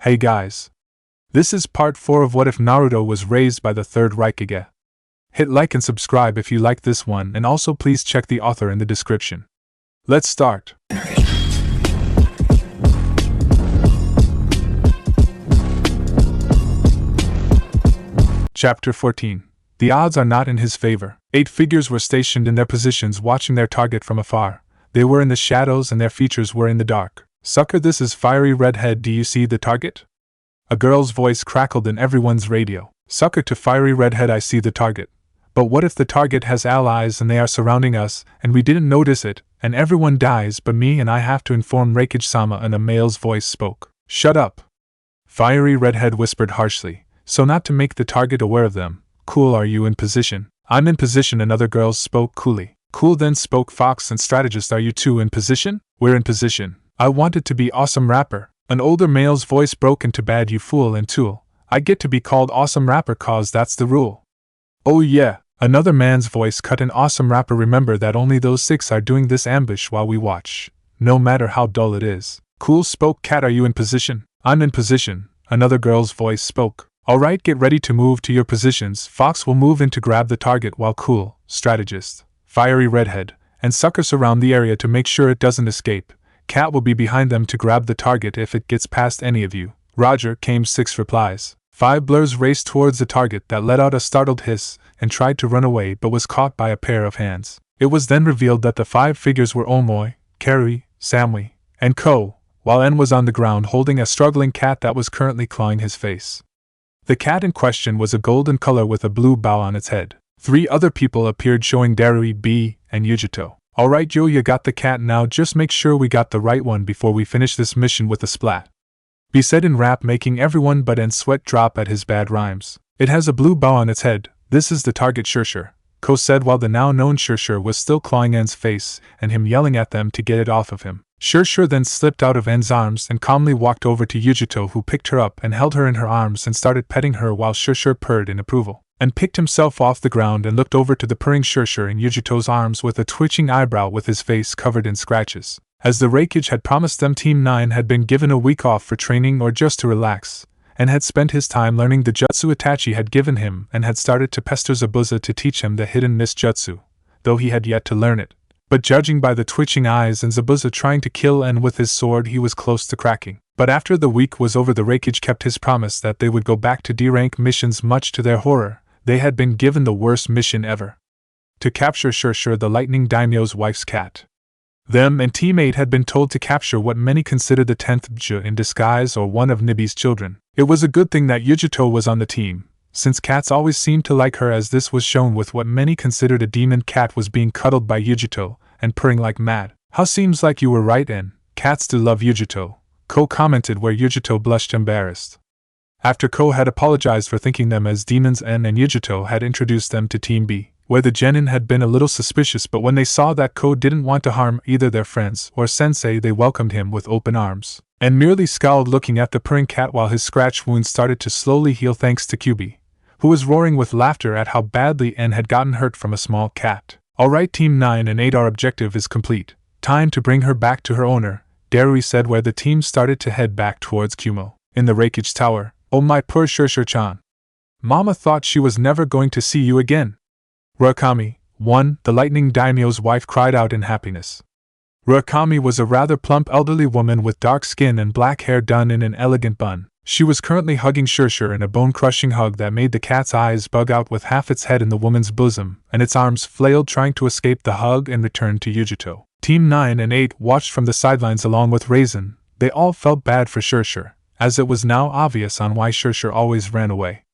Hey guys. This is part 4 of What If Naruto Was Raised by the Third Raikage. Hit like and subscribe if you like this one, and also please check the author in the description. Let's start. Chapter 14. The odds are not in his favor. 8 figures were stationed in their positions watching their target from afar. They were in the shadows and their features were in the dark. Sucker, this is Fiery Redhead, do you see the target? A girl's voice crackled in everyone's radio. Sucker to Fiery Redhead, I see the target. But what if the target has allies and they are surrounding us, and we didn't notice it, and everyone dies but me and I have to inform Raikage-sama, and a male's voice spoke. Shut up. Fiery Redhead whispered harshly, so not to make the target aware of them. Cool, are you in position? I'm in position, another girl spoke coolly. Cool, then spoke Fox and Strategist, are you two in position? We're in position. I wanted to be Awesome Rapper. An older male's voice broke into bad, you fool and tool. I get to be called Awesome Rapper cause that's the rule. Oh yeah, another man's voice cut in. Awesome Rapper, remember that only those 6 are doing this ambush while we watch, no matter how dull it is. Cool spoke Cat, are you in position? I'm in position, another girl's voice spoke. Alright, get ready to move to your positions. Fox will move in to grab the target while Cool, Strategist, Fiery Redhead, and Sucker surround the area to make sure it doesn't escape. Cat will be behind them to grab the target if it gets past any of you. Roger, came 6 replies. 5 blurs raced towards the target that let out a startled hiss and tried to run away but was caught by a pair of hands. It was then revealed that the 5 figures were Omoi, Karui, Samui, and Ko, while N was on the ground holding a struggling cat that was currently clawing his face. The cat in question was a golden color with a blue bow on its head. 3 other people appeared showing Darui, B, and Yujito. Alright Joe, you got the cat now, just make sure we got the right one before we finish this mission with a splat. B said in rap, making everyone but N sweat drop at his bad rhymes. It has a blue bow on its head, this is the target Shurshur, Ko said while the now known Shurshur was still clawing N's face and him yelling at them to get it off of him. Shurshur then slipped out of N's arms and calmly walked over to Yujito, who picked her up and held her in her arms and started petting her while Shurshur purred in approval. And picked himself off the ground and looked over to the purring Shurshur in Yujito's arms with a twitching eyebrow with his face covered in scratches. As the Raikage had promised them, Team 9 had been given a week off for training or just to relax, and had spent his time learning the jutsu Itachi had given him and had started to pester Zabuza to teach him the hidden mist jutsu, though he had yet to learn it. But judging by the twitching eyes and Zabuza trying to kill N with his sword, he was close to cracking. But after the week was over, the Raikage kept his promise that they would go back to D-rank missions. Much to their horror, they had been given the worst mission ever. To capture Shurshur, the Lightning Daimyo's wife's cat. Them and Team 8 had been told to capture what many considered the 10th Bja in disguise, or one of Nibi's children. It was a good thing that Yujito was on the team, since cats always seemed to like her, as this was shown with what many considered a demon cat was being cuddled by Yujito and purring like mad. How seems like you were right, N. Cats do love Yujito, Ko commented, where Yujito blushed embarrassed. After Ko had apologized for thinking them as demons, N and Yujito had introduced them to Team B, where the genin had been a little suspicious, but when they saw that Ko didn't want to harm either their friends or sensei, they welcomed him with open arms, and merely scowled looking at the purring cat while his scratch wounds started to slowly heal thanks to Kyuubi, who was roaring with laughter at how badly N had gotten hurt from a small cat. Alright Team 9 and 8, our objective is complete. Time to bring her back to her owner, Darui said, where the team started to head back towards Kumo. In the Raikage Tower. Oh my poor Shurshur-chan. Mama thought she was never going to see you again. Murakami, 1, the Lightning Daimyo's wife, cried out in happiness. Murakami was a rather plump elderly woman with dark skin and black hair done in an elegant bun. She was currently hugging Shurshur in a bone-crushing hug that made the cat's eyes bug out with half its head in the woman's bosom, and its arms flailed trying to escape the hug and return to Yujito. Team 9 and 8 watched from the sidelines along with Raisin. They all felt bad for Shurshur, as it was now obvious on why Shurshur always ran away.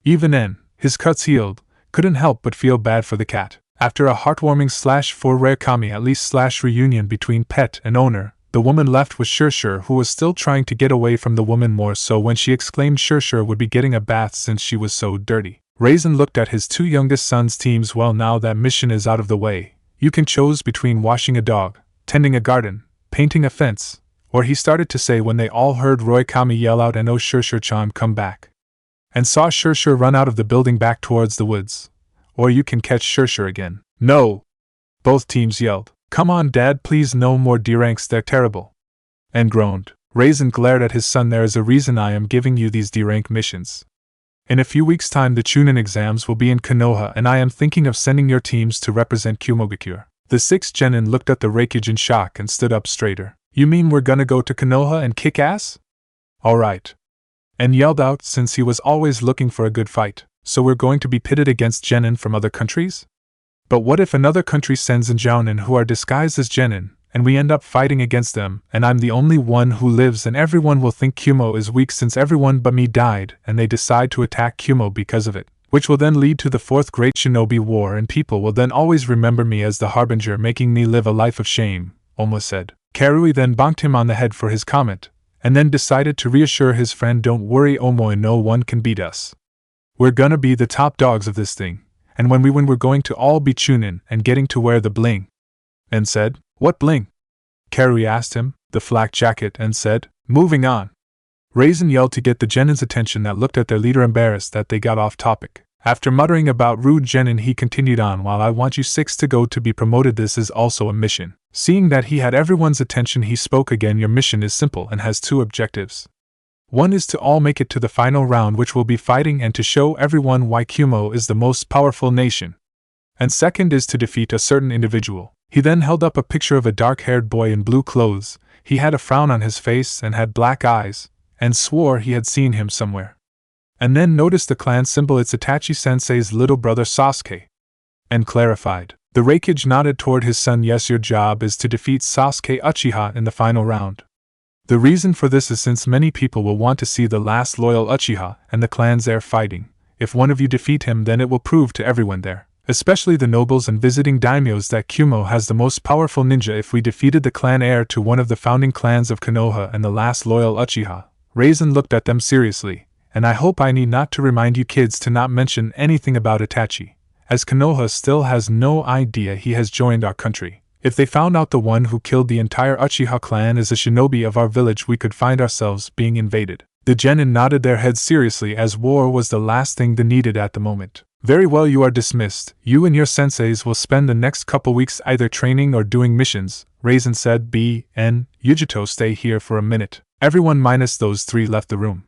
Even N, his cuts healed, couldn't help but feel bad for the cat. After a heartwarming /for rare kami at least /reunion between pet and owner, the woman left with Shurshur, who was still trying to get away from the woman more so when she exclaimed Shurshur would be getting a bath since she was so dirty. Raisin looked at his 2 youngest sons' teams. Well, now that mission is out of the way, you can choose between washing a dog, tending a garden, painting a fence, or he started to say when they all heard Roy Kami yell out and "Oh Shurshur-chan, come back," and saw Shurshur run out of the building back towards the woods. Or you can catch Shurshur again. No! Both teams yelled. Come on Dad, please, no more D-ranks, they're terrible. And groaned. Raisin glared at his son. There is a reason I am giving you these D-rank missions. In a few weeks' time the Chunin exams will be in Konoha and I am thinking of sending your teams to represent Kumogakure. The 6th genin looked at the Raikage in shock and stood up straighter. You mean we're gonna go to Konoha and kick ass? Alright. And yelled out since he was always looking for a good fight. So we're going to be pitted against genin from other countries? But what if another country sends in jounin who are disguised as genin, and we end up fighting against them, and I'm the only one who lives and everyone will think Kumo is weak since everyone but me died, and they decide to attack Kumo because of it, which will then lead to the 4th Great Shinobi War and people will then always remember me as the harbinger making me live a life of shame, Oma said. Karui then bonked him on the head for his comment, and then decided to reassure his friend, don't worry Omo, no one can beat us. We're gonna be the top dogs of this thing, and when we win we're going to all be Chunin and getting to wear the bling. And said, what bling? Karui asked him, the flak jacket, and said, moving on. Raisin yelled to get the genin's attention that looked at their leader embarrassed that they got off topic. After muttering about rude genin he continued on, while I want you 6 to go to be promoted, this is also a mission. Seeing that he had everyone's attention he spoke again, your mission is simple and has 2 objectives. One is to all make it to the final round which will be fighting and to show everyone why Kumo is the most powerful nation. And second is to defeat a certain individual. He then held up a picture of a dark-haired boy in blue clothes. He had a frown on his face and had black eyes, and swore he had seen him somewhere. And then noticed the clan symbol, it's Itachi-sensei's little brother Sasuke. And clarified. The Raikage nodded toward his son, yes, your job is to defeat Sasuke Uchiha in the final round. The reason for this is since many people will want to see the last loyal Uchiha and the clans there fighting. If one of you defeat him then it will prove to everyone there, especially the nobles and visiting daimyos, that Kumo has the most powerful ninja. If we defeated the clan heir to one of the founding clans of Konoha and the last loyal Uchiha. Raisin looked at them seriously, and I hope I need not to remind you kids to not mention anything about Itachi, as Konoha still has no idea he has joined our country. If they found out the one who killed the entire Uchiha clan is a shinobi of our village, we could find ourselves being invaded. The genin nodded their heads seriously, as war was the last thing they needed at the moment. Very well, you are dismissed. You and your senseis will spend the next couple weeks either training or doing missions, Raisin said. Yujito, stay here for a minute. Everyone minus those 3 left the room.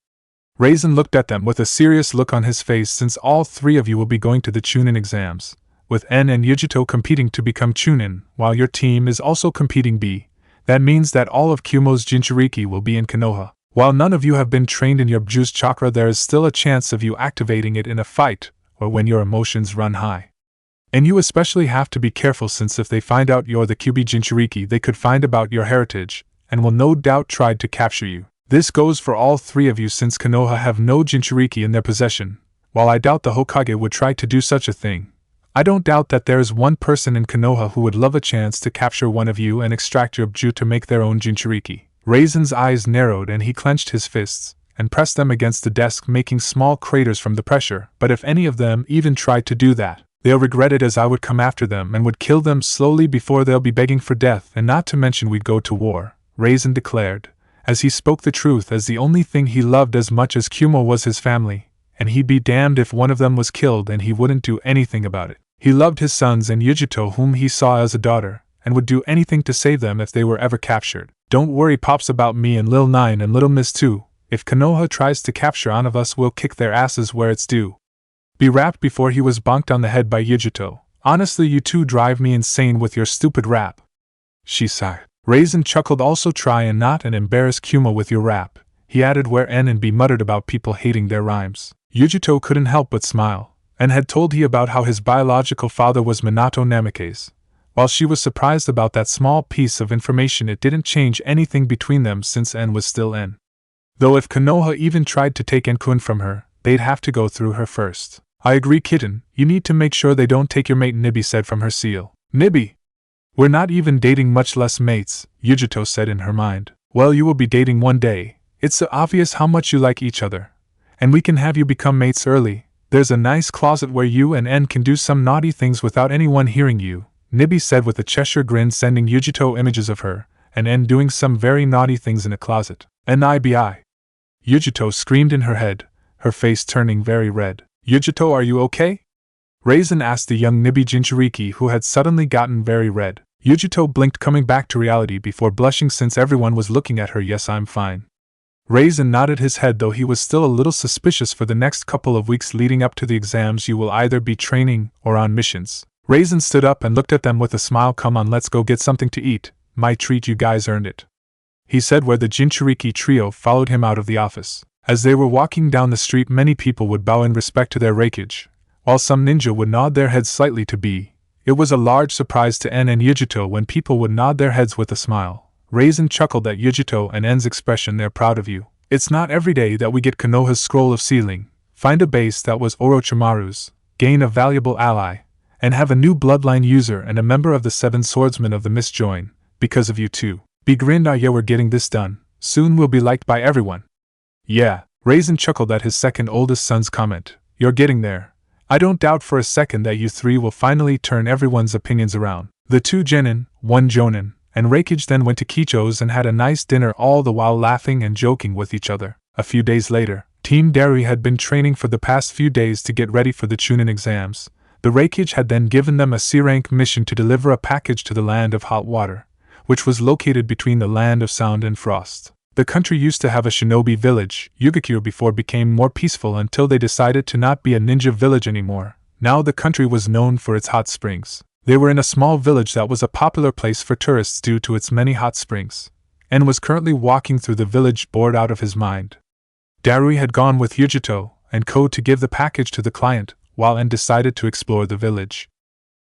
Raisin looked at them with a serious look on his face, since all 3 of you will be going to the Chunin exams, with N and Yujito competing to become Chunin, while your team is also competing. That means that all of Kumo's Jinchuuriki will be in Konoha. While none of you have been trained in your juice chakra, there is still a chance of you activating it in a fight, or when your emotions run high. And you especially have to be careful, since if they find out you're the Kyuubi Jinchuuriki they could find about your heritage, and will no doubt try to capture you. This goes for all 3 of you, since Konoha have no Jinchuuriki in their possession. While I doubt the Hokage would try to do such a thing, I don't doubt that there is one person in Konoha who would love a chance to capture one of you and extract your ju to make their own Jinchuuriki. Raisin's eyes narrowed and he clenched his fists and pressed them against the desk, making small craters from the pressure. But if any of them even tried to do that, they'll regret it, as I would come after them and would kill them slowly before they'll be begging for death, and not to mention we'd go to war, Raisin declared, as he spoke the truth, as the only thing he loved as much as Kumo was his family, and he'd be damned if one of them was killed and he wouldn't do anything about it. He loved his sons and Yujito, whom he saw as a daughter, and would do anything to save them if they were ever captured. Don't worry, Pops, about me and Lil Nine and Little Miss too. If Konoha tries to capture one of us, we'll kick their asses where it's due. Be rapped before he was bonked on the head by Yujito. Honestly, you two drive me insane with your stupid rap. She sighed. Raisin chuckled. Also try and not and embarrass Kumo with your rap, he added, where N and B muttered about people hating their rhymes. Yujito couldn't help but smile, and had told he about how his biological father was Minato Namikaze. While she was surprised about that small piece of information, it didn't change anything between them, since N was still N. Though if Konoha even tried to take N-kun from her, they'd have to go through her first. I agree, kitten, you need to make sure they don't take your mate, Nibby said from her seal. Nibby! We're not even dating, much less mates, Yujito said in her mind. Well, you will be dating one day. It's so obvious how much you like each other. And we can have you become mates early. There's a nice closet where you and N can do some naughty things without anyone hearing you, Nibby said with a Cheshire grin, sending Yujito images of her and N doing some very naughty things in a closet. Nibi. Yujito screamed in her head, her face turning very red. Yujito, are you okay? Raisin asked the young Nibby Jinchuuriki, who had suddenly gotten very red. Yujito blinked, coming back to reality before blushing since everyone was looking at her. Yes, I'm fine. Raisin nodded his head, though he was still a little suspicious. For the next couple of weeks leading up to the exams you will either be training or on missions. Raisin stood up and looked at them with a smile. Come on, let's go get something to eat. My treat, you guys earned it, he said, where the Jinchuuriki trio followed him out of the office. As they were walking down the street, many people would bow in respect to their Raikage, while some ninja would nod their heads slightly to B. It was a large surprise to En and Yujito when people would nod their heads with a smile. Raisin chuckled at Yujito and En's expression. They're proud of you. It's not every day that we get Konoha's scroll of sealing, find a base that was Orochimaru's, gain a valuable ally, and have a new bloodline user and a member of the 7 swordsmen of the mist join, because of you too. B grinned. Yeah, we're getting this done. Soon we'll be liked by everyone. Yeah, Raisin chuckled at his second oldest son's comment. You're getting there. I don't doubt for a second that you 3 will finally turn everyone's opinions around. The 2 genin, 1 jonin, and Raikage then went to Kicho's and had a nice dinner, all the while laughing and joking with each other. A few days later, Team Darui had been training for the past few days to get ready for the Chunin exams. The Raikage had then given them a C-rank mission to deliver a package to the land of hot water, which was located between the land of sound and frost. The country used to have a shinobi village, Yugakure, before became more peaceful until they decided to not be a ninja village anymore. Now the country was known for its hot springs. They were in a small village that was a popular place for tourists due to its many hot springs, and was currently walking through the village bored out of his mind. Darui had gone with Yujito and Ko to give the package to the client, while En decided to explore the village.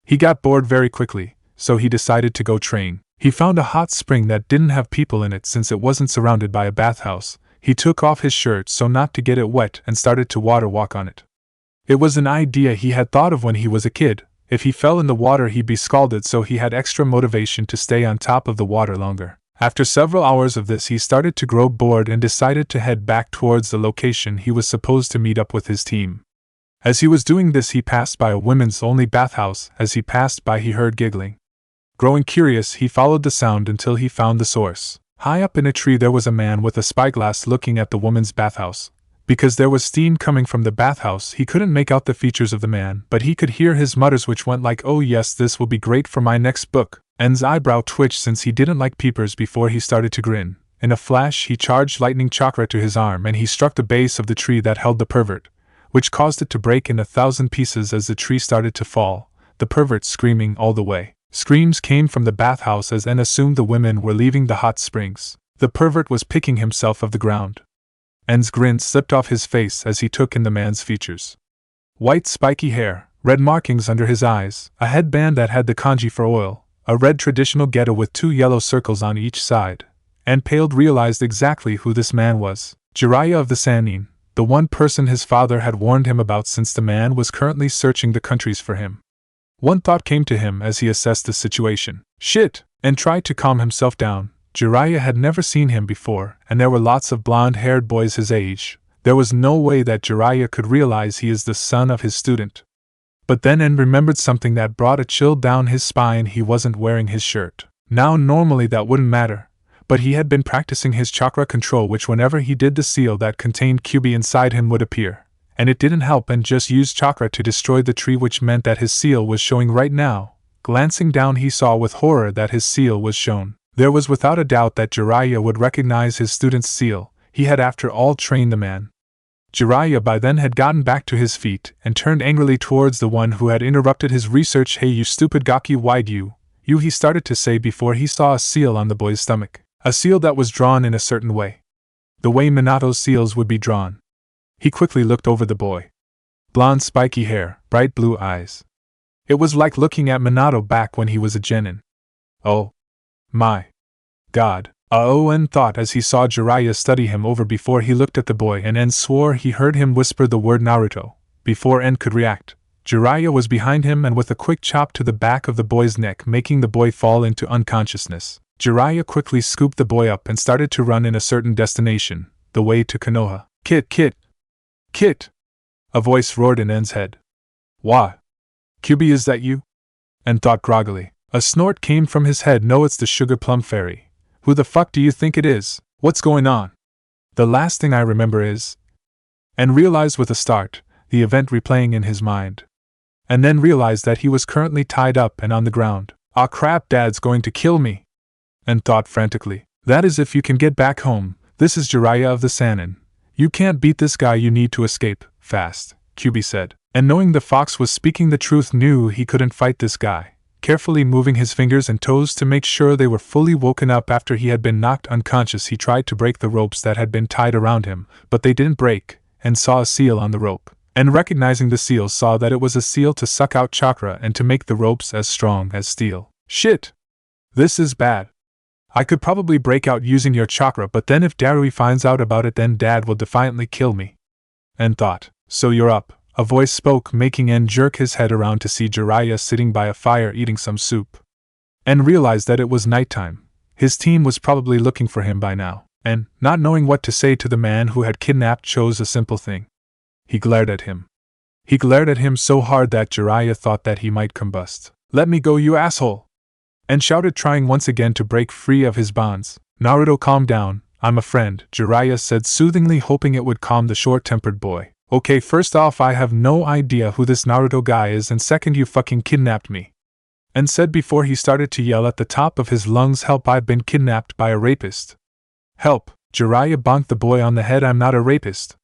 He got bored very quickly, so he decided to go train. He found a hot spring that didn't have people in it since it wasn't surrounded by a bathhouse. He took off his shirt so not to get it wet and started to water walk on it. It was an idea he had thought of when he was a kid. If he fell in the water he'd be scalded, so he had extra motivation to stay on top of the water longer. After several hours of this he started to grow bored and decided to head back towards the location he was supposed to meet up with his team. As he was doing this he passed by a women's only bathhouse. As he passed by he heard giggling. Growing curious, he followed the sound until he found the source. High up in a tree there was a man with a spyglass looking at the woman's bathhouse. Because there was steam coming from the bathhouse he couldn't make out the features of the man, but he could hear his mutters which went like, "Oh yes, this will be great for my next book." En's eyebrow twitched since he didn't like peepers before he started to grin. In a flash he charged lightning chakra to his arm and he struck the base of the tree that held the pervert, which caused it to break in 1,000 pieces as the tree started to fall, the pervert screaming all the way. Screams came from the bathhouse as En assumed the women were leaving the hot springs. The pervert was picking himself off the ground. En's grin slipped off his face as he took in the man's features. White spiky hair, red markings under his eyes, a headband that had the kanji for oil, a red traditional geta with 2 yellow circles on each side. En paled realized exactly who this man was. Jiraiya of the Sannin, the one person his father had warned him about, since the man was currently searching the countries for him. One thought came to him as he assessed the situation. Shit! And tried to calm himself down. Jiraiya had never seen him before, and there were lots of blonde-haired boys his age. There was no way that Jiraiya could realize he is the son of his student. But then En remembered something that brought a chill down his spine. He wasn't wearing his shirt. Now normally that wouldn't matter, but he had been practicing his chakra control, which whenever he did the seal that contained Kyuubi inside him would appear. And it didn't help and just used chakra to destroy the tree, which meant that his seal was showing right now. Glancing down he saw with horror that his seal was shown. There was without a doubt that Jiraiya would recognize his student's seal. He had after all trained the man. Jiraiya by then had gotten back to his feet and turned angrily towards the one who had interrupted his research. "Hey you stupid gaki, why'd you, he started to say before he saw a seal on the boy's stomach. A seal that was drawn in a certain way. The way Minato's seals would be drawn. He quickly looked over the boy. Blonde spiky hair, bright blue eyes. It was like looking at Minato back when he was a genin. Oh my god. En thought as he saw Jiraiya study him over before he looked at the boy, and En swore he heard him whisper the word Naruto. Before En could react, Jiraiya was behind him and with a quick chop to the back of the boy's neck, making the boy fall into unconsciousness. Jiraiya quickly scooped the boy up and started to run in a certain destination, the way to Konoha. Kit! A voice roared in En's head. What? Kyuubi, is that you? En thought groggily. A snort came from his head. No, it's the Sugar Plum Fairy. Who the fuck do you think it is? What's going on? The last thing I remember is... En realized with a start, the event replaying in his mind. And then realized that he was currently tied up and on the ground. "Ah crap, Dad's going to kill me!" And thought frantically, "That is if you can get back home. This is Jiraiya of the Sannin. You can't beat this guy, you need to escape, fast," Kyuubi said. And knowing the fox was speaking the truth, knew he couldn't fight this guy. Carefully moving his fingers and toes to make sure they were fully woken up after he had been knocked unconscious, he tried to break the ropes that had been tied around him, but they didn't break, and saw a seal on the rope. And recognizing the seal, saw that it was a seal to suck out chakra and to make the ropes as strong as steel. Shit! This is bad. I could probably break out using your chakra, but then if Darui finds out about it, then Dad will defiantly kill me. And thought, "So you're up," a voice spoke, making N jerk his head around to see Jiraiya sitting by a fire eating some soup. N realized that it was nighttime. His team was probably looking for him by now, and, not knowing what to say to the man who had kidnapped, chose a simple thing. He glared at him. He glared at him so hard that Jiraiya thought that he might combust. "Let me go, you asshole!" And shouted, trying once again to break free of his bonds. "Naruto, calm down, I'm a friend," Jiraiya said soothingly, hoping it would calm the short-tempered boy. "Okay, first off, I have no idea who this Naruto guy is, and second, you fucking kidnapped me." And said before he started to yell at the top of his lungs, "Help, I've been kidnapped by a rapist." "Help!" Jiraiya bonked the boy on the head. "I'm not a rapist."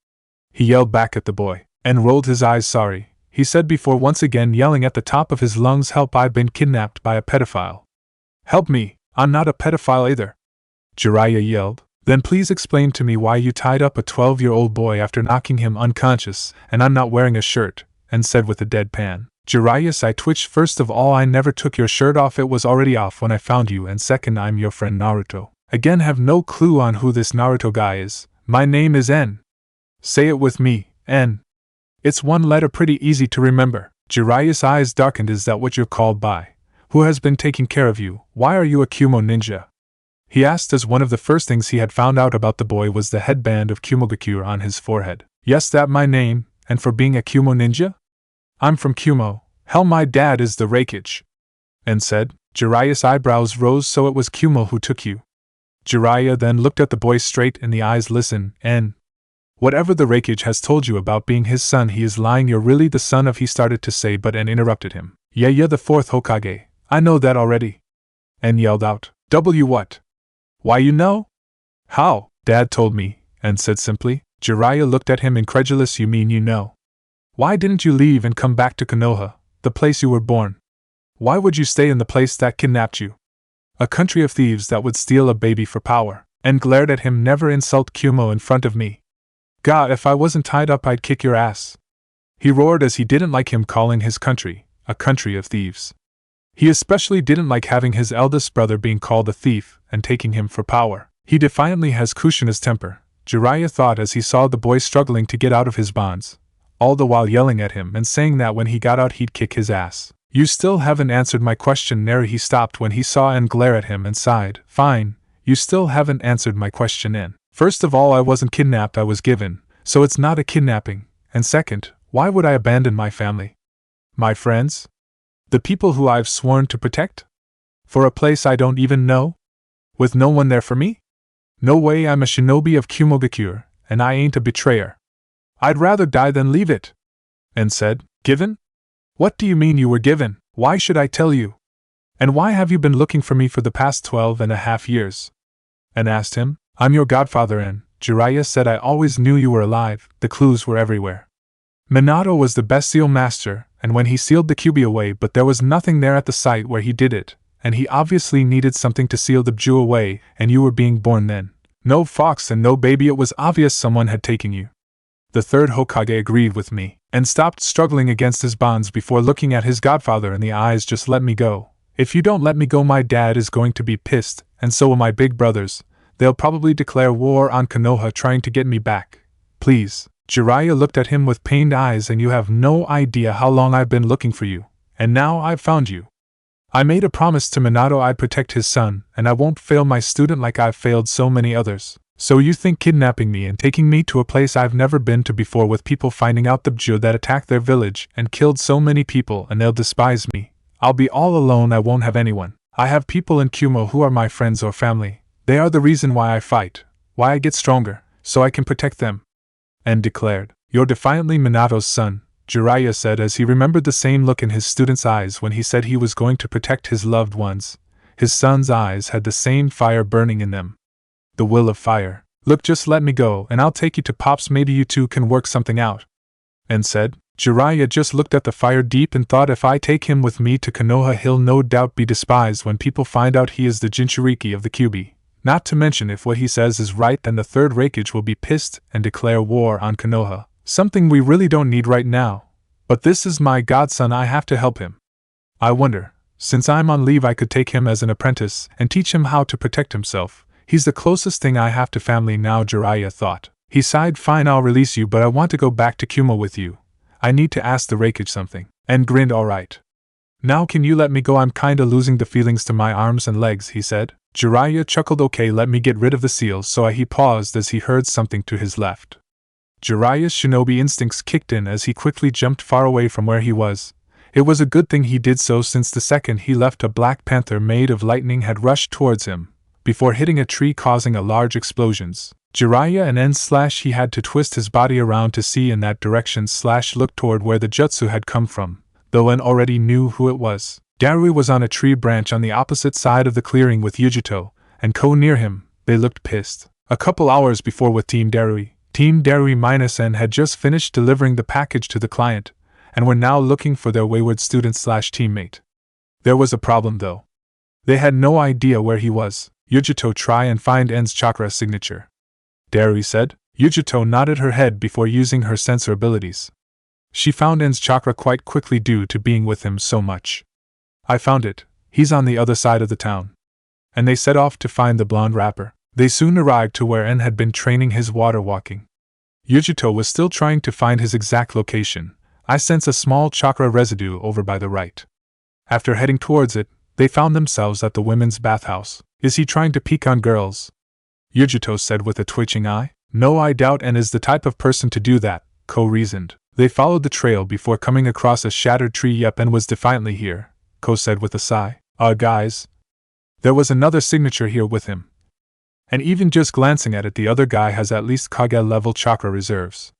He yelled back at the boy, and rolled his eyes. "Sorry," he said before once again yelling at the top of his lungs, "Help, I've been kidnapped by a pedophile." "Help me, I'm not a pedophile either," Jiraiya yelled. "Then please explain to me why you tied up a 12-year-old boy after knocking him unconscious, and I'm not wearing a shirt," and said with a deadpan. "Jiraiya's eye twitched. "First of all, I never took your shirt off, it was already off when I found you, and second, I'm your friend Naruto. Again, have no clue on who this Naruto guy is. My name is N. Say it with me, N. It's one letter, pretty easy to remember." Jiraiya's eyes darkened. "Is that what you're called by? Who has been taking care of you? Why are you a Kumo ninja?" he asked, as one of the first things he had found out about the boy was the headband of Kumogakure on his forehead. "Yes, that my name, and for being a Kumo ninja? I'm from Kumo. Hell, my dad is the Raikage." And said. Jiraiya's eyebrows rose. "So it was Kumo who took you?" Jiraiya then looked at the boy straight in the eyes. "Listen, N. Whatever the Raikage has told you about being his son, he is lying. You're really the son of," he started to say, but N interrupted him. "Yeah, you're the fourth Hokage. I know that already." N yelled out. "W what? Why, you know?" "How?" "Dad told me," and said simply. Jiraiya looked at him incredulous. "You mean you know? Why didn't you leave and come back to Konoha, the place you were born? Why would you stay in the place that kidnapped you? A country of thieves that would steal a baby for power," and glared at him. "Never insult Kumo in front of me. God, if I wasn't tied up, I'd kick your ass," he roared, as he didn't like him calling his country a country of thieves. He especially didn't like having his eldest brother being called a thief and taking him for power. He defiantly has Kushina's temper, Jiraiya thought as he saw the boy struggling to get out of his bonds, all the while yelling at him and saying that when he got out he'd kick his ass. "You still haven't answered my question, Neri." He stopped when he saw N glare at him and sighed. "Fine, you still haven't answered my question, N. First of all, I wasn't kidnapped, I was given, so it's not a kidnapping, and second, why would I abandon my family? My friends? The people who I've sworn to protect? For a place I don't even know? With no one there for me? No way, I'm a shinobi of Kumogakure, and I ain't a betrayer. I'd rather die than leave it." And said. "Given? What do you mean you were given? Why should I tell you? And why have you been looking for me for the past 12.5 years? And asked him. "I'm your godfather, and," Jiraiya said, "I always knew you were alive, the clues were everywhere. Minato was the best seal master, and when he sealed the Kyuubi away, but there was nothing there at the site where he did it, and he obviously needed something to seal the Biju away, and you were being born then. No fox and no baby, it was obvious someone had taken you." The third Hokage agreed with me, and stopped struggling against his bonds before looking at his godfather in the eyes. "Just let me go. If you don't let me go, my dad is going to be pissed, and so will my big brothers. They'll probably declare war on Konoha trying to get me back. Please." Jiraiya looked at him with pained eyes. "And you have no idea how long I've been looking for you, and now I've found you. I made a promise to Minato I'd protect his son, and I won't fail my student like I've failed so many others. So you think kidnapping me and taking me to a place I've never been to before, with people finding out the Biju that attacked their village and killed so many people, and they'll despise me. I'll be all alone, I won't have anyone. I have people in Kumo who are my friends or family. They are the reason why I fight, why I get stronger, so I can protect them." And declared. "You're defiantly Minato's son, Jiraiya said as he remembered the same look in his student's eyes when he said he was going to protect his loved ones. His son's eyes had the same fire burning in them. The will of fire. Look, just let me go and I'll take you to Pops, maybe you two can work something out. And said. Jiraiya just looked at the fire deep and thought, if I take him with me to Konoha, he'll no doubt be despised when people find out he is the Jinchuuriki of the Kyuubi. Not to mention, if what he says is right, then the third Raikage will be pissed and declare war on Konoha. Something we really don't need right now. But this is my godson, I have to help him. I wonder, since I'm on leave, I could take him as an apprentice and teach him how to protect himself. He's the closest thing I have to family now, Jiraiya thought. He sighed, fine, I'll release you, but I want to go back to Kumo with you. I need to ask the Raikage something. And grinned, alright. Now can you let me go, I'm kinda losing the feelings to my arms and legs, he said. Jiraiya chuckled, okay, let me get rid of the seals, so he paused as he heard something to his left. Jiraiya's shinobi instincts kicked in as he quickly jumped far away from where he was. It was a good thing he did so, since the second he left, a black panther made of lightning had rushed towards him, before hitting a tree causing a large explosions. Jiraiya and he had to twist his body around to see in that direction / look toward where the jutsu had come from, though N already knew who it was. Darui was on a tree branch on the opposite side of the clearing with Yujito and Ko near him. They looked pissed. A couple hours before with Team Darui -N had just finished delivering the package to the client, and were now looking for their wayward student / teammate. There was a problem though. They had no idea where he was. Yujito, try and find N's chakra signature. Darui said. Yujito nodded her head before using her sensor abilities. She found N's chakra quite quickly due to being with him so much. I found it, he's on the other side of the town. And they set off to find the blonde rapper. They soon arrived to where N had been training his water walking. Yujito was still trying to find his exact location. I sense a small chakra residue over by the right. After heading towards it, they found themselves at the women's bathhouse. Is he trying to peek on girls? Yujito said with a twitching eye. No, I doubt N is the type of person to do that, Ko reasoned. They followed the trail before coming across a shattered tree. Yep, N was defiantly here, Ko said with a sigh. Guys. There was another signature here with him. And even just glancing at it, the other guy has at least Kage-level chakra reserves.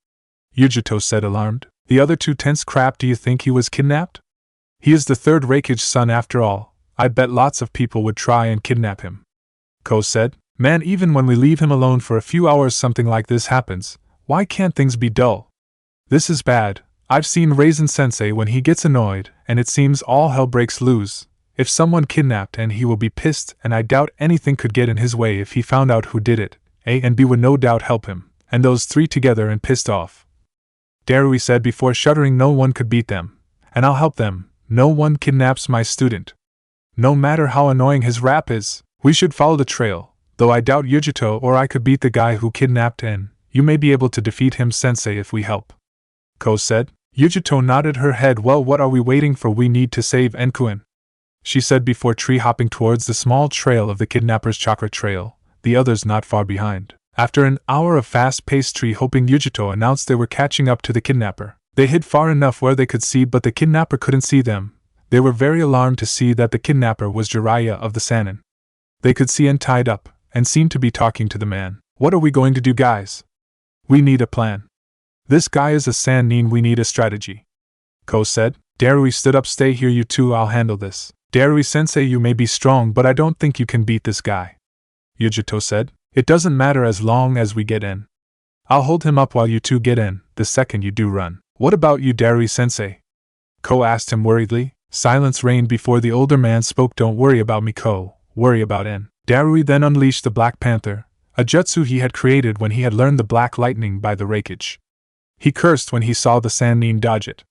Yujito said, alarmed. The other two tense. Crap, do you think he was kidnapped? He is the third Raikage's son after all. I bet lots of people would try and kidnap him. Ko said. Man, even when we leave him alone for a few hours something like this happens. Why can't things be dull? This is bad. I've seen Raisin-sensei when he gets annoyed, and it seems all hell breaks loose. If someone kidnapped and he will be pissed, and I doubt anything could get in his way if he found out who did it. A and B would no doubt help him, and those three together and pissed off. Darui said before shuddering, no one could beat them. And I'll help them. No one kidnaps my student. No matter how annoying his rap is, we should follow the trail. Though I doubt Yujito or I could beat the guy who kidnapped N. You may be able to defeat him, sensei, if we help. Ko said. Yujito nodded her head. Well, what are we waiting for? We need to save Enkuen, she said before tree-hopping towards the small trail of the kidnapper's chakra trail, the others not far behind. After an hour of fast-paced tree-hopping, Yujito announced they were catching up to the kidnapper. They hid far enough where they could see, but the kidnapper couldn't see them. They were very alarmed to see that the kidnapper was Jiraiya of the Sannin. They could see N tied up, and seemed to be talking to the man. What are we going to do, guys? We need a plan. This guy is a Sannin, we need a strategy. Ko said. Darui stood up. Stay here, you two, I'll handle this. Darui-sensei, you may be strong, but I don't think you can beat this guy. Yujito said. It doesn't matter as long as we get in. I'll hold him up while you two get in, the second you do run. What about you, Darui-sensei? Ko asked him worriedly. Silence reigned before the older man spoke. Don't worry about me, Ko. Worry about N. Darui then unleashed the Black Panther, a jutsu he had created when he had learned the Black Lightning by the Raikage. He cursed when he saw the Sannin dodge it.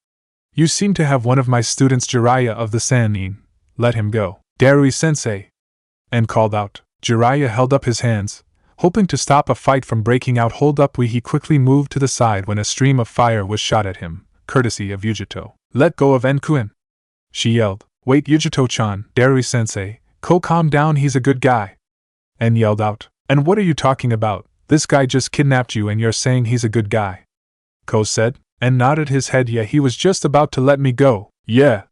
You seem to have one of my students, Jiraiya of the Sannin. Let him go. Darui-sensei. N called out. Jiraiya held up his hands, hoping to stop a fight from breaking out. Hold up, he quickly moved to the side when a stream of fire was shot at him, courtesy of Yujito. Let go of Enkuen, she yelled. Wait, Yujito-chan, Darui-sensei. Ko, calm down, he's a good guy. N yelled out. And what are you talking about? This guy just kidnapped you and you're saying he's a good guy. Ko said. N nodded his head. Yeah, he was just about to let me go. Yeah,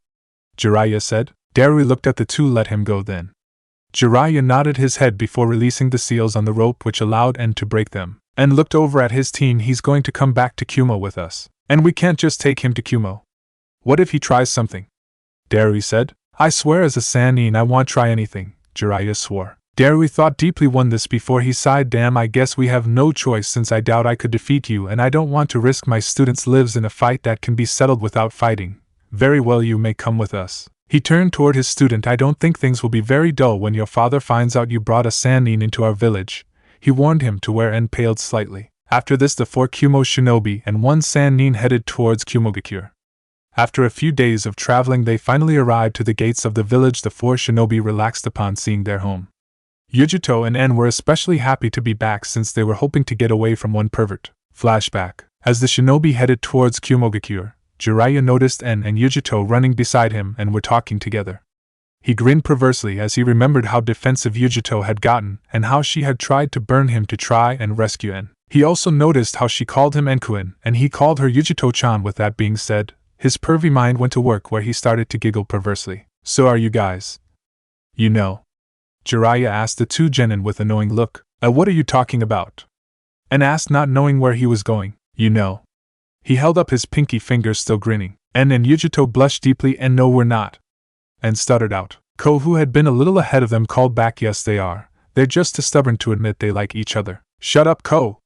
Jiraiya said. Darui looked at the two. Let him go then. Jiraiya nodded his head before releasing the seals on the rope, which allowed N to break them. N looked over at his team. He's going to come back to Kumo with us. And we can't just take him to Kumo. What if he tries something? Darui said. I swear as a Sannin I won't try anything, Jiraiya swore. Darui thought deeply on this before he sighed. Damn, I guess we have no choice since I doubt I could defeat you and I don't want to risk my students' lives in a fight that can be settled without fighting. Very well, you may come with us. He turned toward his student. I don't think things will be very dull when your father finds out you brought a Sannin into our village, he warned him to where and paled slightly. After this, the 4 Kumo shinobi and 1 Sannin headed towards Kumogakure. After a few days of traveling, they finally arrived to the gates of the village. The 4 shinobi relaxed upon seeing their home. Yujito and En were especially happy to be back since they were hoping to get away from one pervert. Flashback. As the shinobi headed towards Kumogakure, Jiraiya noticed En and Yujito running beside him and were talking together. He grinned perversely as he remembered how defensive Yujito had gotten and how she had tried to burn him to try and rescue En. He also noticed how she called him Enkuin and he called her Yujito-chan. With that being said, his pervy mind went to work where he started to giggle perversely. So are you guys? You know? Jiraiya asked the 2 genin with a knowing look. What are you talking about? En asked, not knowing where he was going. You know. He held up his pinky fingers, still grinning. En and Yujito blushed deeply. And no, we're not. And stuttered out. Ko, who had been a little ahead of them, called back, yes they are. They're just too stubborn to admit they like each other. Shut up, Ko!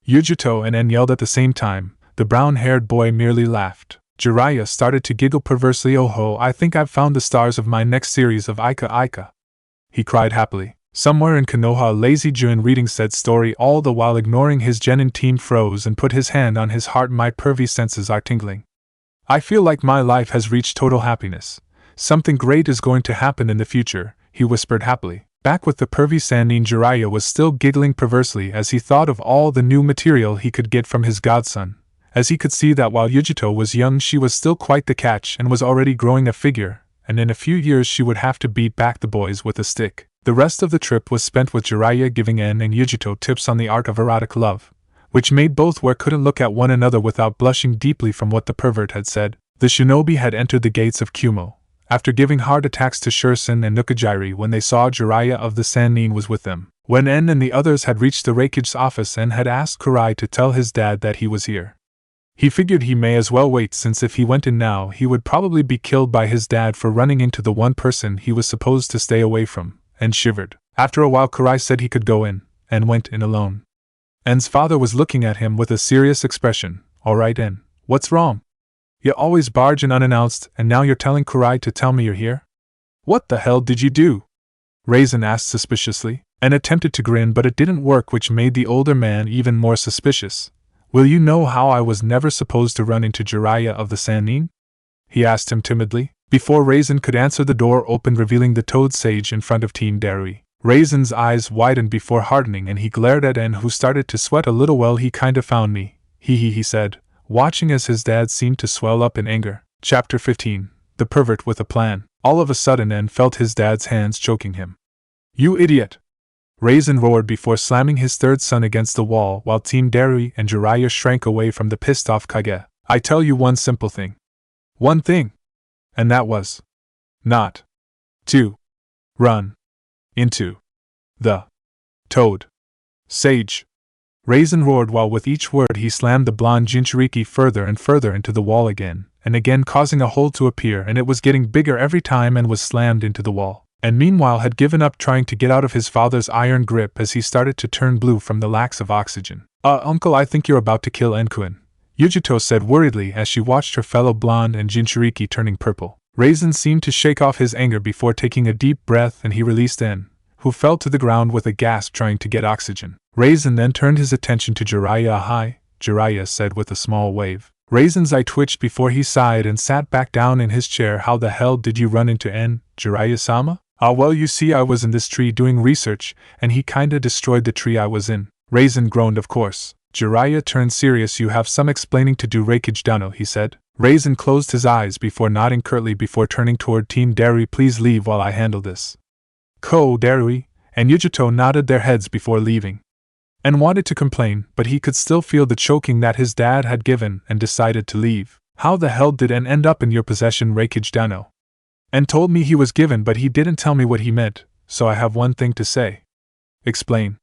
Yujito and En yelled at the same time. The brown-haired boy merely laughed. Jiraiya started to giggle perversely. Oh ho, I think I've found the stars of my next series of Ika Ika, he cried happily. Somewhere in Konoha, a lazy Jun reading said story, all the while ignoring his genin team froze and put his hand on his heart. My pervy senses are tingling. I feel like my life has reached total happiness. Something great is going to happen in the future, he whispered happily. Back with the pervy Sannin, Jiraiya was still giggling perversely as he thought of all the new material he could get from his godson, as he could see that while Yujito was young she was still quite the catch and was already growing a figure, and in a few years she would have to beat back the boys with a stick. The rest of the trip was spent with Jiraiya giving En and Yujito tips on the art of erotic love, which made both couldn't look at one another without blushing deeply from what the pervert had said. The shinobi had entered the gates of Kumo, after giving heart attacks to Shursen and Nukajiri when they saw Jiraiya of the Sannin was with them. When En and the others had reached the Raikage's office, En had asked Kurai to tell his dad that he was here. He figured he may as well wait, since if he went in now he would probably be killed by his dad for running into the one person he was supposed to stay away from, and shivered. After a while Kurai said he could go in, and went in alone. En's father was looking at him with a serious expression. Alright En, what's wrong? You always barge in unannounced, and now you're telling Kurai to tell me you're here? What the hell did you do? Raisin asked suspiciously. En attempted to grin, but it didn't work, which made the older man even more suspicious. Will you know how I was never supposed to run into Jiraiya of the Sannin? He asked him timidly. Before Raisin could answer, the door opened, revealing the Toad Sage in front of Team Darui. Raisin's eyes widened before hardening and he glared at En, who started to sweat a little. Well, he kinda found me. He said, watching as his dad seemed to swell up in anger. Chapter 15. The Pervert with a Plan. All of a sudden En felt his dad's hands choking him. You idiot! Raisin roared before slamming his third son against the wall while Team Darui and Jiraiya shrank away from the pissed-off Kage. I tell you one simple thing. One thing. And that was not to run into the Toad Sage. Raisin roared while with each word he slammed the blonde Jinchuuriki further and further into the wall again, and again causing a hole to appear, and it was getting bigger every time and was slammed into the wall. And meanwhile had given up trying to get out of his father's iron grip as he started to turn blue from the lack of oxygen. Uncle, I think you're about to kill Enkuin, Yujito said worriedly as she watched her fellow blonde and Jinchuuriki turning purple. Raisin seemed to shake off his anger before taking a deep breath, and he released En, who fell to the ground with a gasp trying to get oxygen. Raisin then turned his attention to Jiraiya. Hi, Jiraiya said with a small wave. Raisin's eye twitched before he sighed and sat back down in his chair. How the hell did you run into En, Jiraiya-sama? Well, you see, I was in this tree doing research, and he kinda destroyed the tree I was in. Raisin groaned. Of course. Jiraiya turned serious. You have some explaining to do, Raikage Dano, he said. Raisin closed his eyes before nodding curtly before turning toward Team Darui. Please leave while I handle this. Ko, Darui, and Yujito nodded their heads before leaving. And wanted to complain, but he could still feel the choking that his dad had given and decided to leave. How the hell did En end up in your possession, Raikage Dano? En told me he was given, but he didn't tell me what he meant, so I have one thing to say. Explain,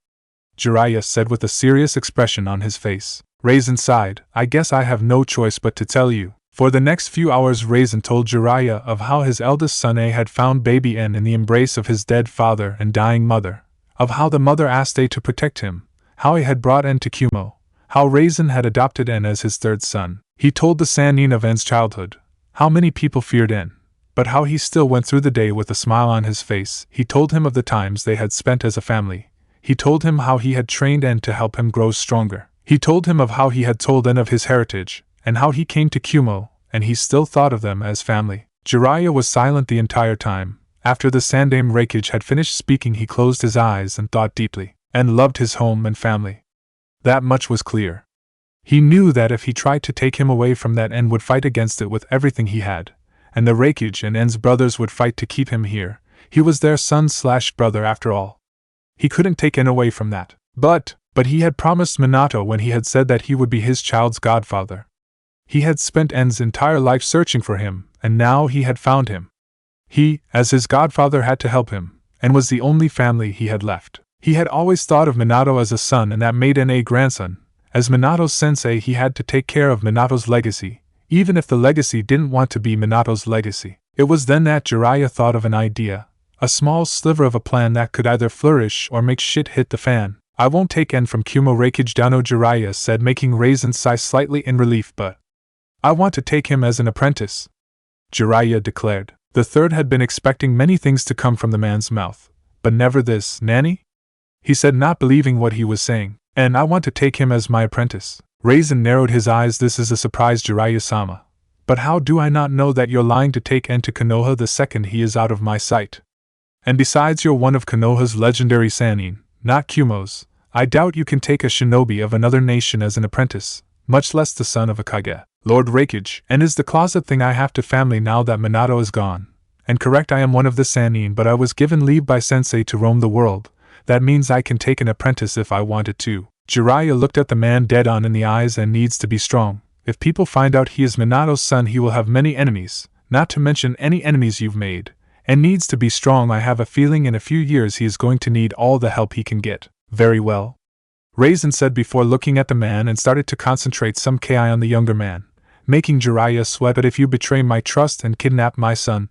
Jiraiya said with a serious expression on his face. Raisin sighed. I guess I have no choice but to tell you. For the next few hours Raisin told Jiraiya of how his eldest son A had found baby N in the embrace of his dead father and dying mother, of how the mother asked A to protect him, how he had brought N to Kumo, how Raisin had adopted N as his third son. He told the Sannin of N's childhood, how many people feared N, but how he still went through the day with a smile on his face. He told him of the times they had spent as a family. He told him how he had trained N to help him grow stronger. He told him of how he had told N of his heritage, and how he came to Kumo, and he still thought of them as family. Jiraiya was silent the entire time. After the Sandaime Raikage had finished speaking he closed his eyes and thought deeply, and loved his home and family. That much was clear. He knew that if he tried to take him away from that N would fight against it with everything he had, and the Raikage and N's brothers would fight to keep him here. He was their son/brother after all. He couldn't take N away from that. But he had promised Minato when he had said that he would be his child's godfather. He had spent N's entire life searching for him, and now he had found him. He, as his godfather, had to help him, and was the only family he had left. He had always thought of Minato as a son and that made N a grandson. As Minato's sensei he had to take care of Minato's legacy, even if the legacy didn't want to be Minato's legacy. It was then that Jiraiya thought of an idea, a small sliver of a plan that could either flourish or make shit hit the fan. I won't take N from Kumo Raikage Dano, Jiraiya said, making Raisin sigh slightly in relief, but I want to take him as an apprentice, Jiraiya declared. The third had been expecting many things to come from the man's mouth, but never this. Nanny? He said, not believing what he was saying. And I want to take him as my apprentice. Raisin narrowed his eyes. This is a surprise, Jiraiya-sama. But how do I not know that you're lying to take N to Konoha the second he is out of my sight? And besides, you're one of Konoha's legendary Sannin, not Kumo's. I doubt you can take a shinobi of another nation as an apprentice, much less the son of a Kage. Lord Raikage, and is the closet thing I have to family now that Minato is gone. And correct, I am one of the Sannin, but I was given leave by sensei to roam the world. That means I can take an apprentice if I wanted to. Jiraiya looked at the man dead on in the eyes. And needs to be strong. If people find out he is Minato's son he will have many enemies, not to mention any enemies you've made. And needs to be strong. I have a feeling in a few years he is going to need all the help he can get. Very well, Raisin said before looking at the man and started to concentrate some ki on the younger man, making Jiraiya sweat. But if you betray my trust and kidnap my son...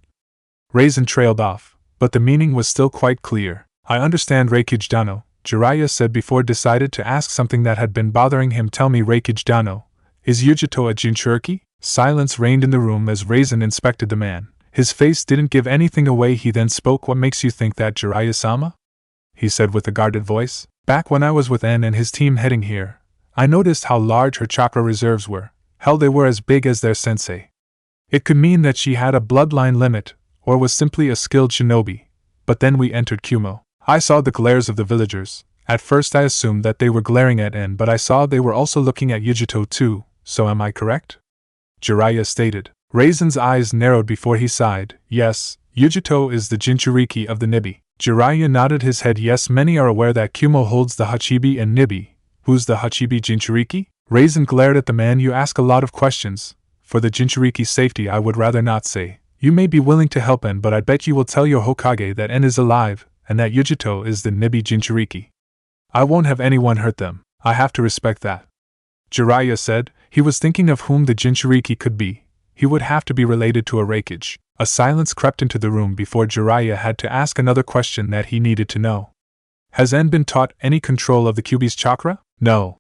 Raisin trailed off, but the meaning was still quite clear. I understand, Raikage Dano, Jiraiya said before decided to ask something that had been bothering him. Tell me, Raikage Dano, is Yujito a Jinchuuriki? Silence reigned in the room as Raisin inspected the man. His face didn't give anything away. He then spoke. What makes you think that, Jiraiya-sama? He said with a guarded voice. Back when I was with N and his team heading here, I noticed how large her chakra reserves were. Hell, they were as big as their sensei. It could mean that she had a bloodline limit, or was simply a skilled shinobi. But then we entered Kumo. I saw the glares of the villagers. At first I assumed that they were glaring at N, but I saw they were also looking at Yujito too, so am I correct? Jiraiya stated. Raisin's eyes narrowed before he sighed. Yes, Yujito is the Jinchuuriki of the Nibi. Jiraiya nodded his head. Yes, many are aware that Kumo holds the Hachibi and Nibi. Who's the Hachibi Jinchuuriki? Raisin glared at the man. You ask a lot of questions. For the Jinchuuriki's safety I would rather not say. You may be willing to help N, but I bet you will tell your Hokage that N is alive, and that Yujito is the Nibi Jinchuuriki. I won't have anyone hurt them. I have to respect that. Jiraiya said. He was thinking of whom the Jinchuuriki could be. He would have to be related to a Raikage. A silence crept into the room before Jiraiya had to ask another question that he needed to know. Has N been taught any control of the Kyuubi's chakra? No.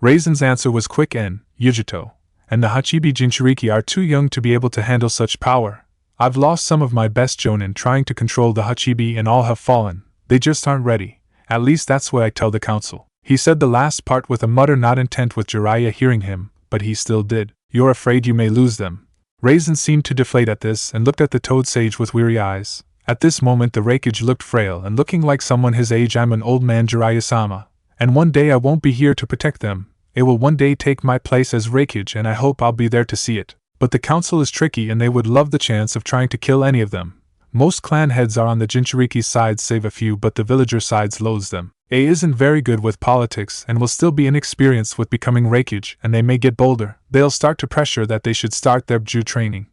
Raisin's answer was quick. N, Yujito, and the Hachibi Jinchuuriki are too young to be able to handle such power. I've lost some of my best Jonin trying to control the Hachibi and all have fallen. They just aren't ready. At least that's what I tell the council. He said the last part with a mutter, not intent with Jiraiya hearing him, but he still did. You're afraid you may lose them. Raisin seemed to deflate at this and looked at the toad sage with weary eyes. At this moment the Raikage looked frail and looking like someone his age. I'm an old man, Jiraiya-sama, and one day I won't be here to protect them. It will one day take my place as Raikage and I hope I'll be there to see it. But the council is tricky and they would love the chance of trying to kill any of them. Most clan heads are on the Jinchuuriki's side save a few, but the villager sides loathes them. A isn't very good with politics and will still be inexperienced with becoming Raikage, and they may get bolder. They'll start to pressure that they should start their Ju training.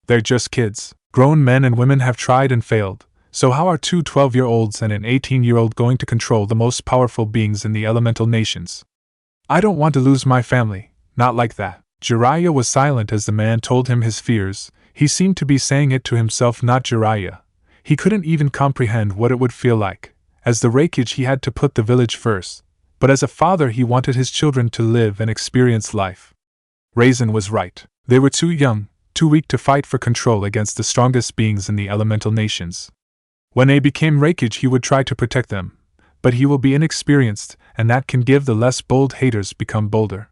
They're just kids. Grown men and women have tried and failed. So how are two 12-year-olds and an 18-year-old going to control the most powerful beings in the elemental nations? I don't want to lose my family, not like that. Jiraiya was silent as the man told him his fears. He seemed to be saying it to himself, not Jiraiya. He couldn't even comprehend what it would feel like. As the Raikage, he had to put the village first, but as a father he wanted his children to live and experience life. Raisin was right. They were too young, too weak to fight for control against the strongest beings in the elemental nations. When they became Raikage, he would try to protect them, but he will be inexperienced, and that can give the less bold haters become bolder.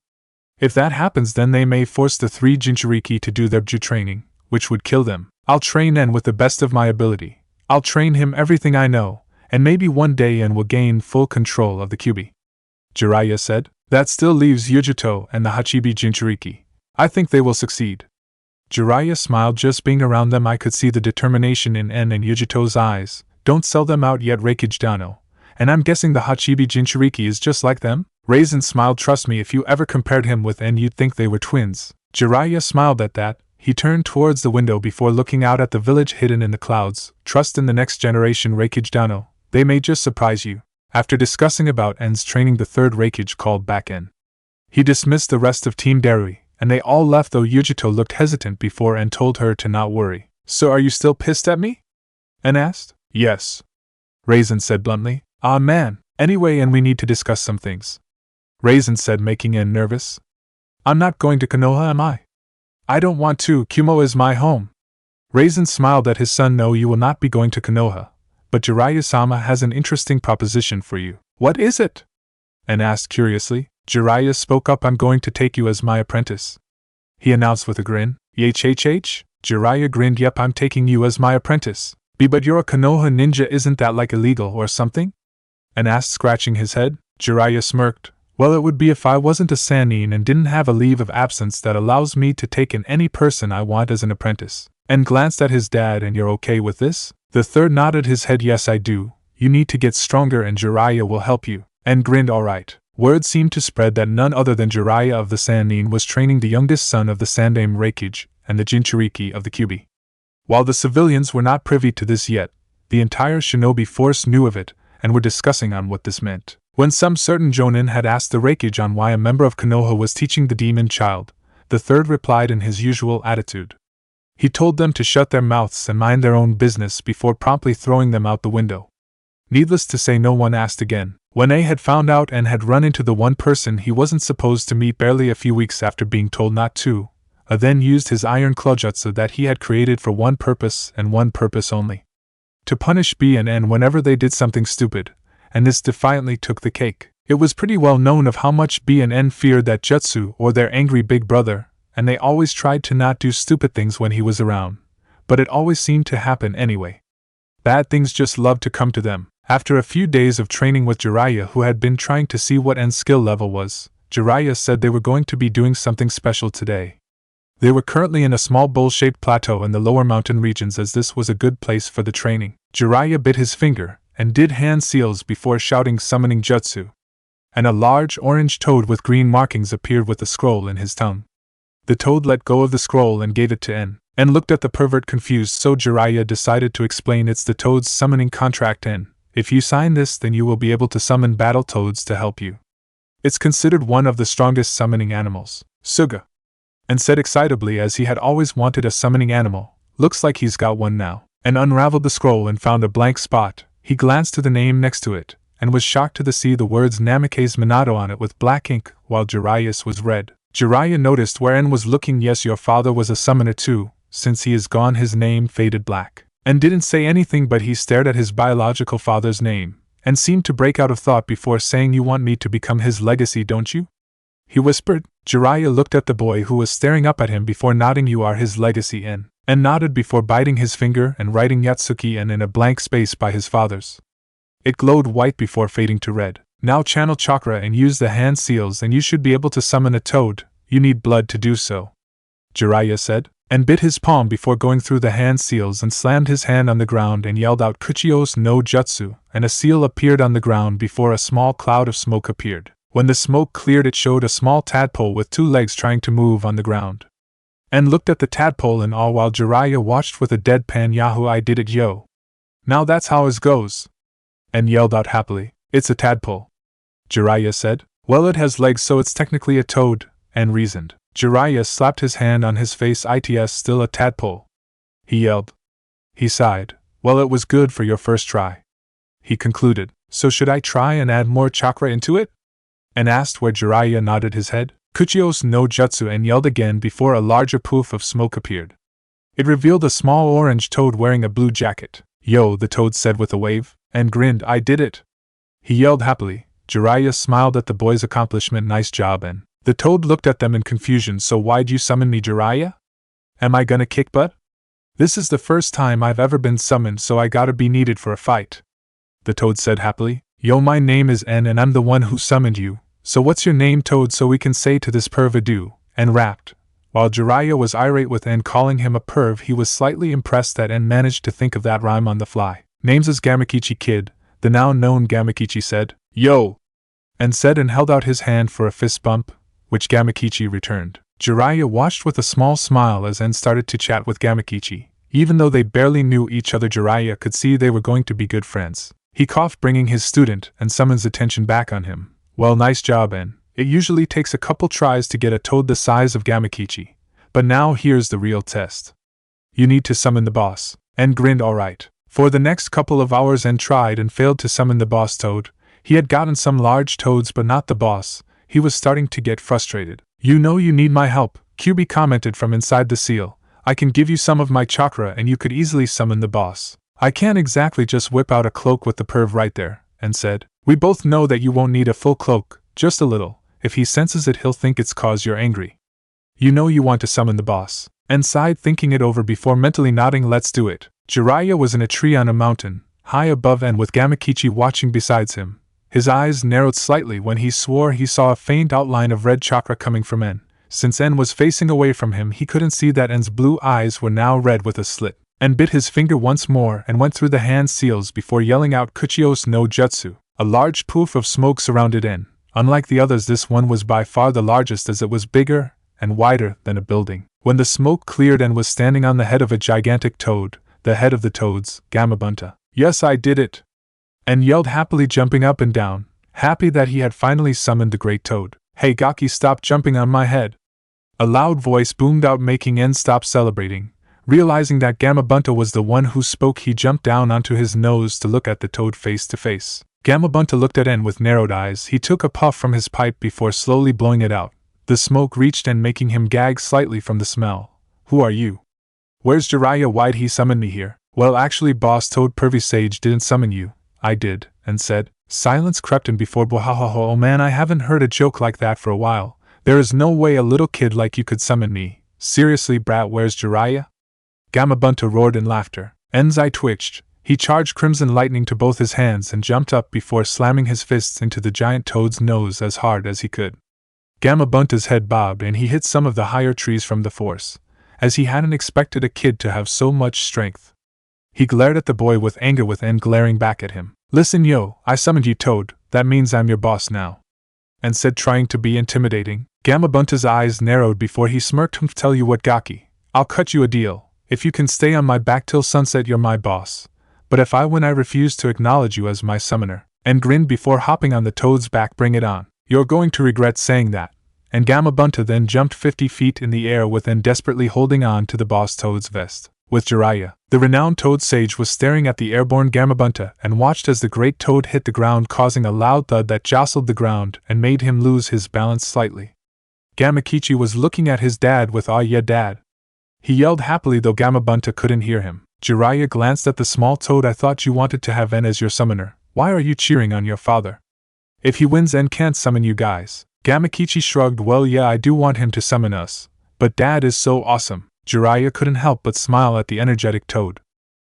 If that happens, then they may force the 3 Jinchuuriki to do their Ju training, which would kill them. I'll train En with the best of my ability. I'll train him everything I know, and maybe one day En will gain full control of the Kyuubi. Jiraiya said. That still leaves Yujuto and the Hachibi Jinchuuriki. I think they will succeed. Jiraiya smiled. Just being around them I could see the determination in En and Yujuto's eyes. Don't sell them out yet, Raikage Dano. And I'm guessing the Hachibi Jinchuuriki is just like them? Raisin smiled. Trust me, if you ever compared him with En you'd think they were twins. Jiraiya smiled at that. He turned towards the window before looking out at the village hidden in the clouds. Trust in the next generation, Raikage Dano. They may just surprise you. After discussing about En's training, the 3rd Raikage called back En. He dismissed the rest of Team Darui, and they all left, though Yujuto looked hesitant before En told her to not worry. So are you still pissed at me? En asked. Yes. Raisin said bluntly. Ah man, anyway, and we need to discuss some things. Raisin said, making En nervous. I'm not going to Konoha, am I? I don't want to. Kumo is my home. Raisin smiled at his son. No, you will not be going to Konoha. But Jiraiya-sama has an interesting proposition for you. What is it? En asked curiously. Jiraiya spoke up. I'm going to take you as my apprentice, he announced with a grin. Yhhh? Jiraiya grinned. Yep, I'm taking you as my apprentice. But you're a Konoha ninja, isn't that like illegal or something? En asked, scratching his head. Jiraiya smirked. Well, it would be if I wasn't a Sannin and didn't have a leave of absence that allows me to take in any person I want as an apprentice. En glanced at his dad. And you're okay with this? The 3rd nodded his head. Yes, I do. You need to get stronger and Jiraiya will help you. En grinned. Alright. Word seemed to spread that none other than Jiraiya of the Sannin was training the youngest son of the Sandaime Raikage and the Jinchuuriki of the Kyuubi. While the civilians were not privy to this yet, the entire shinobi force knew of it and were discussing on what this meant. When some certain Jonin had asked the Raikage on why a member of Konoha was teaching the demon child, the 3rd replied in his usual attitude. He told them to shut their mouths and mind their own business before promptly throwing them out the window. Needless to say, no one asked again. When A had found out and had run into the one person he wasn't supposed to meet barely a few weeks after being told not to, A then used his iron clawjutsu that he had created for one purpose and one purpose only. To punish B and N whenever they did something stupid, and this defiantly took the cake. It was pretty well known of how much B and N feared that jutsu or their angry big brother, and they always tried to not do stupid things when he was around, but it always seemed to happen anyway. Bad things just loved to come to them. After a few days of training with Jiraiya, who had been trying to see what N's skill level was, Jiraiya said they were going to be doing something special today. They were currently in a small bowl-shaped plateau in the lower mountain regions, as this was a good place for the training. Jiraiya bit his finger and did hand seals before shouting summoning jutsu. And a large orange toad with green markings appeared with a scroll in his tongue. The toad let go of the scroll and gave it to N. N looked at the pervert confused, so Jiraiya decided to explain. It's the toad's summoning contract, N. If you sign this, then you will be able to summon battle toads to help you. It's considered one of the strongest summoning animals. Suga. N said excitably, as he had always wanted a summoning animal. Looks like he's got one now. N unraveled the scroll and found a blank spot. He glanced to the name next to it, and was shocked to see the words Namikaze Minato on it with black ink, while Jiraiya's was red. Jiraiya noticed where N was looking. Yes, your father was a summoner too. Since he is gone, his name faded black. N didn't say anything, but he stared at his biological father's name, and seemed to break out of thought before saying, "You want me to become his legacy, don't you?" he whispered. Jiraiya looked at the boy who was staring up at him before nodding. "You are his legacy, N." And nodded before biting his finger and writing Yatsuki N in a blank space by his father's. It glowed white before fading to red. Now channel chakra and use the hand seals and you should be able to summon a toad. You need blood to do so, Jiraiya said, and bit his palm before going through the hand seals and slammed his hand on the ground and yelled out Kuchios no Jutsu, and a seal appeared on the ground before a small cloud of smoke appeared. When the smoke cleared, it showed a small tadpole with 2 legs trying to move on the ground. And looked at the tadpole in awe while Jiraiya watched with a deadpan Yahoo! I did it, yo. Now that's how it goes. And yelled out happily. It's a tadpole, Jiraiya said. Well, it has legs, so it's technically a toad, and reasoned. Jiraiya slapped his hand on his face. It's still a tadpole. He yelled. He sighed. Well, it was good for your first try. He concluded. So should I try and add more chakra into it? And asked, where Jiraiya nodded his head. Kuchiyos no jutsu and yelled again before a larger poof of smoke appeared. It revealed a small orange toad wearing a blue jacket. Yo, the toad said with a wave, and grinned. I did it! He yelled happily. Jiraiya smiled at the boy's accomplishment. Nice job. And the toad looked at them in confusion. So why'd you summon me, Jiraiya? Am I gonna kick butt? This is the first time I've ever been summoned, so I gotta be needed for a fight. The toad said happily. Yo, my name is N and I'm the one who summoned you. So what's your name, Toad, so we can say to this perv adieu? N rapped. While Jiraiya was irate with N calling him a perv, he was slightly impressed that N managed to think of that rhyme on the fly. Name's is Gamakichi Kid, the now known Gamakichi said. Yo! N said and held out his hand for a fist bump, which Gamakichi returned. Jiraiya watched with a small smile as N started to chat with Gamakichi. Even though they barely knew each other, Jiraiya could see they were going to be good friends. He coughed, bringing his student and Summon's attention back on him. Well, nice job, N. It usually takes a couple tries to get a toad the size of Gamakichi. But now here's the real test. You need to summon the boss. N grinned. Alright. For the next couple of hours N tried and failed to summon the boss toad. He had gotten some large toads but not the boss. He was starting to get frustrated. You know you need my help, Kyuubi commented from inside the seal. I can give you some of my chakra and you could easily summon the boss. I can't exactly just whip out a cloak with the perv right there, N said. We both know that you won't need a full cloak, just a little. If he senses it, he'll think it's cause you're angry. You know you want to summon the boss. N sighed, thinking it over before mentally nodding. Let's do it. Jiraiya was in a tree on a mountain, high above N with Gamakichi watching besides him. His eyes narrowed slightly when he swore he saw a faint outline of red chakra coming from N. Since N was facing away from him, he couldn't see that N's blue eyes were now red with a slit. N bit his finger once more and went through the hand seals before yelling out Kuchiyos no jutsu. A large poof of smoke surrounded N. Unlike the others, this one was by far the largest, as it was bigger and wider than a building. When the smoke cleared, N was standing on the head of a gigantic toad, the head of the toads, Gamabunta. Yes, I did it! N yelled happily, jumping up and down, happy that he had finally summoned the great toad. Hey Gaki, stop jumping on my head! A loud voice boomed out, making N stop celebrating. Realizing that Gamabunta was the one who spoke, he jumped down onto his nose to look at the toad face to face. Gamabunta looked at N with narrowed eyes. He took a puff from his pipe before slowly blowing it out. The smoke reached N, making him gag slightly from the smell. Who are you? Where's Jiraiya? Why'd he summon me here? Well, actually, Boss Toad Pervy Sage didn't summon you. I did, and said. Silence crept in before Bwahahaha. Oh man, I haven't heard a joke like that for a while. There is no way a little kid like you could summon me. Seriously, brat, where's Jiraiya? Gamabunta roared in laughter. N's eye twitched. He charged Crimson Lightning to both his hands and jumped up before slamming his fists into the giant toad's nose as hard as he could. Gamabunta's head bobbed and he hit some of the higher trees from the force, as he hadn't expected a kid to have so much strength. He glared at the boy with anger, with N glaring back at him. Listen yo, I summoned you, Toad, that means I'm your boss now. N said, trying to be intimidating. Gamabunta's eyes narrowed before he smirked. Tell you what, Gaki, I'll cut you a deal. If you can stay on my back till sunset, you're my boss. But if I win, I refuse to acknowledge you as my summoner. N grinned before hopping on the toad's back. Bring it on. You're going to regret saying that. And Gamabunta then jumped 50 feet in the air with N desperately holding on to the boss toad's vest. With Jiraiya, the renowned toad sage, was staring at the airborne Gamabunta and watched as the great toad hit the ground, causing a loud thud that jostled the ground and made him lose his balance slightly. Gamakichi was looking at his dad with "Aw yeah, dad." He yelled happily, though Gamabunta couldn't hear him. Jiraiya glanced at the small toad. I thought you wanted to have N as your summoner. Why are you cheering on your father? If he wins, N can't summon you guys. Gamakichi shrugged. Well, yeah, I do want him to summon us. But Dad is so awesome. Jiraiya couldn't help but smile at the energetic toad.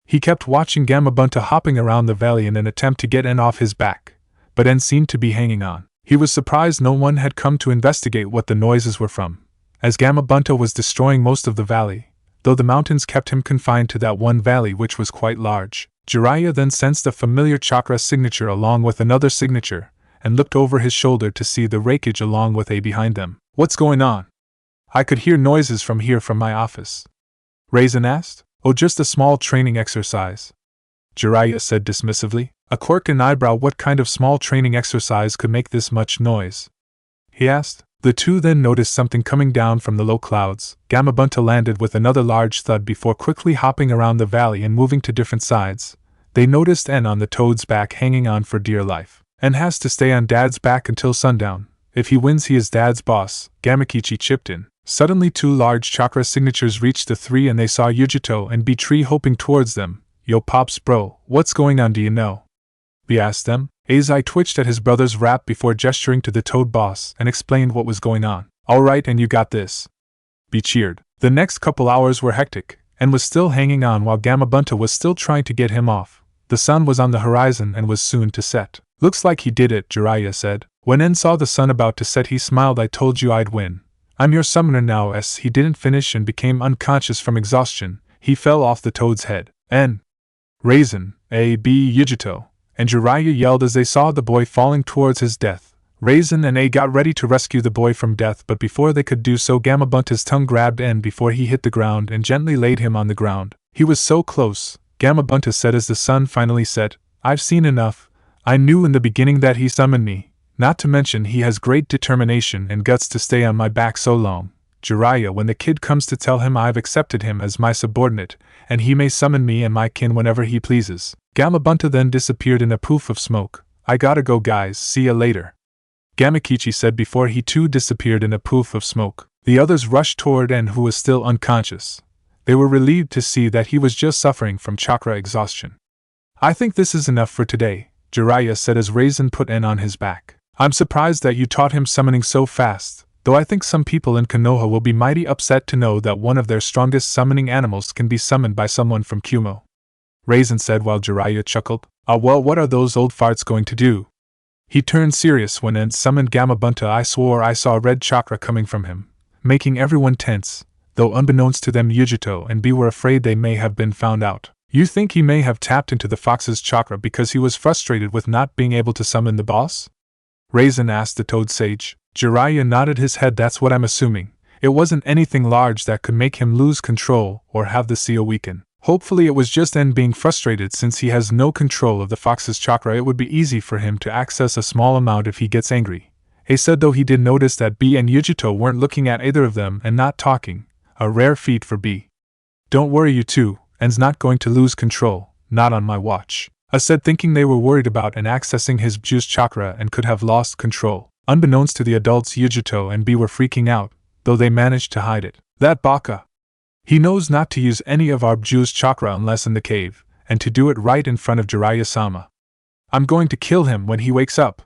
He kept watching Gamabunta hopping around the valley in an attempt to get N off his back, but N seemed to be hanging on. He was surprised no one had come to investigate what the noises were from, as Gamabunta was destroying most of the valley, though the mountains kept him confined to that one valley, which was quite large. Jiraiya then sensed a familiar chakra signature along with another signature, and looked over his shoulder to see the Raikage along with A behind them. What's going on? I could hear noises from here, from my office. Raisin asked. Oh, just a small training exercise, Jiraiya said dismissively. A quirk in eyebrow. What kind of small training exercise could make this much noise? he asked. The two then noticed something coming down from the low clouds. Gamabunta landed with another large thud before quickly hopping around the valley and moving to different sides. They noticed N on the toad's back hanging on for dear life. N has to stay on Dad's back until sundown. If he wins he is Dad's boss, Gamakichi chipped in. Suddenly two large chakra signatures reached the three and they saw Yujito and B-Tree hoping towards them. Yo pops bro, what's going on do you know? B asked them. Azai twitched at his brother's rap before gesturing to the toad boss and explained what was going on. Alright and you got this. B cheered. The next couple hours were hectic, and was still hanging on while Gamabunta was still trying to get him off. The sun was on the horizon and was soon to set. Looks like he did it, Jiraiya said. When En saw the sun about to set he smiled. I told you I'd win. I'm your summoner now. As he didn't finish and became unconscious from exhaustion, he fell off the toad's head. N. Raisin, A. B. Yujito, and Jiraiya yelled as they saw the boy falling towards his death. Raisin and A got ready to rescue the boy from death, but before they could do so Gamabunta's tongue grabbed N before he hit the ground and gently laid him on the ground. He was so close, Gamabunta said as the sun finally set. I've seen enough. I knew in the beginning that he summoned me, not to mention he has great determination and guts to stay on my back so long. Jiraiya, when the kid comes to tell him I've accepted him as my subordinate, and he may summon me and my kin whenever he pleases. Gamabunta then disappeared in a poof of smoke. I gotta go guys, see ya later. Gamakichi said before he too disappeared in a poof of smoke. The others rushed toward En who was still unconscious. They were relieved to see that he was just suffering from chakra exhaustion. I think this is enough for today, Jiraiya said as Raisin put En on his back. I'm surprised that you taught him summoning so fast, though I think some people in Konoha will be mighty upset to know that one of their strongest summoning animals can be summoned by someone from Kumo. Raisin said while Jiraiya chuckled. Well, what are those old farts going to do? He turned serious when En summoned Gamabunta. I swore I saw red chakra coming from him, making everyone tense, though unbeknownst to them Yujito and B were afraid they may have been found out. You think he may have tapped into the fox's chakra because he was frustrated with not being able to summon the boss? Raisin asked the toad sage. Jiraiya nodded his head. That's what I'm assuming. It wasn't anything large that could make him lose control or have the seal weaken. Hopefully it was just En being frustrated. Since he has no control of the fox's chakra, it would be easy for him to access a small amount if he gets angry. A said, though he did notice that B and Yujito weren't looking at either of them and not talking, a rare feat for B. Don't worry you two, En's not going to lose control, not on my watch. A said, thinking they were worried about En accessing his juice chakra and could have lost control. Unbeknownst to the adults, Yujito and B were freaking out, though they managed to hide it. That baka! He knows not to use any of our juice chakra unless in the cave, and to do it right in front of Jiraiya-sama. I'm going to kill him when he wakes up.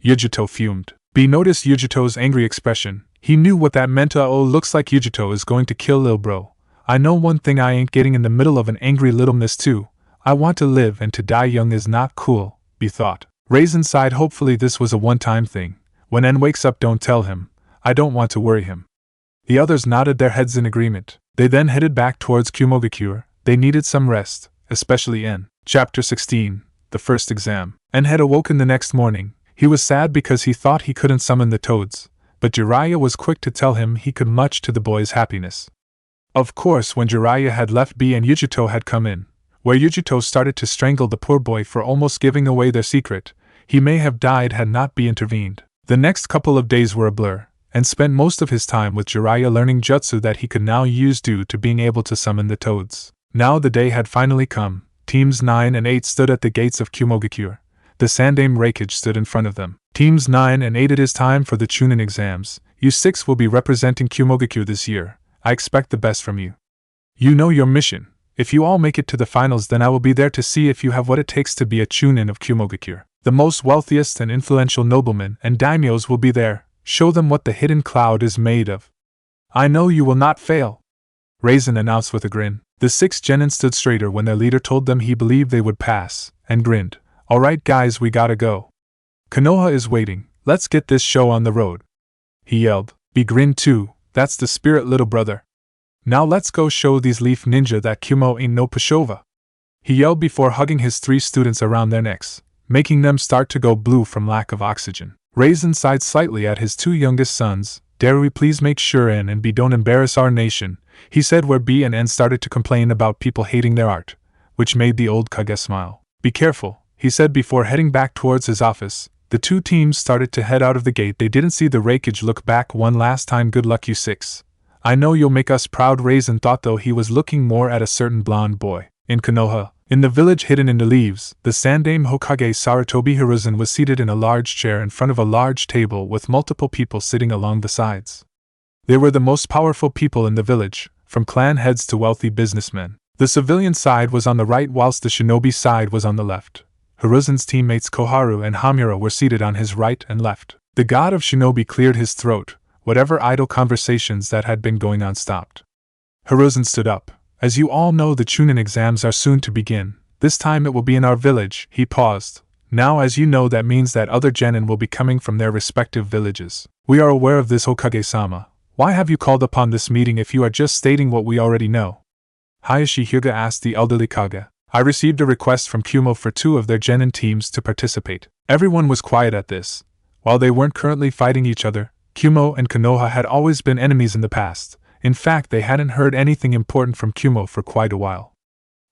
Yujito fumed. B noticed Yujito's angry expression. He knew what that meant. Oh, looks like Yujito is going to kill lil bro. I know one thing I ain't getting in the middle of an angry little miss too. I want to live, and to die young is not cool, B thought. Raisin sighed. Hopefully this was a one-time thing. When En wakes up don't tell him. I don't want to worry him. The others nodded their heads in agreement. They then headed back towards Kumogakure. They needed some rest, especially En. Chapter 16. The First Exam. En had awoken the next morning. He was sad because he thought he couldn't summon the toads, but Jiraiya was quick to tell him he could, much to the boy's happiness. Of course, when Jiraiya had left, B and Yujito had come in, where Yujito started to strangle the poor boy for almost giving away their secret. He may have died had not B intervened. The next couple of days were a blur, and spent most of his time with Jiraiya learning jutsu that he could now use due to being able to summon the toads. Now the day had finally come. Teams 9 and 8 stood at the gates of Kumogakure. The Sandaime Raikage stood in front of them. Teams 9 and 8, it is time for the Chunin exams. You 6 will be representing Kumogakure this year. I expect the best from you. You know your mission. If you all make it to the finals, then I will be there to see if you have what it takes to be a Chunin of Kumogakure. The most wealthiest and influential noblemen and daimyos will be there. Show them what the hidden cloud is made of. I know you will not fail, Raisin announced with a grin. The 6 genin stood straighter when their leader told them he believed they would pass, and grinned. Alright guys, we gotta go. Konoha is waiting. Let's get this show on the road, he yelled. Be grinned too. That's the spirit, little brother. Now let's go show these leaf ninja that Kumo ain't no pushover, he yelled before hugging his 3 students around their necks, making them start to go blue from lack of oxygen. Raisin sighed slightly at his 2 youngest sons. Dare we please make sure N and B don't embarrass our nation, he said, where B and N started to complain about people hating their art, which made the old Kage smile. Be careful, he said before heading back towards his office. The two teams started to head out of the gate. They didn't see the Raikage look back one last time. Good luck, you six. I know you'll make us proud. Raisin thought, though he was looking more at a certain blonde boy. In Konoha, in the village hidden in the leaves, the Sandaime Hokage Sarutobi Hiruzen was seated in a large chair in front of a large table with multiple people sitting along the sides. They were the most powerful people in the village, from clan heads to wealthy businessmen. The civilian side was on the right whilst the shinobi side was on the left. Hiruzen's teammates Koharu and Hamura were seated on his right and left. The god of shinobi cleared his throat. Whatever idle conversations that had been going on stopped. Hiruzen stood up. As you all know, the Chunin exams are soon to begin. This time it will be in our village. He paused. Now, as you know, that means that other genin will be coming from their respective villages. We are aware of this, Hokage-sama. Why have you called upon this meeting if you are just stating what we already know? Hayashi Hyuga asked the elderly Kage. I received a request from Kumo for 2 of their genin teams to participate. Everyone was quiet at this. While they weren't currently fighting each other, Kumo and Konoha had always been enemies in the past. In fact, they hadn't heard anything important from Kumo for quite a while.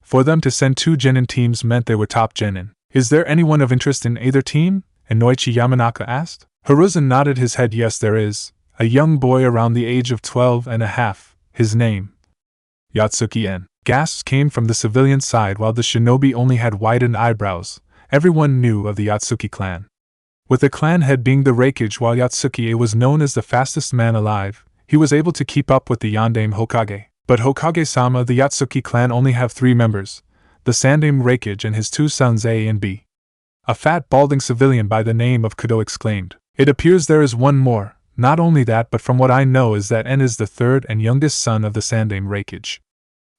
For them to send 2 genin teams meant they were top genin. Is there anyone of interest in either team? Inoichi Yamanaka asked. Hiruzen nodded his head. Yes, there is. A young boy around the age of 12 and a half. His name. Yatsuki-en. Gasps came from the civilian side while the shinobi only had widened eyebrows. Everyone knew of the Yatsuki clan. With the clan head being the Raikage, while Yatsuki was known as the fastest man alive, he was able to keep up with the Sandaime Hokage. But Hokage-sama, the Yatsuki clan only have 3 members, the Sandaime Raikage and his 2 sons A and B. A fat balding civilian by the name of Kudo exclaimed. It appears there is one more. Not only that, but from what I know is that N is the 3rd and youngest son of the Sandaime Raikage.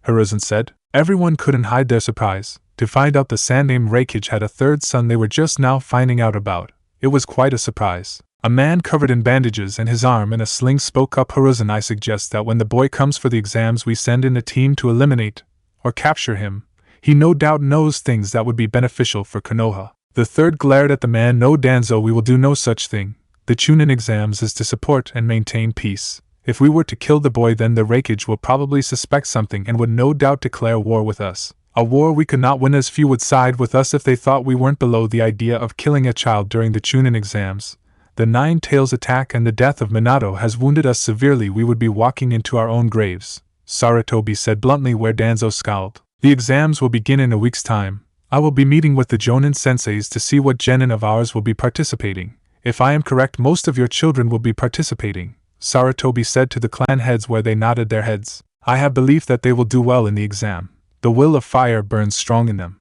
Hiruzen said. Everyone couldn't hide their surprise to find out the Sandaime Raikage had a 3rd son they were just now finding out about. It was quite a surprise. A man covered in bandages and his arm in a sling spoke up. Hiruzen, I suggest that when the boy comes for the exams we send in a team to eliminate or capture him. He no doubt knows things that would be beneficial for Konoha. The 3rd glared at the man. No, Danzo, we will do no such thing. The Chunin exams is to support and maintain peace. If we were to kill the boy, then the Raikage will probably suspect something and would no doubt declare war with us. A war we could not win, as few would side with us if they thought we weren't below the idea of killing a child during the Chunin exams. The Nine Tails attack and the death of Minato has wounded us severely. We would be walking into our own graves, Sarutobi said bluntly, where Danzo scowled. The exams will begin in a week's time. I will be meeting with the Jonin senseis to see what genin of ours will be participating. If I am correct, most of your children will be participating, Sarutobi said to the clan heads, where they nodded their heads. I have belief that they will do well in the exam. The will of fire burns strong in them.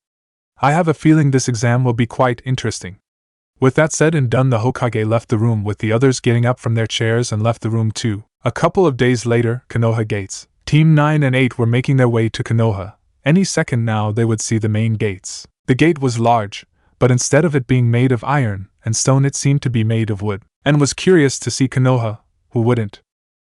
I have a feeling this exam will be quite interesting. With that said and done, the Hokage left the room, with the others getting up from their chairs and left the room too. A couple of days later, Konoha gates. Team 9 and 8 were making their way to Konoha. Any second now they would see the main gates. The gate was large, but instead of it being made of iron and stone it seemed to be made of wood, and was curious to see Konoha. Who wouldn't?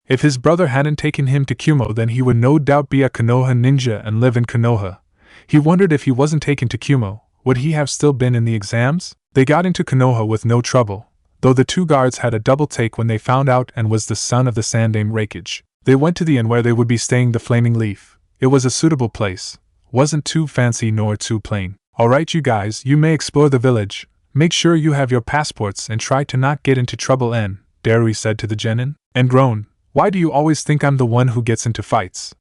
If his brother hadn't taken him to Kumo, then he would no doubt be a Konoha ninja and live in Konoha. He wondered if he wasn't taken to Kumo, would he have still been in the exams? They got into Konoha with no trouble, though the 2 guards had a double take when they found out and was the son of the Sandaime Raikage. They went to the inn where they would be staying, the Flaming Leaf. It was a suitable place. Wasn't too fancy nor too plain. Alright, you guys, you may explore the village. Make sure you have your passports and try to not get into trouble, N, Darui said to the genin. And groaned. Why do you always think I'm the one who gets into fights?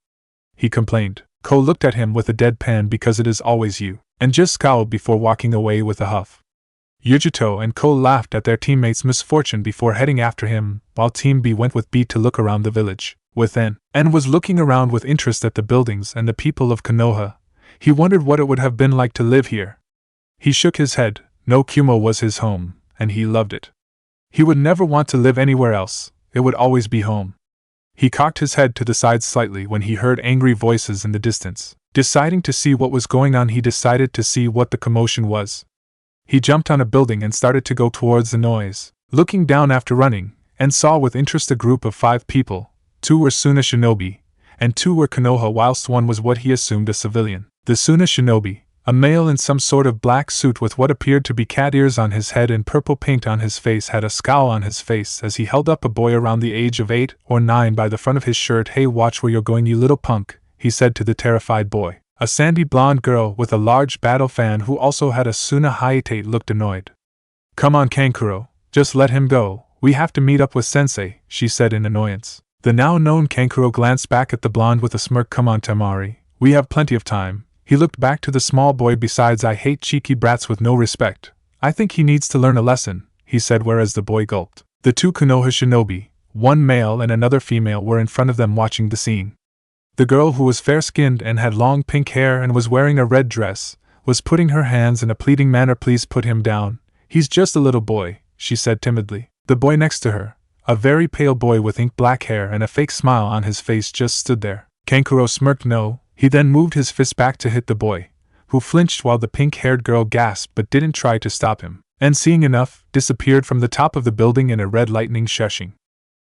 He complained. Ko looked at him with a deadpan. Because it is always you, and just scowled before walking away with a huff. Yujito and Ko laughed at their teammate's misfortune before heading after him, while Team B went with B to look around the village. With N was looking around with interest at the buildings and the people of Konoha. He wondered what it would have been like to live here. He shook his head. No, Kumo was his home, and he loved it. He would never want to live anywhere else. It would always be home. He cocked his head to the side slightly when he heard angry voices in the distance. Deciding to see what was going on, he decided to see what the commotion was. He jumped on a building and started to go towards the noise. Looking down after running, and saw with interest a group of 5 people. 2 were Suna shinobi, and 2 were Konoha, whilst one was what he assumed a civilian. The Suna shinobi, a male in some sort of black suit with what appeared to be cat ears on his head and purple paint on his face, had a scowl on his face as he held up a boy around the age of 8 or 9 by the front of his shirt. Hey, watch where you're going, you little punk, he said to the terrified boy. A sandy blonde girl with a large battle fan who also had a Suna Hayate looked annoyed. Come on, Kankuro, just let him go. We have to meet up with Sensei, she said in annoyance. The now-known Kankuro glanced back at the blonde with a smirk. Come on, Temari, we have plenty of time. He looked back to the small boy. Besides, I hate cheeky brats with no respect. I think he needs to learn a lesson, he said, whereas the boy gulped. The two Konoha shinobi, one male and another female, were in front of them watching the scene. The girl, who was fair-skinned and had long pink hair and was wearing a red dress, was putting her hands in a pleading manner. Please put him down. He's just a little boy, she said timidly. The boy next to her, a very pale boy with ink-black hair and a fake smile on his face, just stood there. Kankuro smirked no. He then moved his fist back to hit the boy, who flinched while the pink-haired girl gasped but didn't try to stop him, and seeing enough, disappeared from the top of the building in a red lightning shushing.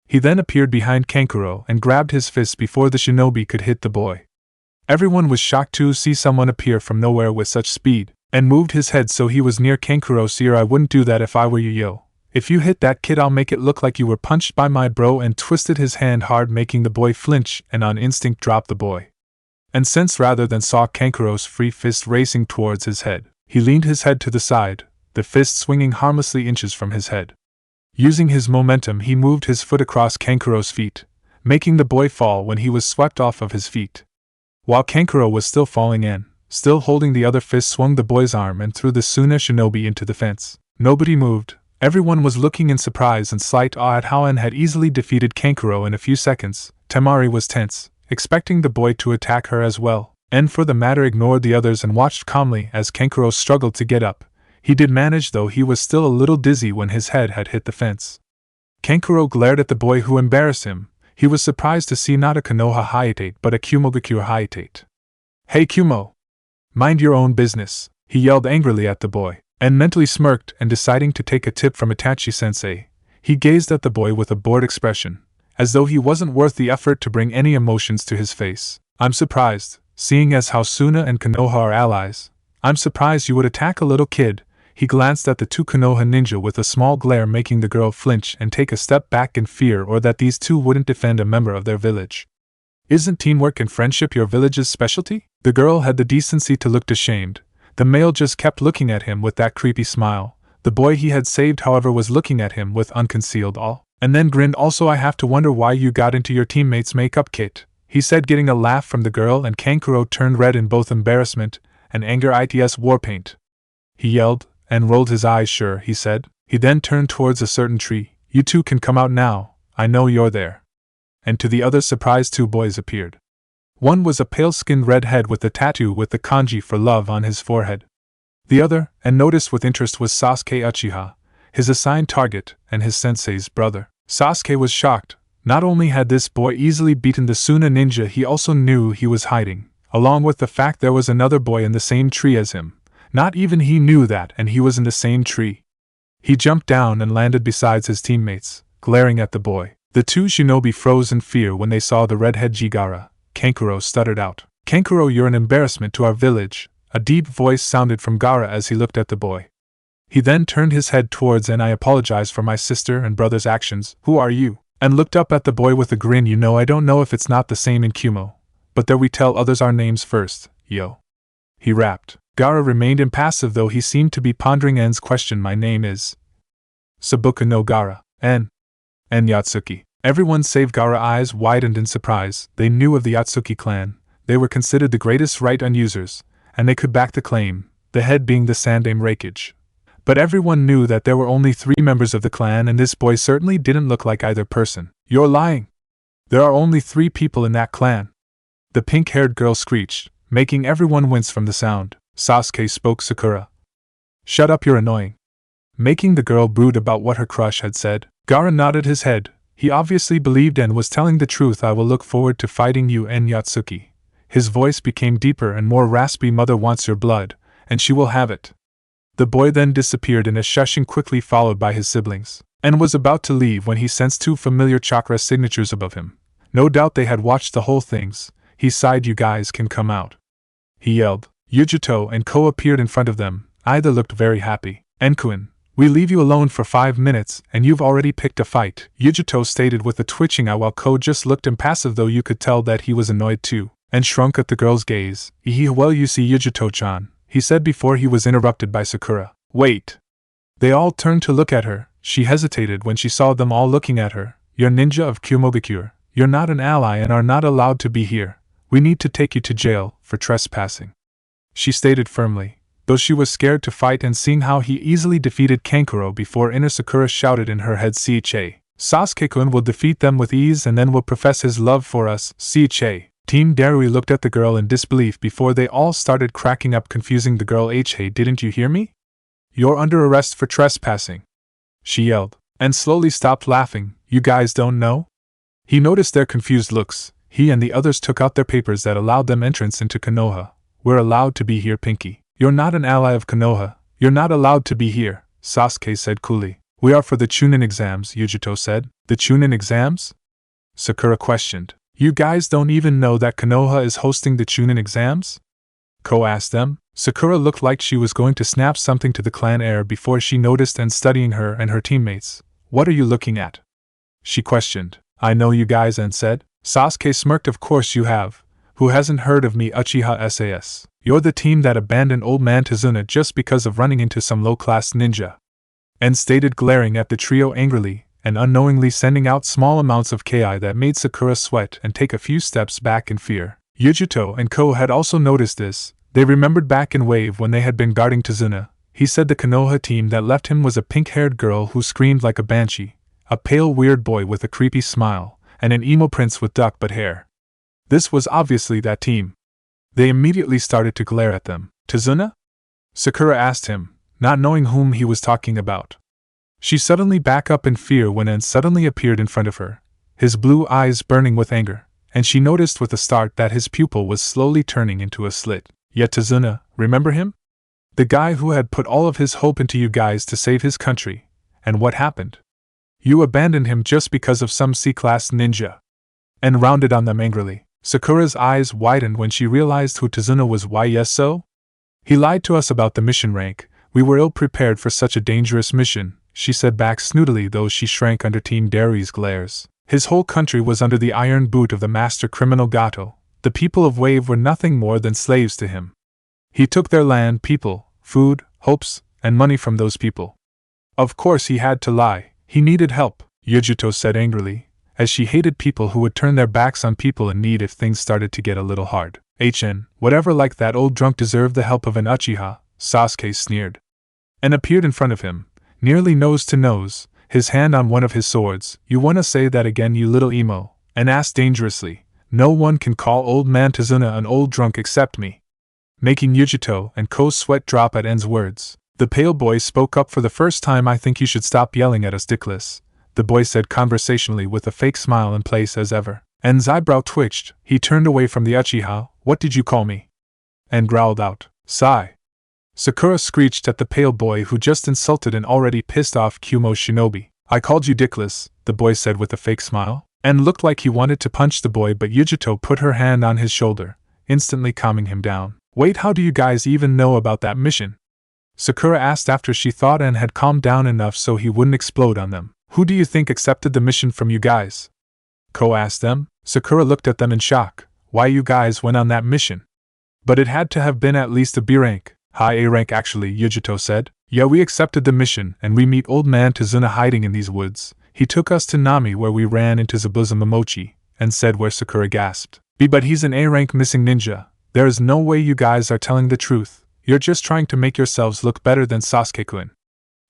He then appeared behind Kankuro and grabbed his fist before the shinobi could hit the boy. Everyone was shocked to see someone appear from nowhere with such speed, and moved his head so he was near Kankuro. Sir, I wouldn't do that if I were you, yo. If you hit that kid, I'll make it look like you were punched by my bro, and twisted his hand hard, making the boy flinch and on instinct drop the boy. And since rather than saw Kankuro's free fist racing towards his head, he leaned his head to the side, the fist swinging harmlessly inches from his head. Using his momentum, he moved his foot across Kankuro's feet, making the boy fall when he was swept off of his feet. While Kankuro was still falling in, still holding the other fist, swung the boy's arm and threw the Suna shinobi into the fence. Nobody moved. Everyone was looking in surprise and slight awe at how An had easily defeated Kankuro in a few seconds. Temari was tense, expecting the boy to attack her as well, and for the matter ignored the others and watched calmly as Kankuro struggled to get up. He did manage, though he was still a little dizzy when his head had hit the fence. Kankuro glared at the boy who embarrassed him. He was surprised to see not a Konoha Haitate but a Kumogakure Haitate. Hey Kumo! Mind your own business, he yelled angrily at the boy, and mentally smirked, and deciding to take a tip from Itachi-sensei, he gazed at the boy with a bored expression, as though he wasn't worth the effort to bring any emotions to his face. I'm surprised, seeing as how Suna and Konoha are allies. I'm surprised you would attack a little kid. He glanced at the two Konoha ninja with a small glare, making the girl flinch and take a step back in fear, or that these two wouldn't defend a member of their village. Isn't teamwork and friendship your village's specialty? The girl had the decency to look ashamed. The male just kept looking at him with that creepy smile. The boy he had saved, however, was looking at him with unconcealed awe, and then grinned. Also, I have to wonder why you got into your teammate's makeup kit, he said, getting a laugh from the girl, and Kankuro turned red in both embarrassment and anger. Its war paint, he yelled, and rolled his eyes. Sure, he said. He then turned towards a certain tree. You two can come out now, I know you're there. And to the other surprise, two boys appeared. One was a pale-skinned redhead with a tattoo with the kanji for love on his forehead. The other, and noticed with interest, was Sasuke Uchiha, his assigned target, and his sensei's brother. Sasuke was shocked. Not only had this boy easily beaten the Suna ninja, he also knew he was hiding, along with the fact there was another boy in the same tree as him. Not even he knew that, and he was in the same tree. He jumped down and landed beside his teammates, glaring at the boy. The two shinobi froze in fear when they saw the redhead Jigara. Kankuro stuttered out. Kankuro, you're an embarrassment to our village. A deep voice sounded from Gaara as he looked at the boy. He then turned his head towards and I apologize for my sister and brother's actions. Who are you? And looked up at the boy with a grin. You know, I don't know if it's not the same in Kumo, but there we tell others our names first, yo. He rapped. Gaara remained impassive, though he seemed to be pondering En's question. My name is Sabuka no Gaara. En Yatsuki. Everyone save Gaara eyes widened in surprise. They knew of the Yatsuki clan. They were considered the greatest right-on users, and they could back the claim, the head being the Sandaime Raikage. But everyone knew that there were only 3 members of the clan, and this boy certainly didn't look like either person. You're lying! There are only 3 people in that clan! The pink-haired girl screeched, making everyone wince from the sound. Sasuke spoke. Sakura. Shut up, you're annoying. Making the girl brood about what her crush had said. Gaara nodded his head. He obviously believed and was telling the truth. I will look forward to fighting you, En Yatsuki. His voice became deeper and more raspy. Mother wants your blood, and she will have it. The boy then disappeared in a shushing, quickly followed by his siblings, and was about to leave when he sensed 2 familiar chakra signatures above him. No doubt they had watched the whole things. He sighed. You guys can come out, he yelled. Yujito and Ko appeared in front of them. Either looked very happy. Enkuin, we leave you alone for 5 minutes, and you've already picked a fight, Yujito stated with a twitching eye, while Ko just looked impassive, though you could tell that he was annoyed too, and shrunk at the girl's gaze. Well, you see, Yujito-chan, he said before he was interrupted by Sakura. Wait! They all turned to look at her. She hesitated when she saw them all looking at her. You're ninja of Kumogakure. You're not an ally and are not allowed to be here. We need to take you to jail for trespassing, she stated firmly, though she was scared to fight, and seeing how he easily defeated Kankuro before inner Sakura shouted in her head, "Cha. Sasuke-kun will defeat them with ease and then will profess his love for us, Cha." Team Darui looked at the girl in disbelief before they all started cracking up, confusing the girl. Hey, didn't you hear me? You're under arrest for trespassing, she yelled, and slowly stopped laughing. You guys don't know? He noticed their confused looks. He and the others took out their papers that allowed them entrance into Konoha. We're allowed to be here, Pinky. You're not an ally of Konoha. You're not allowed to be here, Sasuke said coolly. We are for the Chunin exams, Yujito said. The Chunin exams? Sakura questioned. You guys don't even know that Konoha is hosting the Chunin exams? Ko asked them. Sakura looked like she was going to snap something to the clan heir before she noticed and studying her and her teammates. What are you looking at? She questioned. I know you guys, and said. Sasuke smirked. Of course you have. Who hasn't heard of me, Uchiha SAS? You're the team that abandoned old man Tazuna just because of running into some low-class ninja. And stated, glaring at the trio angrily, and unknowingly sending out small amounts of ki that made Sakura sweat and take a few steps back in fear. Yujito and Ko had also noticed this. They remembered back in Wave when they had been guarding Tazuna. He said the Konoha team that left him was a pink-haired girl who screamed like a banshee, a pale weird boy with a creepy smile, and an emo prince with duck butt hair. This was obviously that team. They immediately started to glare at them. Tazuna? Sakura asked him, not knowing whom he was talking about. She suddenly backed up in fear when En suddenly appeared in front of her, his blue eyes burning with anger, and she noticed with a start that his pupil was slowly turning into a slit. Yet Tazuna, remember him? The guy who had put all of his hope into you guys to save his country. And what happened? You abandoned him just because of some C-class ninja. En rounded on them angrily. Sakura's eyes widened when she realized who Tazuna was. Why, yes, so? He lied to us about the mission rank. We were ill-prepared for such a dangerous mission, she said back snootily, though she shrank under Team Darui's glares. His whole country was under the iron boot of the master criminal Gato. The people of Wave were nothing more than slaves to him. He took their land, people, food, hopes, and money from those people. Of course he had to lie. He needed help, Yujito said angrily, as she hated people who would turn their backs on people in need if things started to get a little hard. Whatever, like that old drunk deserved the help of an Uchiha, Sasuke sneered. And appeared in front of him, nearly nose to nose, his hand on one of his swords. You wanna say that again, you little emo? And asked dangerously. No one can call old man Tazuna an old drunk except me. Making Yujito and Ko's sweat drop at En's words. The pale boy spoke up for the first time. I think you should stop yelling at us, dickless, the boy said conversationally with a fake smile in place as ever. En's eyebrow twitched. He turned away from the Uchiha. What did you call me? En growled out. Sigh. Sakura screeched at the pale boy who just insulted an already pissed off Kumo shinobi. I called you dickless, the boy said with a fake smile. En looked like he wanted to punch the boy, but Yujito put her hand on his shoulder, instantly calming him down. Wait, how do you guys even know about that mission? Sakura asked after she thought En had calmed down enough so he wouldn't explode on them. Who do you think accepted the mission from you guys? Ko asked them. Sakura looked at them in shock. Why, you guys went on that mission? But it had to have been at least a B rank. High A rank actually, Yujito said. Yeah, we accepted the mission, and we meet old man Tazuna hiding in these woods. He took us to Nami where we ran into Zabuza Momochi, and said where. Sakura gasped. But he's an A rank missing ninja. There is no way you guys are telling the truth. You're just trying to make yourselves look better than Sasuke-kun.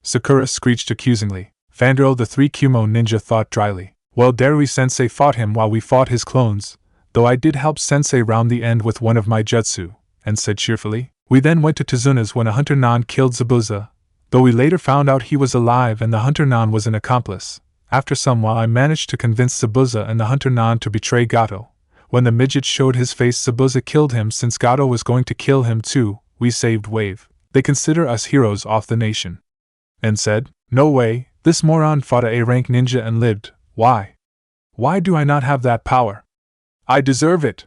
Sakura screeched accusingly. Fangirl, the 3 Kumo ninja thought dryly. Well, Darui-sensei fought him while we fought his clones, though I did help sensei round the end with one of my jutsu, and said cheerfully. We then went to Tazuna's when a hunter non killed Zabuza, though we later found out he was alive and the hunter non was an accomplice. After some while I managed to convince Zabuza and the hunter non to betray Gato. When the midget showed his face, Zabuza killed him since Gato was going to kill him too. We saved Wave. They consider us heroes of the nation. And said, no way, this moron fought a A-rank ninja and lived. Why? Why do I not have that power? I deserve it.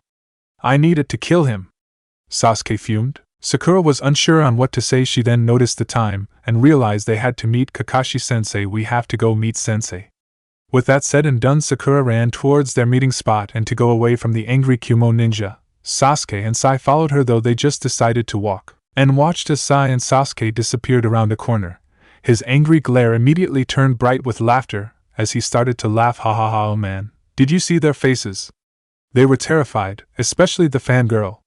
I need it to kill him. Sasuke fumed. Sakura was unsure on what to say. She then noticed the time, and realized they had to meet Kakashi-sensei. We have to go meet sensei. With that said and done, Sakura ran towards their meeting spot and to go away from the angry Kumo ninja. Sasuke and Sai followed her, though they just decided to walk, and watched as Sai and Sasuke disappeared around a corner, His angry glare immediately turned bright with laughter as he started to laugh. Ha ha ha, oh man. Did you see their faces? They were terrified, especially the fangirl.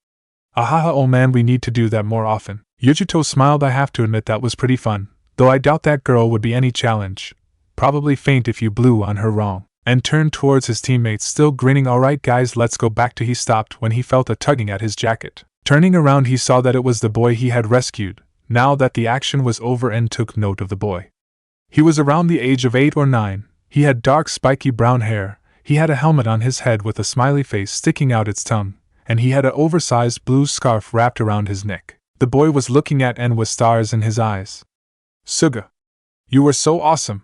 Ahaha, oh man, we need to do that more often. Yujito smiled. I have to admit that was pretty fun, though I doubt that girl would be any challenge. Probably faint if you blew on her wrong. And turned towards his teammates, still grinning. Alright guys, let's go back to. He stopped when he felt a tugging at his jacket. Turning around, he saw that it was the boy he had rescued, now that the action was over, and took note of the boy. He was around the age of 8 or 9, he had dark spiky brown hair, he had a helmet on his head with a smiley face sticking out its tongue, and he had an oversized blue scarf wrapped around his neck. The boy was looking at N with stars in his eyes. Suga. You were so awesome.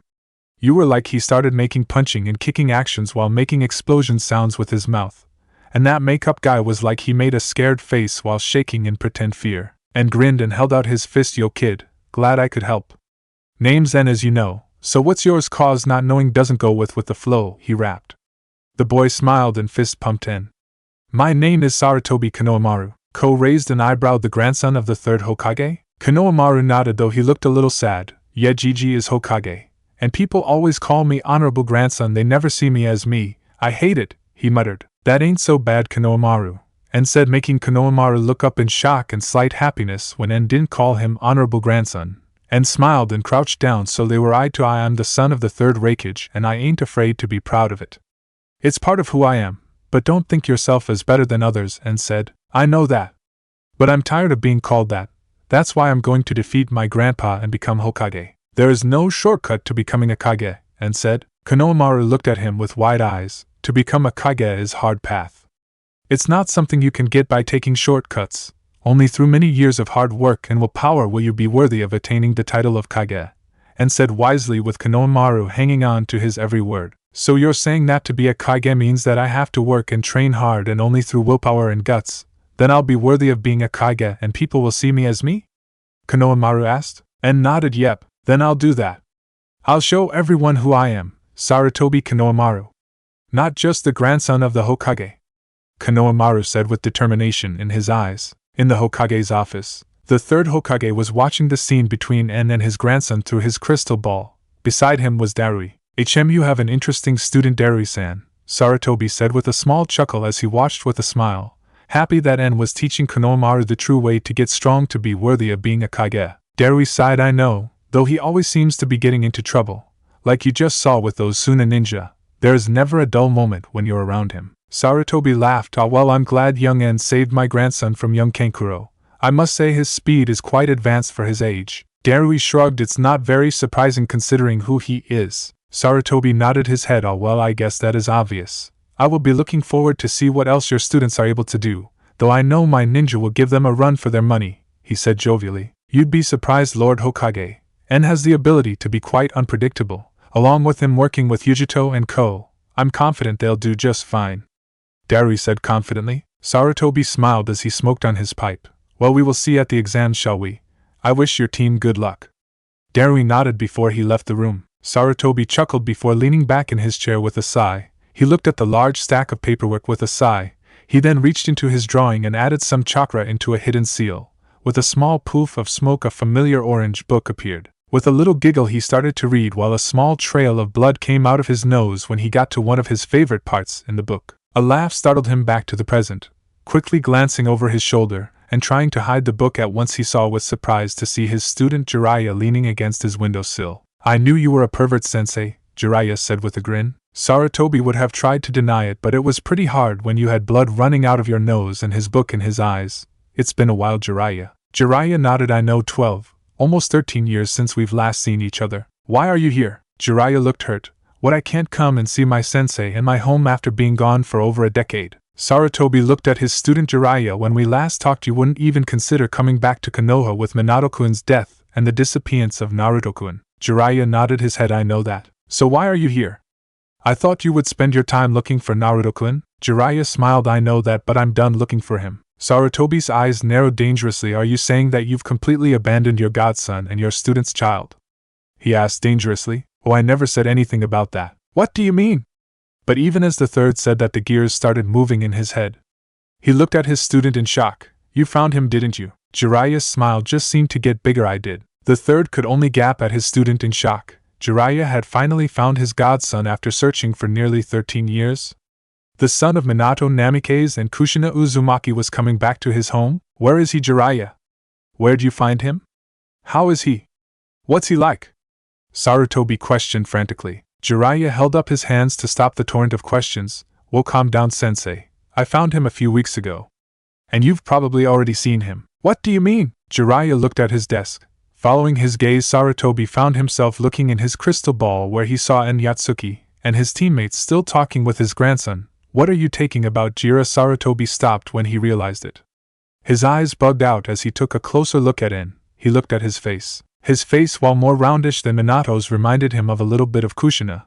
You were like. He started making punching and kicking actions while making explosion sounds with his mouth. And that makeup guy was like. He made a scared face while shaking in pretend fear, and grinned and held out his fist. Yo kid, glad I could help. Name's N as you know, so what's yours? Cause not knowing doesn't go with the flow, he rapped. The boy smiled and fist pumped N. My name is Sarutobi Konohamaru. Ko raised an eyebrow. The grandson of the third Hokage? Konohamaru nodded, though he looked a little sad. Yeah, Gigi is Hokage. And people always call me honorable grandson. They never see me as me. I hate it, he muttered. That ain't so bad, Konohamaru, and said, making Konohamaru look up in shock and slight happiness when En didn't call him honorable grandson. En smiled and crouched down so they were eye to eye. I'm the son of the third Raikage, and I ain't afraid to be proud of it. It's part of who I am, but don't think yourself as better than others, En said. I know that. But I'm tired of being called that. That's why I'm going to defeat my grandpa and become Hokage. There is no shortcut to becoming a Kage, En said. Konohamaru looked at him with wide eyes. To become a Kage is hard path. It's not something you can get by taking shortcuts. Only through many years of hard work and willpower will you be worthy of attaining the title of Kage, En said wisely, with Konohamaru hanging on to his every word. So you're saying that to be a Kage means that I have to work and train hard, and only through willpower and guts, then I'll be worthy of being a Kage and people will see me as me? Konohamaru asked. En nodded. Yep, then I'll do that. I'll show everyone who I am, Sarutobi Konohamaru. Not just the grandson of the Hokage, Konohamaru said with determination in his eyes. In the Hokage's office, the third Hokage was watching the scene between En and his grandson through his crystal ball. Beside him was Darui. You have an interesting student, Darui-san, Sarutobi said with a small chuckle as he watched with a smile, happy that En was teaching Konohamaru the true way to get strong to be worthy of being a Kage. Darui sighed. I know, though he always seems to be getting into trouble. Like you just saw with those Suna ninja, there is never a dull moment when you're around him. Sarutobi laughed. Ah well, I'm glad young En saved my grandson from young Kankuro. I must say his speed is quite advanced for his age. Darui shrugged. It's not very surprising considering who he is. Sarutobi nodded his head. Ah well, I guess that is obvious. I will be looking forward to see what else your students are able to do, though I know my ninja will give them a run for their money, he said jovially. You'd be surprised, Lord Hokage. En has the ability to be quite unpredictable. Along with him working with Yujito and Ko, I'm confident they'll do just fine. Darui said confidently. Sarutobi smiled as he smoked on his pipe. Well, we will see at the exams, shall we? I wish your team good luck. Darui nodded before he left the room. Sarutobi chuckled before leaning back in his chair with a sigh. He looked at the large stack of paperwork with a sigh. He then reached into his drawing and added some chakra into a hidden seal. With a small poof of smoke, a familiar orange book appeared. With a little giggle, he started to read while a small trail of blood came out of his nose when he got to one of his favorite parts in the book. A laugh startled him back to the present. Quickly glancing over his shoulder and trying to hide the book at once, he saw with surprise to see his student Jiraiya leaning against his windowsill. I knew you were a pervert, sensei, Jiraiya said with a grin. Sarutobi would have tried to deny it, but it was pretty hard when you had blood running out of your nose and his book in his eyes. It's been a while, Jiraiya. Jiraiya nodded. I know, 12, almost 13 years since we've last seen each other. Why are you here? Jiraiya looked hurt. What, I can't come and see my sensei and my home after being gone for over a decade? Sarutobi looked at his student. Jiraiya, when we last talked you wouldn't even consider coming back to Konoha with Minato-kun's death and the disappearance of Naruto-kun. Jiraiya nodded his head. I know that. So why are you here? I thought you would spend your time looking for Naruto-kun. Jiraiya smiled. I know that, but I'm done looking for him. Sarutobi's eyes narrowed dangerously. Are you saying that you've completely abandoned your godson and your student's child? He asked dangerously. Oh, I never said anything about that. What do you mean? But even as the third said that, the gears started moving in his head. He looked at his student in shock. You found him, didn't you? Jiraiya's smile just seemed to get bigger. I did. The third could only gap at his student in shock. Jiraiya had finally found his godson after searching for nearly 13 years. The son of Minato Namikaze and Kushina Uzumaki was coming back to his home? Where is he, Jiraiya? Where'd you find him? How is he? What's he like? Sarutobi questioned frantically. Jiraiya held up his hands to stop the torrent of questions. Well, calm down, sensei. I found him a few weeks ago. And you've probably already seen him. What do you mean? Jiraiya looked at his desk. Following his gaze, Sarutobi found himself looking in his crystal ball where he saw Yatsuki and his teammates still talking with his grandson. What are you taking about, Jira? Sarutobi stopped when he realized it. His eyes bugged out as he took a closer look at En. He looked at his face. His face, while more roundish than Minato's, reminded him of a little bit of Kushina.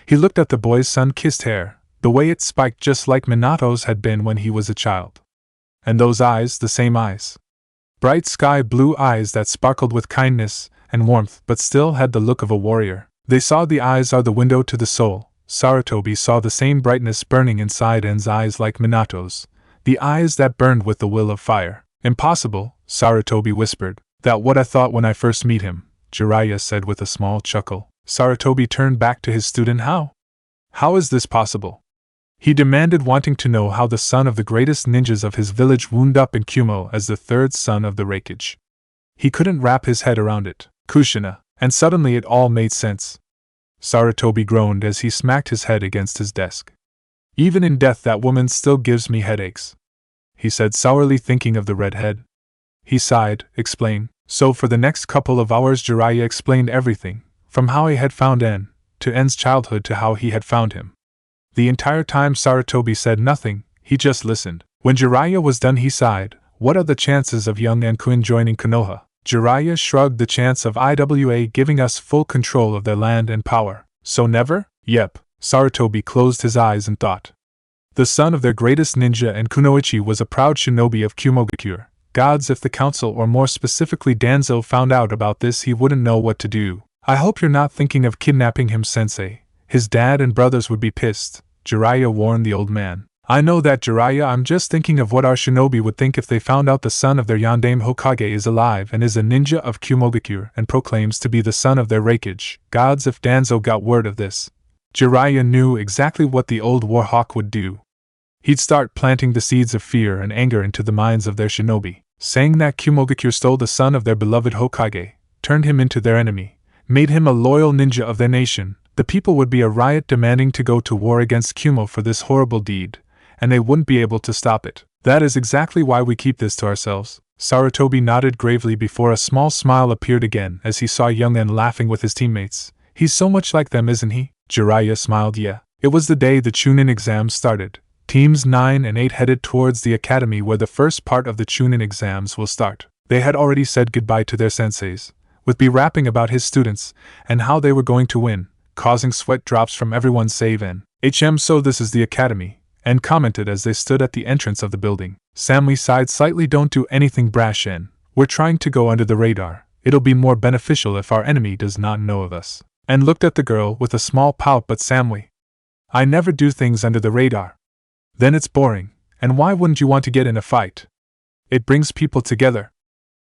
He looked at the boy's sun-kissed hair, the way it spiked just like Minato's had been when he was a child. And those eyes, the same eyes. Bright sky blue eyes that sparkled with kindness and warmth but still had the look of a warrior. They saw the eyes are the window to the soul. Sarutobi saw the same brightness burning inside En's eyes like Minato's, the eyes that burned with the will of fire. Impossible, Sarutobi whispered. That what I thought when I first meet him, Jiraiya said with a small chuckle. Sarutobi turned back to his student. How? How is this possible? He demanded, wanting to know how the son of the greatest ninjas of his village wound up in Kumo as the third son of the Raikage. He couldn't wrap his head around it. Kushina. And suddenly it all made sense. Sarutobi groaned as he smacked his head against his desk. Even in death that woman still gives me headaches, he said sourly, thinking of the redhead. He sighed. Explain. So for the next couple of hours Jiraiya explained everything, from how he had found En, to En's childhood to how he had found him. The entire time Sarutobi said nothing, he just listened. When Jiraiya was done he sighed. What are the chances of young En-kun joining Konoha? Jiraiya shrugged. The chance of IWA giving us full control of their land and power. So never? Yep. Sarutobi closed his eyes and thought. The son of their greatest ninja and kunoichi was a proud shinobi of Kumogakure. Gods, if the council, or more specifically Danzo, found out about this, he wouldn't know what to do. I hope you're not thinking of kidnapping him, sensei. His dad and brothers would be pissed, Jiraiya warned the old man. I know that, Jiraiya. I'm just thinking of what our shinobi would think if they found out the son of their Yondaime Hokage is alive and is a ninja of Kumogakure and proclaims to be the son of their Raikage. Gods, if Danzo got word of this. Jiraiya knew exactly what the old warhawk would do. He'd start planting the seeds of fear and anger into the minds of their shinobi, saying that Kumogakure stole the son of their beloved Hokage, turned him into their enemy, made him a loyal ninja of their nation. The people would be a riot demanding to go to war against Kumo for this horrible deed, and they wouldn't be able to stop it. That is exactly why we keep this to ourselves. Sarutobi nodded gravely before a small smile appeared again as he saw young En laughing with his teammates. He's so much like them, isn't he? Jiraiya smiled. Yeah. It was the day the Chunin exams started. Teams 9 and 8 headed towards the academy where the first part of the Chunin exams will start. They had already said goodbye to their senseis, with B rapping about his students and how they were going to win, causing sweat drops from everyone save En. So this is the academy, En commented as they stood at the entrance of the building. Samly sighed slightly. Don't do anything brash, En. We're trying to go under the radar. It'll be more beneficial if our enemy does not know of us. En looked at the girl with a small pout. But Samly, I never do things under the radar. Then it's boring, and why wouldn't you want to get in a fight? It brings people together,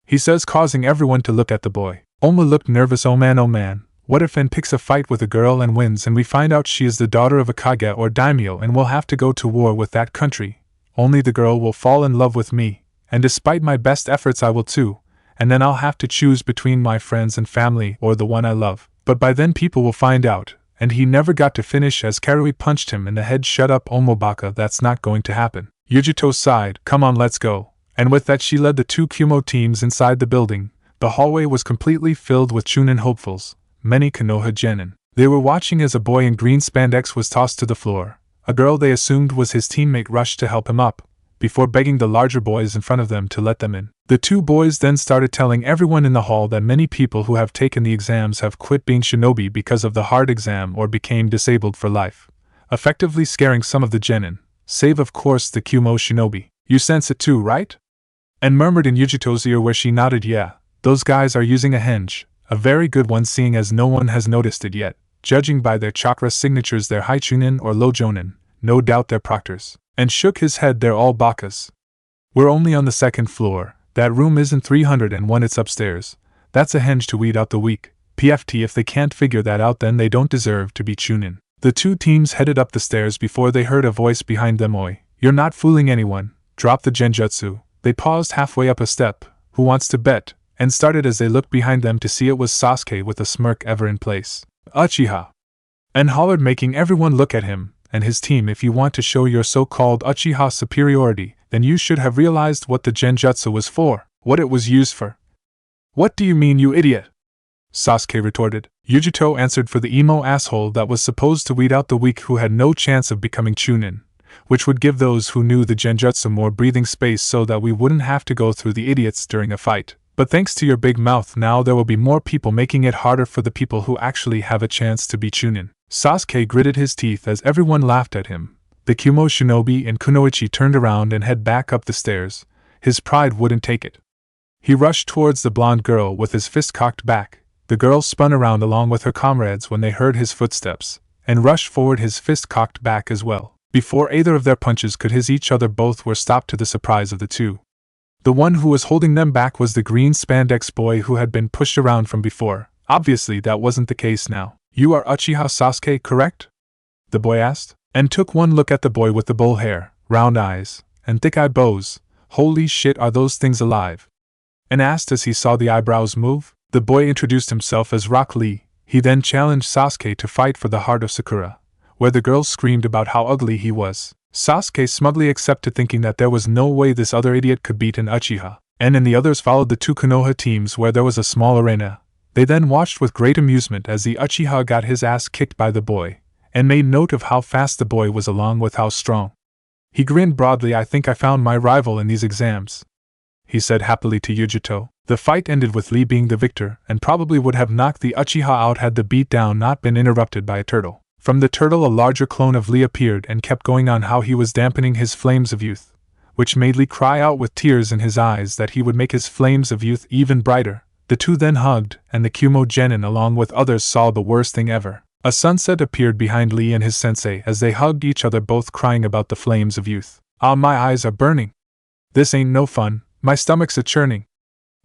he says, causing everyone to look at the boy. Oma looked nervous. Oh man, what if En picks a fight with a girl and wins and we find out she is the daughter of a kage or daimyo and we'll have to go to war with that country? Only the girl will fall in love with me, and despite my best efforts I will too, and then I'll have to choose between my friends and family or the one I love. But by then people will find out. And he never got to finish as Karui punched him in the head. Shut up, Omobaka, that's not going to happen. Yujito sighed. Come on, let's go. And with that she led the two Kumo teams inside the building. The hallway was completely filled with Chunin hopefuls, many Konoha genin. They were watching as a boy in green spandex was tossed to the floor. A girl they assumed was his teammate rushed to help him up, before begging the larger boys in front of them to let them in. The two boys then started telling everyone in the hall that many people who have taken the exams have quit being shinobi because of the hard exam or became disabled for life, effectively scaring some of the genin, save of course the Kumo shinobi. You sense it too, right? And murmured in Yujito's ear where she nodded. Yeah, those guys are using a henge, a very good one seeing as no one has noticed it yet, judging by their chakra signatures they're high chunin or low jonin, no doubt they're proctors. And shook his head. They're all bakas. We're only on the second floor. That room isn't 301, it's upstairs. That's a henge to weed out the weak. PFT, if they can't figure that out, then they don't deserve to be Chunin. The two teams headed up the stairs before they heard a voice behind them. Oi, you're not fooling anyone. Drop the genjutsu. They paused halfway up a step. Who wants to bet? And started as they looked behind them to see it was Sasuke with a smirk ever in place. Uchiha! And hollered, making everyone look at him and his team. If you want to show your so-called Uchiha superiority, then you should have realized what the genjutsu was for, what it was used for. What do you mean, you idiot? Sasuke retorted. Yujito answered for the emo asshole that was supposed to weed out the weak who had no chance of becoming Chunin, which would give those who knew the genjutsu more breathing space so that we wouldn't have to go through the idiots during a fight. But thanks to your big mouth, now there will be more people, making it harder for the people who actually have a chance to be Chunin. Sasuke gritted his teeth as everyone laughed at him. The Kumo shinobi and Kunoichi turned around and headed back up the stairs. His pride wouldn't take it. He rushed towards the blonde girl with his fist cocked back. The girl spun around along with her comrades when they heard his footsteps, and rushed forward, his fist cocked back as well. Before either of their punches could hit each other, both were stopped to the surprise of the two. The one who was holding them back was the green spandex boy who had been pushed around from before. Obviously that wasn't the case now. You are Uchiha Sasuke, correct? The boy asked, and took one look at the boy with the bull hair, round eyes, and thick eyebrows. Holy shit, are those things alive? And asked as he saw the eyebrows move. The boy introduced himself as Rock Lee. He then challenged Sasuke to fight for the heart of Sakura, where the girls screamed about how ugly he was. Sasuke smugly accepted, thinking that there was no way this other idiot could beat an Uchiha, and the others followed the two Konoha teams where there was a small arena. They then watched with great amusement as the Uchiha got his ass kicked by the boy, and made note of how fast the boy was along with how strong. He grinned broadly. I think I found my rival in these exams, he said happily to Yujito. The fight ended with Lee being the victor, and probably would have knocked the Uchiha out had the beatdown not been interrupted by a turtle. From the turtle, a larger clone of Lee appeared and kept going on how he was dampening his flames of youth, which made Lee cry out with tears in his eyes that he would make his flames of youth even brighter. The two then hugged, and the Kumo genin along with others saw the worst thing ever. A sunset appeared behind Lee and his sensei as they hugged each other, both crying about the flames of youth. Ah, my eyes are burning. This ain't no fun, my stomach's a churning.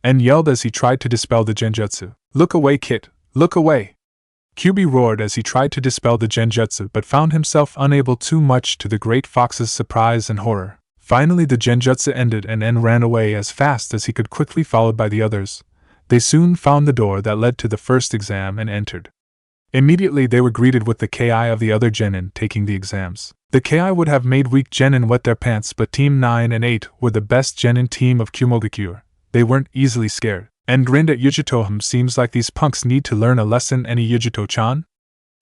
And yelled as he tried to dispel the genjutsu. Look away, Kit, look away. Kyuubi roared as he tried to dispel the genjutsu but found himself unable, too much to the great fox's surprise and horror. Finally the genjutsu ended and En ran away as fast as he could, quickly followed by the others. They soon found the door that led to the first exam and entered. Immediately they were greeted with the ki of the other genin taking the exams. The ki would have made weak genin wet their pants, but Team 9 and 8 were the best genin team of Kumogakure. They weren't easily scared, and grinned at Yujito. Seems like these punks need to learn a lesson. Any Yujito-chan?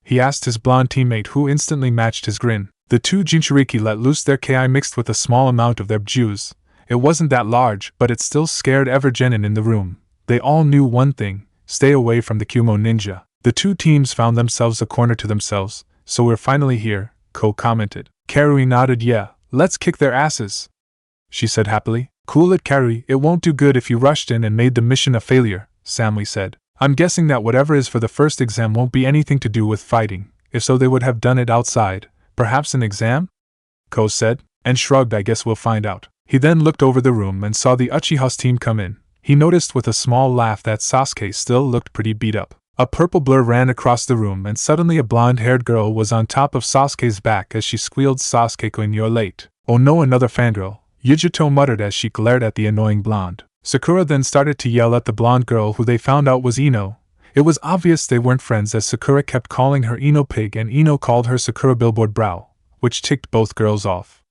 He asked his blonde teammate, who instantly matched his grin. The two Jinchuuriki let loose their ki mixed with a small amount of their juice. It wasn't that large, but it still scared every genin in the room. They all knew one thing: stay away from the Kumo ninja. The two teams found themselves a corner to themselves. So we're finally here, Ko commented. Karui nodded. Yeah, let's kick their asses, she said happily. Cool it, Karui, it won't do good if you rushed in and made the mission a failure, Samui said. I'm guessing that whatever is for the first exam won't be anything to do with fighting. If so, they would have done it outside. Perhaps an exam? Ko said, and shrugged. I guess we'll find out. He then looked over the room and saw the Uchiha's team come in. He noticed with a small laugh that Sasuke still looked pretty beat up. A purple blur ran across the room and suddenly a blonde-haired girl was on top of Sasuke's back as she squealed, Sasuke-kun, you're late. Oh no, another fangirl, Yujito muttered as she glared at the annoying blonde. Sakura then started to yell at the blonde girl, who they found out was Ino. It was obvious they weren't friends as Sakura kept calling her Ino pig and Ino called her Sakura billboard brow, which ticked both girls off.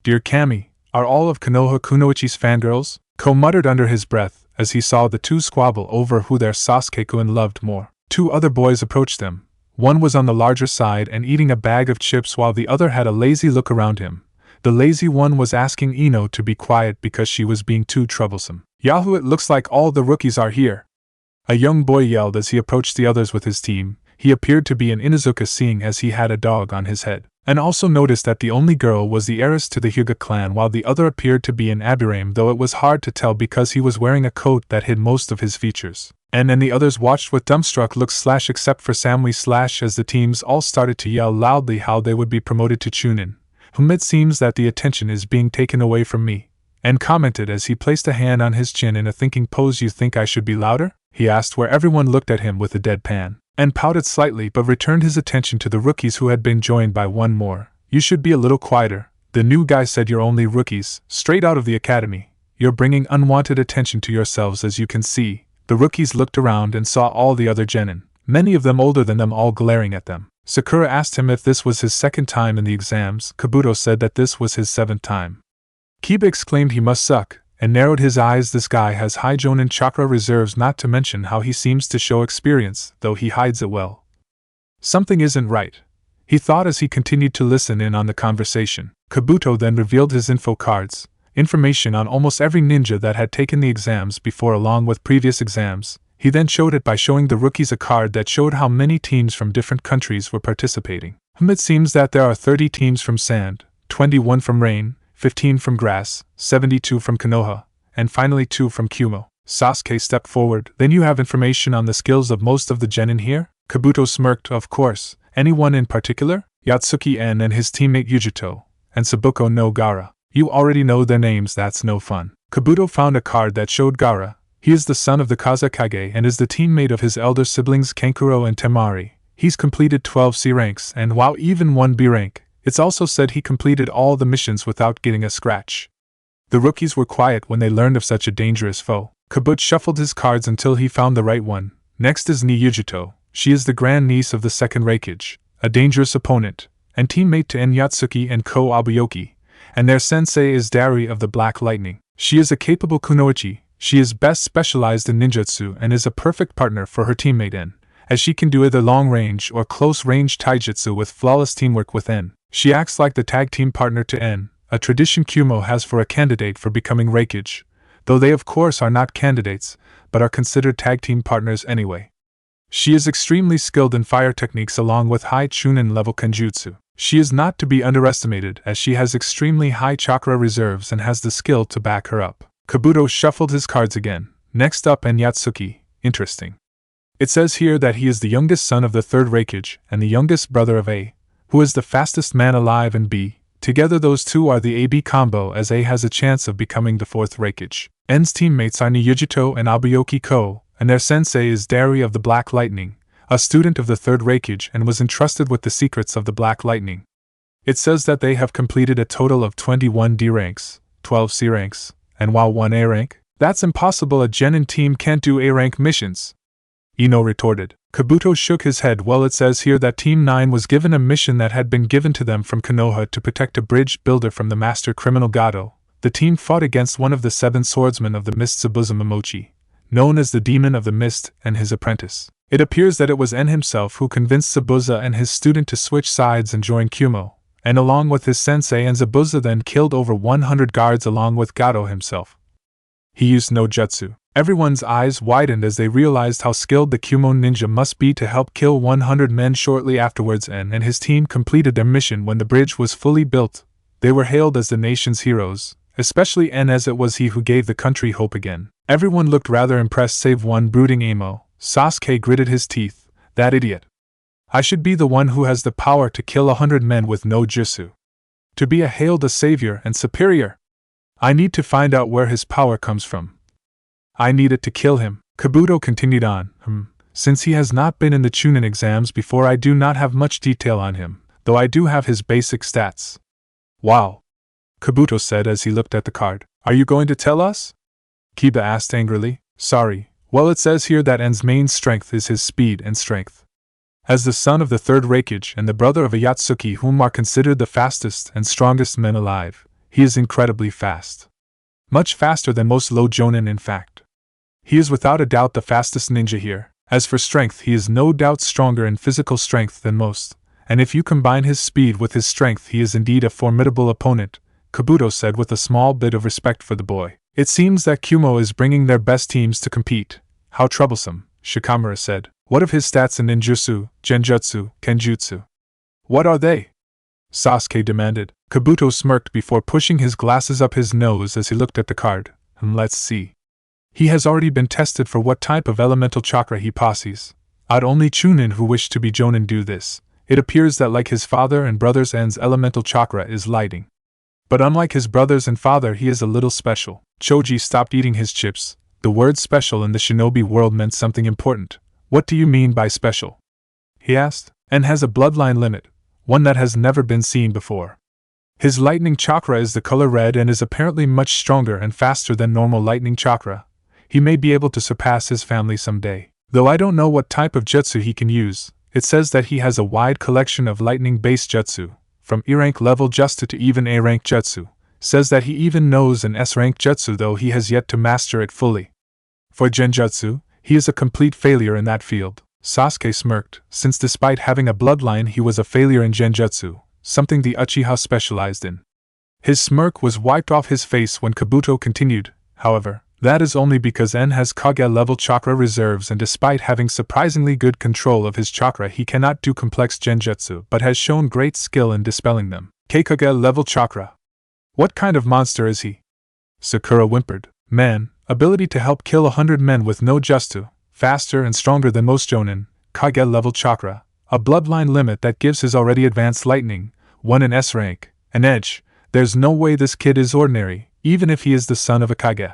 Dear Kami, are all of Konoha Kunoichi's fangirls? Ko muttered under his breath as he saw the two squabble over who their Sasuke-kun loved more. Two other boys approached them. One was on the larger side and eating a bag of chips while the other had a lazy look around him. The lazy one was asking Ino to be quiet because she was being too troublesome. Yahoo! It looks like all the rookies are here, a young boy yelled as he approached the others with his team. He appeared to be an Inuzuka, seeing as he had a dog on his head, and also noticed that the only girl was the heiress to the Hyuga clan while the other appeared to be an Aburame, though it was hard to tell because he was wearing a coat that hid most of his features. And the others watched with dumbstruck looks / except for Samui / as the teams all started to yell loudly how they would be promoted to Chunin. It seems that the attention is being taken away from me, and commented as he placed a hand on his chin in a thinking pose. You think I should be louder? he asked, where everyone looked at him with a deadpan, and pouted slightly but returned his attention to the rookies who had been joined by one more. You should be a little quieter, the new guy said. You're only rookies, straight out of the academy. You're bringing unwanted attention to yourselves, as you can see. The rookies looked around and saw all the other genin, many of them older than them, all glaring at them. Sakura asked him if this was his second time in the exams. Kabuto said that this was his 7th time. Kiba exclaimed he must suck, and narrowed his eyes. This guy has high Jonin chakra reserves, not to mention how he seems to show experience, though he hides it well. Something isn't right, he thought as he continued to listen in on the conversation. Kabuto then revealed his info cards, information on almost every ninja that had taken the exams before along with previous exams. He then showed it by showing the rookies a card that showed how many teams from different countries were participating. It seems that there are 30 teams from sand, 21 from rain, 15 from grass, 72 from Konoha, and finally 2 from Kumo. Sasuke stepped forward. Then you have information on the skills of most of the genin here? Kabuto smirked. Of course. Anyone in particular? Yatsuki En and his teammate Yujito, and Sabuko no Gaara. You already know their names, that's no fun. Kabuto found a card that showed Gaara. He is the son of the Kazekage and is the teammate of his elder siblings Kankuro and Temari. He's completed 12 C ranks and wow, even 1 B rank. It's also said he completed all the missions without getting a scratch. The rookies were quiet when they learned of such a dangerous foe. Kabuto shuffled his cards until he found the right one. Next is Ni Yujito. She is the grandniece of the 2nd Raikage, a dangerous opponent, and teammate to En Yatsuki and Ko Abuyoki, and their sensei is Dari of the Black Lightning. She is a capable kunoichi. She is best specialized in ninjutsu and is a perfect partner for her teammate En, as she can do either long-range or close-range taijutsu with flawless teamwork with En. She acts like the tag team partner to En, a tradition Kumo has for a candidate for becoming Raikage, though they of course are not candidates, but are considered tag team partners anyway. She is extremely skilled in fire techniques along with high Chunin level kenjutsu. She is not to be underestimated as she has extremely high chakra reserves and has the skill to back her up. Kabuto shuffled his cards again. Next up, En Yatsuki. Interesting. It says here that he is the youngest son of the 3rd Raikage and the youngest brother of A, who is the fastest man alive, and B. Together those two are the AB combo, as A has a chance of becoming the 4th Raikage. En's teammates are Niyujito and Abuyoki Ko, and their sensei is Dari of the Black Lightning, a student of the 3rd Raikage and was entrusted with the secrets of the Black Lightning. It says that they have completed a total of 21 D ranks, 12 C ranks, and while 1 A rank? That's impossible, a genin team can't do A rank missions. Ino retorted. Kabuto shook his head. Well, it says here that Team 9 was given a mission that had been given to them from Konoha to protect a bridge builder from the master criminal Gato. The team fought against one of the 7 swordsmen of the Mist, Tsubusa Momochi, known as the Demon of the Mist, and his apprentice. It appears that it was En himself who convinced Tsubusa and his student to switch sides and join Kumo, and along with his sensei and Tsubusa then killed over 100 guards along with Gato himself. He used no jutsu. Everyone's eyes widened as they realized how skilled the Kumo ninja must be to help kill 100 men. Shortly afterwards, En and his team completed their mission when the bridge was fully built. They were hailed as the nation's heroes, especially En, as it was he who gave the country hope again. Everyone looked rather impressed save one brooding Amo. Sasuke gritted his teeth. That idiot. I should be the one who has the power to kill 100 men with no jutsu. To be hailed a savior and superior. I need to find out where his power comes from. I need it to kill him. Kabuto continued on. Since he has not been in the Chunin exams before, I do not have much detail on him, though I do have his basic stats. Wow. Kabuto said as he looked at the card. Are you going to tell us? Kiba asked angrily. Sorry. Well, it says here that En's main strength is his speed and strength. As the son of the 3rd Raikage and the brother of a Yatsuki, whom are considered the fastest and strongest men alive, he is incredibly fast. Much faster than most low jonin, in fact. He is without a doubt the fastest ninja here. As for strength, he is no doubt stronger in physical strength than most, and if you combine his speed with his strength, he is indeed a formidable opponent, Kabuto said with a small bit of respect for the boy. It seems that Kumo is bringing their best teams to compete. How troublesome, Shikamura said. What of his stats in ninjutsu, genjutsu, kenjutsu? What are they? Sasuke demanded. Kabuto smirked before pushing his glasses up his nose as he looked at the card. Let's see. He has already been tested for what type of elemental chakra he possesses. Only Chunin who wish to be jonin do this. It appears that like his father and brothers, En's elemental chakra is lighting. But unlike his brothers and father, he is a little special. Choji stopped eating his chips. The word special in the shinobi world meant something important. What do you mean by special? He asked. And has a bloodline limit, one that has never been seen before. His lightning chakra is the color red and is apparently much stronger and faster than normal lightning chakra. He may be able to surpass his family someday. Though I don't know what type of jutsu he can use, it says that he has a wide collection of lightning-based jutsu, from E-rank level jutsu to even A-rank jutsu. Says that he even knows an S-rank jutsu though he has yet to master it fully. For genjutsu, he is a complete failure in that field. Sasuke smirked, since despite having a bloodline he was a failure in genjutsu, something the Uchiha specialized in. His smirk was wiped off his face when Kabuto continued, however, that is only because N has Kage-level chakra reserves and despite having surprisingly good control of his chakra he cannot do complex genjutsu but has shown great skill in dispelling them. Kage-level chakra. What kind of monster is he? Sakura whimpered. Man, ability to help kill 100 men with no jutsu, faster and stronger than most jonin, Kage-level chakra, a bloodline limit that gives his already advanced lightning, one in S rank, an edge. There's no way this kid is ordinary, even if he is the son of a Kage.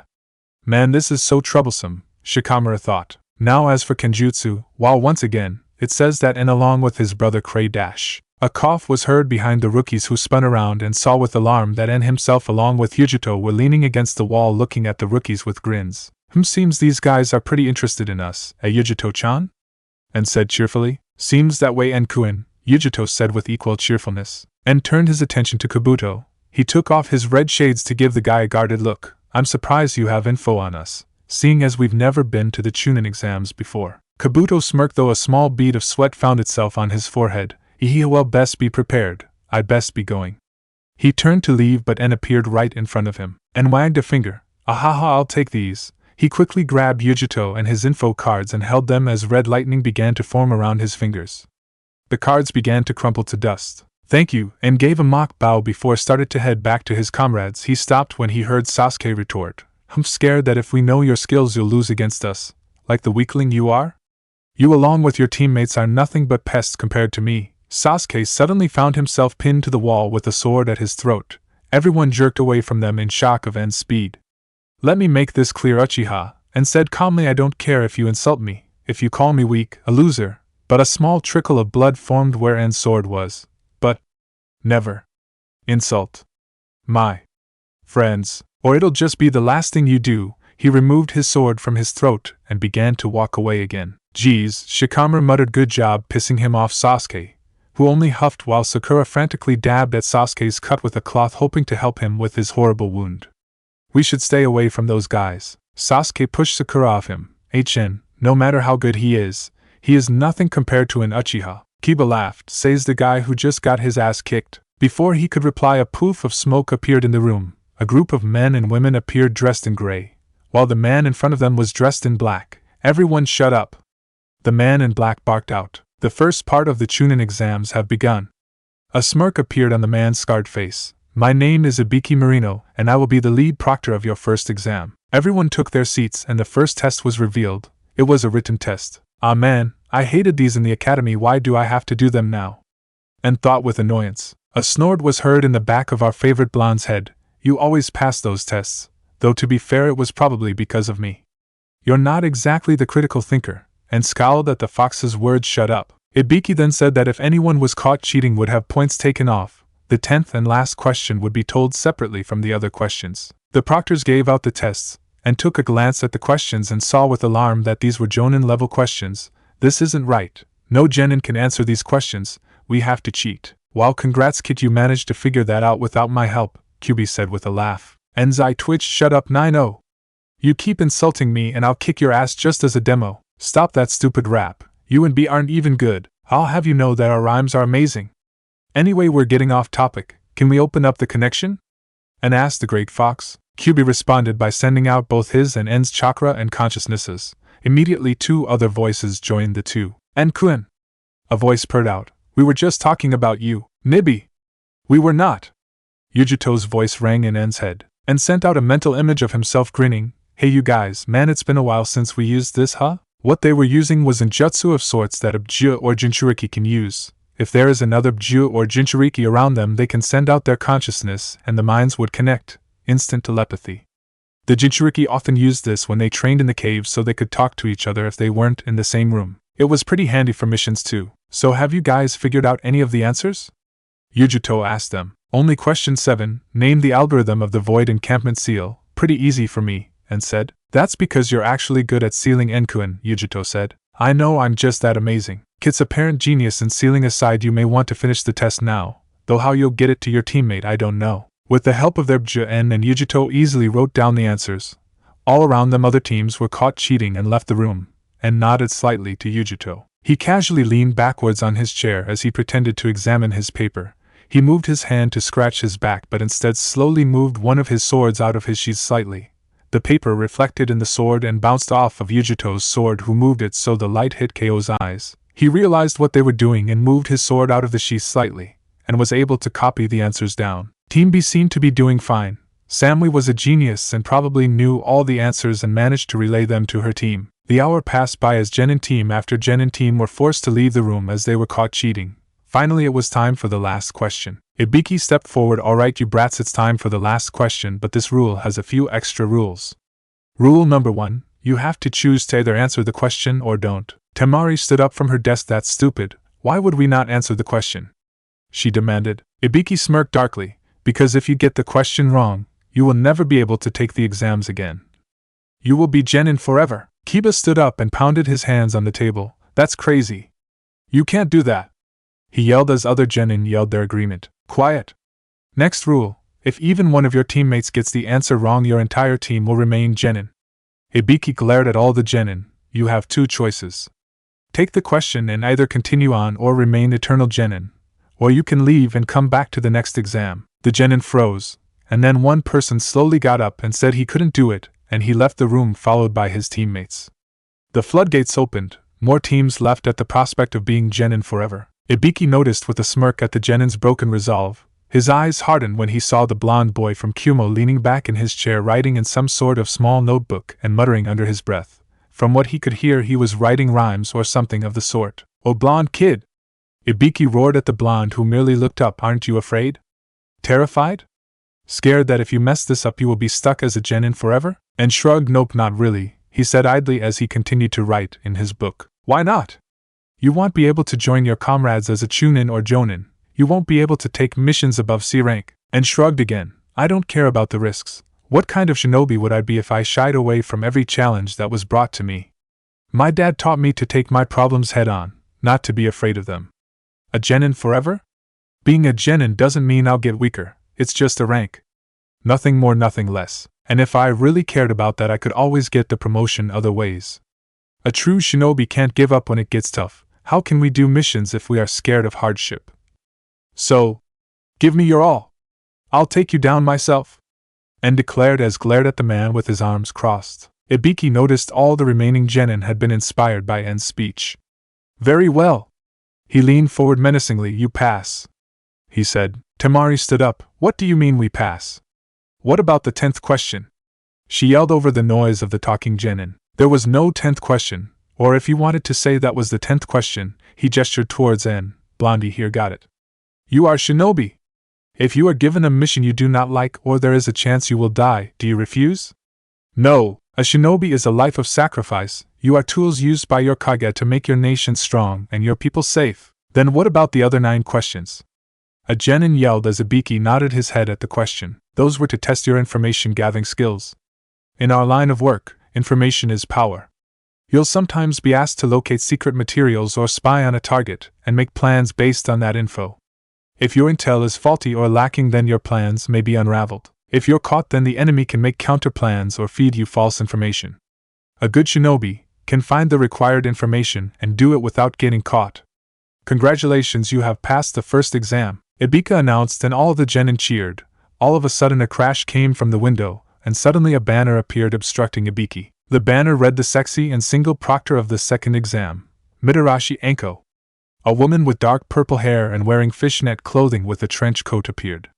Man, this is so troublesome, Shikamaru thought. Now as for Kenjutsu, while once again, it says that N along with his brother Kray Dash. A cough was heard behind the rookies who spun around and saw with alarm that N himself along with Yujito were leaning against the wall looking at the rookies with grins. Seems these guys are pretty interested in us, Yujito-chan? N said cheerfully. Seems that way N-kun, Yujito said with equal cheerfulness. N turned his attention to Kabuto. He took off his red shades to give the guy a guarded look. I'm surprised you have info on us, seeing as we've never been to the Chunin exams before. Kabuto smirked though a small bead of sweat found itself on his forehead. Well, best be prepared, I'd best be going. He turned to leave but N appeared right in front of him, and wagged a finger. Ahaha, I'll take these. He quickly grabbed Yujito and his info cards and held them as red lightning began to form around his fingers. The cards began to crumple to dust. Thank you, and gave a mock bow before started to head back to his comrades. He stopped when he heard Sasuke retort. I'm scared that if we know your skills you'll lose against us, like the weakling you are? You along with your teammates are nothing but pests compared to me. Sasuke suddenly found himself pinned to the wall with a sword at his throat. Everyone jerked away from them in shock of N's speed. Let me make this clear, Uchiha, and said calmly, I don't care if you insult me, if you call me weak, a loser, but a small trickle of blood formed where N's sword was. But never insult my friends, or it'll just be the last thing you do. He removed his sword from his throat and began to walk away again. Geez, Shikamaru muttered, good job pissing him off, Sasuke, who only huffed while Sakura frantically dabbed at Sasuke's cut with a cloth hoping to help him with his horrible wound. We should stay away from those guys. Sasuke pushed Sakura off him. No matter how good he is nothing compared to an Uchiha. Kiba laughed, says the guy who just got his ass kicked. Before he could reply, a poof of smoke appeared in the room. A group of men and women appeared dressed in gray, while the man in front of them was dressed in black. Everyone shut up. The man in black barked out. The first part of the Chunin exams have begun. A smirk appeared on the man's scarred face. My name is Ibiki Marino, and I will be the lead proctor of your first exam. Everyone took their seats and the first test was revealed. It was a written test. Ah man, I hated these in the academy, why do I have to do them now? And thought with annoyance. A snort was heard in the back of our favorite blonde's head. You always pass those tests, though to be fair it was probably because of me. You're not exactly the critical thinker, and scowled at the fox's words. Shut up. Ibiki then said that if anyone was caught cheating would have points taken off. The 10th and last question would be told separately from the other questions. The proctors gave out the tests, and took a glance at the questions and saw with alarm that these were Jonin level questions. This isn't right. No genin can answer these questions, we have to cheat. Well, congrats kid, you managed to figure that out without my help, Kyuubi said with a laugh. Enzai twitched. Shut up 9-0. You keep insulting me and I'll kick your ass just as a demo. Stop that stupid rap. You and B aren't even good. I'll have you know that our rhymes are amazing. Anyway, we're getting off topic. Can we open up the connection? And asked the Great Fox. Kyuubi responded by sending out both his and N's chakra and consciousnesses. Immediately 2 other voices joined the two. N-kun. A voice purred out. We were just talking about you, Nibi. We were not. Yujito's voice rang in N's head, and sent out a mental image of himself grinning. Hey you guys, man, it's been a while since we used this, huh? What they were using was a jutsu of sorts that abduction or Jinchuuriki can use. If there is another abduction or Jinchuuriki around them, they can send out their consciousness and the minds would connect. Instant telepathy. The Jinchuuriki often used this when they trained in the caves so they could talk to each other if they weren't in the same room. It was pretty handy for missions too. So have you guys figured out any of the answers? Yujuto asked them. Only question 7, name the algorithm of the void encampment seal, pretty easy for me, and said. That's because you're actually good at sealing Enkuen, Yujuto said. I know I'm just that amazing. Kit's apparent genius in sealing aside, you may want to finish the test now, though how you'll get it to your teammate I don't know. With the help of their Bjn and Yujuto easily wrote down the answers. All around them other teams were caught cheating and left the room, and nodded slightly to Yujuto. He casually leaned backwards on his chair as he pretended to examine his paper. He moved his hand to scratch his back but instead slowly moved one of his swords out of his sheath slightly. The paper reflected in the sword and bounced off of Yujuto's sword, who moved it so the light hit KO's eyes. He realized what they were doing and moved his sword out of the sheath slightly, and was able to copy the answers down. Team B seemed to be doing fine. Samui was a genius and probably knew all the answers and managed to relay them to her team. The hour passed by as Gen and team after Gen and team were forced to leave the room as they were caught cheating. Finally, it was time for the last question. Ibiki stepped forward. Alright, you brats, it's time for the last question, but this rule has a few extra rules. Rule number 1, you have to choose to either answer the question or don't. Temari stood up from her desk. That's stupid. Why would we not answer the question? She demanded. Ibiki smirked darkly. Because if you get the question wrong, you will never be able to take the exams again. You will be genin forever. Kiba stood up and pounded his hands on the table. That's crazy. You can't do that. He yelled as other genin yelled their agreement. Quiet. Next rule, if even one of your teammates gets the answer wrong, your entire team will remain genin. Ibiki glared at all the genin. You have 2 choices. Take the question and either continue on or remain eternal genin, or you can leave and come back to the next exam. The genin froze, and then one person slowly got up and said he couldn't do it, and he left the room followed by his teammates. The floodgates opened, more teams left at the prospect of being genin forever. Ibiki noticed with a smirk at the genin's broken resolve. His eyes hardened when he saw the blonde boy from Kumo leaning back in his chair writing in some sort of small notebook and muttering under his breath. From what he could hear, he was writing rhymes or something of the sort. Oh, blonde kid! Ibiki roared at the blonde, who merely looked up. Aren't you afraid? Terrified? Scared that if you mess this up you will be stuck as a genin forever? And shrugged. Nope, not really, he said idly as he continued to write in his book. Why not? You won't be able to join your comrades as a Chunin or Jonin. You won't be able to take missions above C rank. And shrugged again. I don't care about the risks. What kind of shinobi would I be if I shied away from every challenge that was brought to me? My dad taught me to take my problems head on, not to be afraid of them. A genin forever? Being a genin doesn't mean I'll get weaker, it's just a rank. Nothing more, nothing less. And if I really cared about that, I could always get the promotion other ways. A true shinobi can't give up when it gets tough. How can we do missions if we are scared of hardship? So, give me your all. I'll take you down myself. And declared as glared at the man with his arms crossed. Ibiki noticed all the remaining genin had been inspired by En's speech. Very well. He leaned forward menacingly. You pass, he said. Temari stood up. What do you mean we pass? What about the 10th question? She yelled over the noise of the talking genin. There was no 10th question, or if you wanted to say that was the 10th question, he gestured towards En. Blondie here got it. You are shinobi. If you are given a mission you do not like or there is a chance you will die, do you refuse? No, a shinobi is a life of sacrifice. You are tools used by your kage to make your nation strong and your people safe. Then what about the other 9 questions? A genin yelled as Ibiki nodded his head at the question. Those were to test your information gathering skills. In our line of work, information is power. You'll sometimes be asked to locate secret materials or spy on a target and make plans based on that info. If your intel is faulty or lacking, then your plans may be unraveled. If you're caught, then the enemy can make counter plans or feed you false information. A good shinobi can find the required information and do it without getting caught. Congratulations, you have passed the first exam, Ibika announced, and all the genin cheered. All of a sudden a crash came from the window, and suddenly a banner appeared obstructing Ibiki. The banner read the sexy and single proctor of the second exam, Mitarashi Anko. A woman with dark purple hair and wearing fishnet clothing with a trench coat appeared.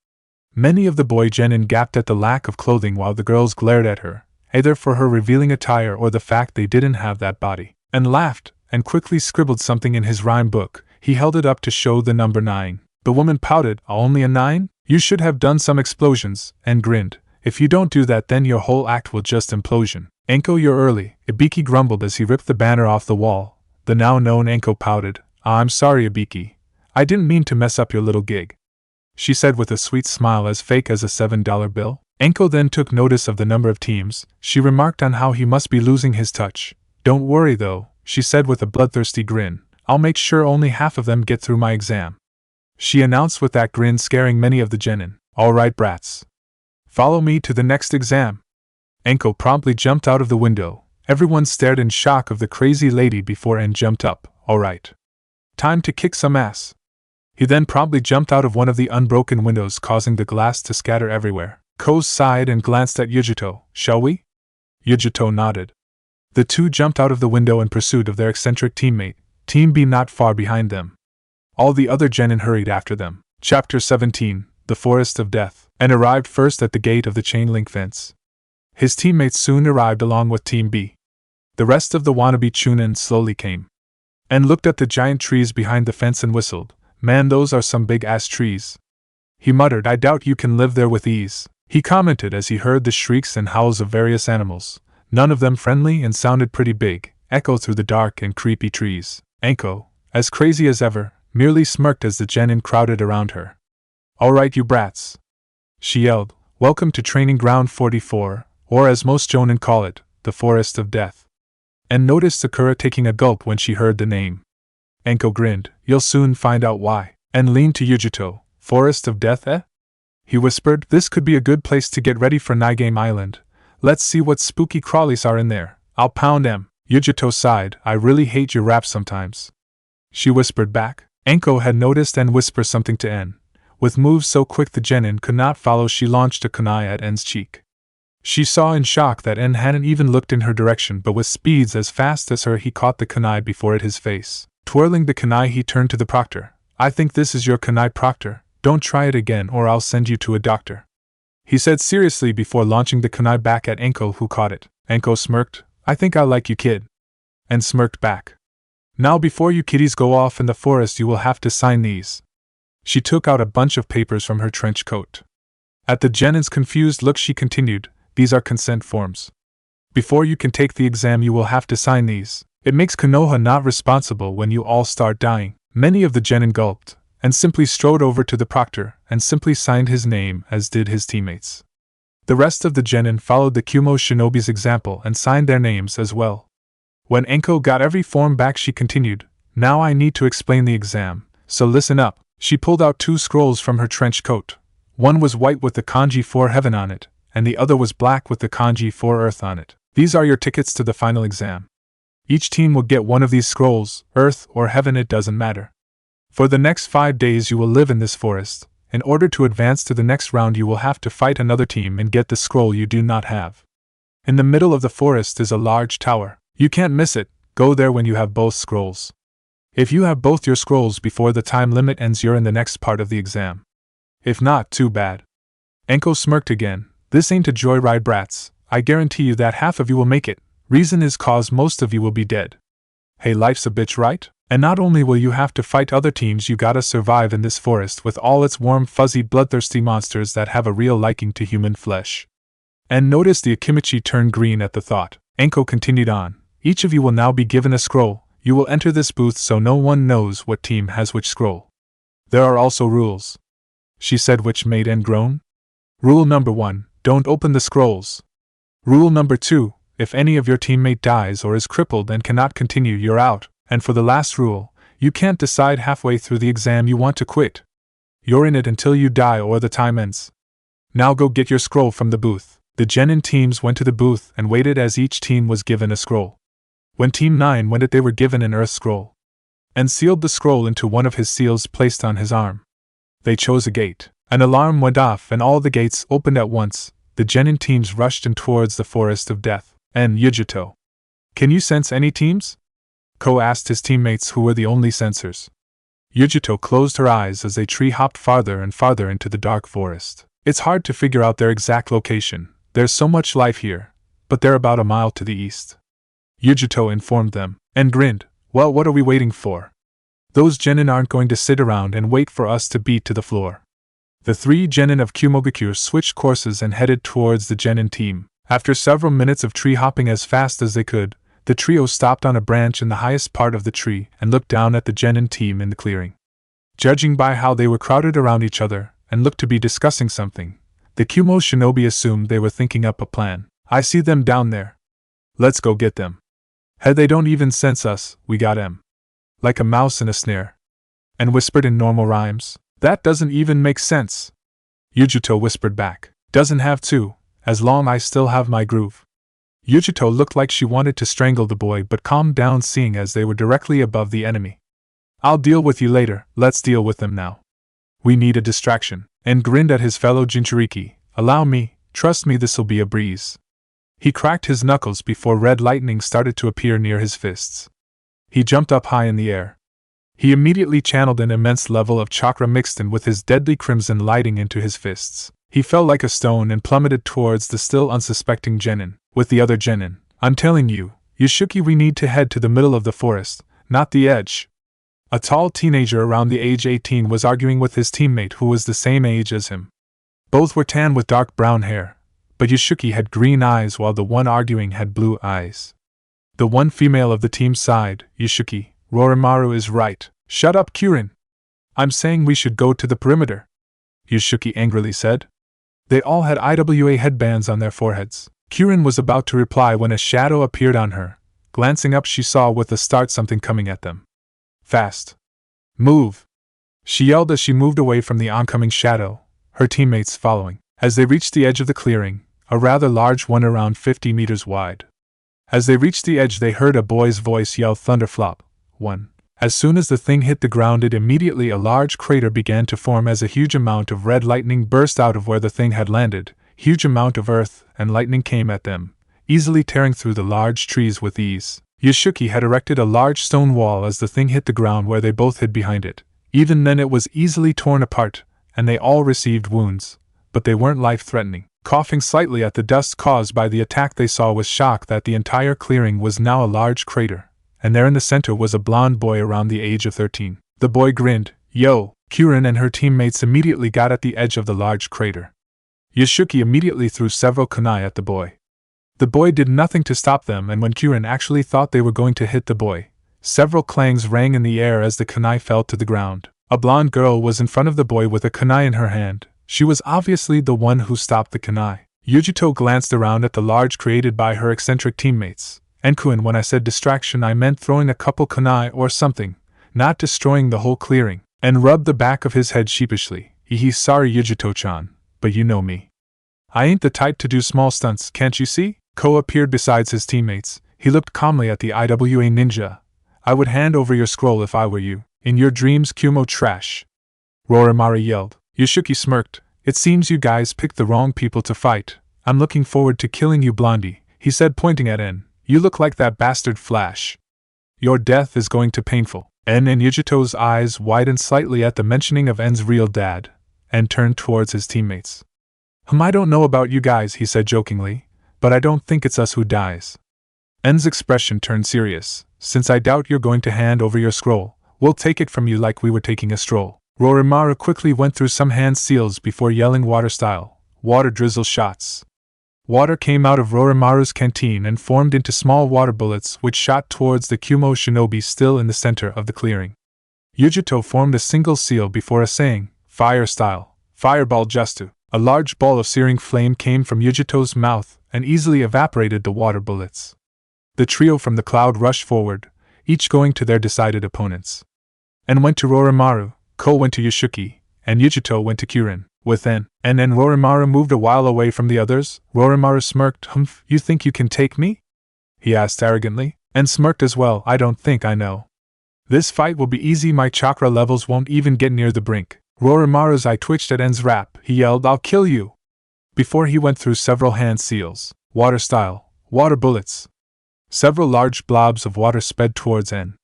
Many of the boy genin gaped at the lack of clothing while the girls glared at her, either for her revealing attire or the fact they didn't have that body, and laughed, and quickly scribbled something in his rhyme book. He held it up to show the number 9. The woman pouted. Only a 9? You should have done some explosions, and grinned. If you don't do that, then your whole act will just implosion. Enko, you're early, Ibiki grumbled as he ripped the banner off the wall. The now known Enko pouted. I'm sorry, Ibiki. I didn't mean to mess up your little gig, she said with a sweet smile as fake as a $7 bill. Enko then took notice of the number of teams. She remarked on how he must be losing his touch. Don't worry though, she said with a bloodthirsty grin. I'll make sure only half of them get through my exam, she announced with that grin scaring many of the genin. Alright brats. Follow me to the next exam. Enko promptly jumped out of the window. Everyone stared in shock of the crazy lady before and jumped up. Alright. Time to kick some ass. He then promptly jumped out of one of the unbroken windows, causing the glass to scatter everywhere. Ko sighed and glanced at Yujito. Shall we? Yujito nodded. The two jumped out of the window in pursuit of their eccentric teammate, Team B not far behind them. All the other genin hurried after them. Chapter 17, The Forest of Death, and arrived first at the gate of the chain-link fence. His teammates soon arrived along with Team B. The rest of the wannabe Chunin slowly came and looked at the giant trees behind the fence and whistled. Man, those are some big-ass trees. He muttered, I doubt you can live there with ease. He commented as he heard the shrieks and howls of various animals, none of them friendly and sounded pretty big, echo through the dark and creepy trees. Enko, as crazy as ever, merely smirked as the genin crowded around her. Alright you brats, she yelled, welcome to Training Ground 44, or as most jonin call it, the Forest of Death. And noticed Sakura taking a gulp when she heard the name. Enko grinned, you'll soon find out why, and leaned to Yujito. Forest of Death, eh? He whispered, this could be a good place to get ready for Nigame Island. Let's see what spooky crawlies are in there. I'll pound them. Yujito sighed, I really hate your rap sometimes, she whispered back. Enko had noticed and whispered something to En. With moves so quick the genin could not follow, she launched a kunai at En's cheek. She saw in shock that En hadn't even looked in her direction, but with speeds as fast as her he caught the kunai before it his face. Twirling the kunai he turned to the proctor. I think this is your kunai, proctor. Don't try it again or I'll send you to a doctor, he said seriously before launching the kunai back at Enko, who caught it. Enko smirked. I think I like you, kid. And smirked back. Now before you kiddies go off in the forest you will have to sign these. She took out a bunch of papers from her trench coat. At the genin's confused look she continued, these are consent forms. Before you can take the exam you will have to sign these. It makes Konoha not responsible when you all start dying. Many of the genin gulped, and simply strode over to the proctor, and simply signed his name as did his teammates. The rest of the genin followed the Kumo shinobi's example and signed their names as well. When Enko got every form back she continued, now I need to explain the exam, so listen up. She pulled out 2 scrolls from her trench coat. One was white with the kanji for heaven on it, and the other was black with the kanji for earth on it. These are your tickets to the final exam. Each team will get one of these scrolls, earth or heaven, it doesn't matter. For the next 5 days you will live in this forest. In order to advance to the next round you will have to fight another team and get the scroll you do not have. In the middle of the forest is a large tower. You can't miss it, go there when you have both scrolls. If you have both your scrolls before the time limit ends you're in the next part of the exam. If not, too bad. Enko smirked again, this ain't a joyride brats, I guarantee you that half of you will make it, reason is cause most of you will be dead. Hey, life's a bitch, right? And not only will you have to fight other teams, you gotta survive in this forest with all its warm, fuzzy, bloodthirsty monsters that have a real liking to human flesh. And notice the Akimichi turned green at the thought. Enko continued on. Each of you will now be given a scroll. You will enter this booth so no one knows what team has which scroll. There are also rules, she said, which made En groan. Rule number 1, don't open the scrolls. Rule number 2, if any of your teammate dies or is crippled and cannot continue, you're out. And for the last rule, you can't decide halfway through the exam you want to quit. You're in it until you die or the time ends. Now go get your scroll from the booth. The genin teams went to the booth and waited as each team was given a scroll. When Team 9 went, they were given an earth scroll, and sealed the scroll into one of his seals placed on his arm. They chose a gate. An alarm went off and all the gates opened at once. The genin teams rushed in towards the Forest of Death. And Yujito, can you sense any teams? Ko asked his teammates, who were the only sensors. Yujito closed her eyes as they tree-hopped farther and farther into the dark forest. It's hard to figure out their exact location. There's so much life here, but they're about a mile to the east, Yujito informed them, and grinned. Well, what are we waiting for? Those genin aren't going to sit around and wait for us to beat to the floor. The 3 genin of Kumogakure switched courses and headed towards the genin team. After several minutes of tree hopping as fast as they could, the trio stopped on a branch in the highest part of the tree and looked down at the genin team in the clearing. Judging by how they were crowded around each other and looked to be discussing something, the Kumo shinobi assumed they were thinking up a plan. I see them down there. Let's go get them. Hey, they don't even sense us, we got 'em. Like a mouse in a snare. And whispered in normal rhymes, that doesn't even make sense. Yujito whispered back, doesn't have to, as long I still have my groove. Yujito looked like she wanted to strangle the boy but calmed down seeing as they were directly above the enemy. I'll deal with you later, let's deal with them now. We need a distraction, and grinned at his fellow Jinchuuriki. Allow me, trust me, this'll be a breeze. He cracked his knuckles before red lightning started to appear near his fists. He jumped up high in the air. He immediately channeled an immense level of chakra mixed in with his deadly crimson lighting into his fists. He fell like a stone and plummeted towards the still unsuspecting genin. With the other genin, I'm telling you, Yushuki, we need to head to the middle of the forest, not the edge. A tall teenager around the age 18 was arguing with his teammate who was the same age as him. Both were tan with dark brown hair, but Yushuki had green eyes while the one arguing had blue eyes. The one female of the team sighed, Yushuki, Roromaru is right. Shut up, Kurin. I'm saying we should go to the perimeter, Yushuki angrily said. They all had IWA headbands on their foreheads. Kurin was about to reply when a shadow appeared on her. Glancing up, she saw with a start something coming at them. Fast. Move! She yelled as she moved away from the oncoming shadow, her teammates following. As they reached the edge of the clearing, a rather large one around 50 meters wide. As they reached the edge, they heard a boy's voice yell, Thunderflop. 1. As soon as the thing hit the ground, immediately a large crater began to form as a huge amount of red lightning burst out of where the thing had landed. Huge amount of earth and lightning came at them, easily tearing through the large trees with ease. Yushuki had erected a large stone wall as the thing hit the ground where they both hid behind it. Even then it was easily torn apart, and they all received wounds, but they weren't life-threatening. Coughing slightly at the dust caused by the attack, they saw with shock that the entire clearing was now a large crater, and there in the center was a blond boy around the age of 13. The boy grinned. Yo! Kurin and her teammates immediately got at the edge of the large crater. Yushuki immediately threw several kunai at the boy. The boy did nothing to stop them, and when Kurin actually thought they were going to hit the boy, several clangs rang in the air as the kunai fell to the ground. A blonde girl was in front of the boy with a kunai in her hand. She was obviously the one who stopped the kunai. Yujito glanced around at the large created by her eccentric teammates. And Kuin, when I said distraction, I meant throwing a couple kunai or something, not destroying the whole clearing, and rubbed the back of his head sheepishly. Sorry Yujito-chan, but you know me. I ain't the type to do small stunts, can't you see? Ko appeared beside his teammates. He looked calmly at the IWA ninja. I would hand over your scroll if I were you. In your dreams, Kumo trash. Roromaru yelled. Yushuki smirked. It seems you guys picked the wrong people to fight. I'm looking forward to killing you, Blondie, he said, pointing at En. You look like that bastard Flash. Your death is going to painful. En and Yujito's eyes widened slightly at the mentioning of En's real dad, and turned towards his teammates. I don't know about you guys, he said jokingly, but I don't think it's us who dies. En's expression turned serious. Since I doubt you're going to hand over your scroll, we'll take it from you like we were taking a stroll. Roromaru quickly went through some hand seals before yelling water style. Water drizzle shots. Water came out of Roromaru's canteen and formed into small water bullets which shot towards the Kumo shinobi still in the center of the clearing. Yujito formed a single seal before saying, fire style, fireball justu. A large ball of searing flame came from Yujito's mouth and easily evaporated the water bullets. The trio from the cloud rushed forward, each going to their decided opponents. En went to Roromaru, Ko went to Yushuki, and Yujito went to Kurin. With En and Roromaru moved a while away from the others. Roromaru smirked. You think you can take me? He asked arrogantly. En smirked as well. I don't think I know. This fight will be easy, my chakra levels won't even get near the brink. Roromaru's eye twitched at En's rap. He yelled, I'll kill you! Before he went through several hand seals, water style, water bullets. Several large blobs of water sped towards En.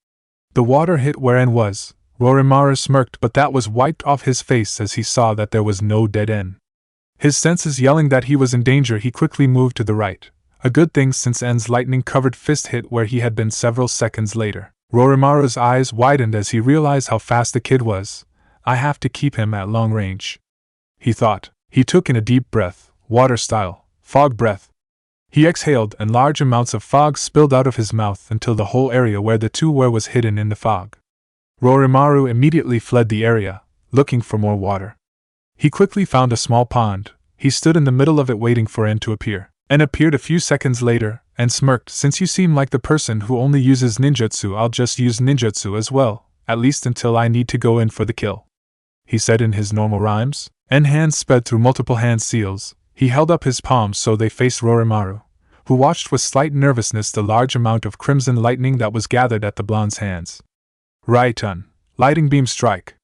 The water hit where En was. Roromaru smirked, but that was wiped off his face as he saw that there was no dead En. His senses yelling that he was in danger, he quickly moved to the right. A good thing, since En's lightning-covered fist hit where he had been several seconds later. Roromaru's eyes widened as he realized how fast the kid was. I have to keep him at long range. he thought. He took in a deep breath, water style, fog breath. He exhaled and large amounts of fog spilled out of his mouth until the whole area where the two were was hidden in the fog. Roromaru immediately fled the area, looking for more water. He quickly found a small pond. He stood in the middle of it waiting for En to appear. En appeared a few seconds later, and smirked. Since you seem like the person who only uses ninjutsu, I'll just use ninjutsu as well, at least until I need to go in for the kill, he said in his normal rhymes. En's hands sped through multiple hand seals. He held up his palms so they faced Roromaru, who watched with slight nervousness the large amount of crimson lightning that was gathered at the blonde's hands. Raiton, lighting beam strike.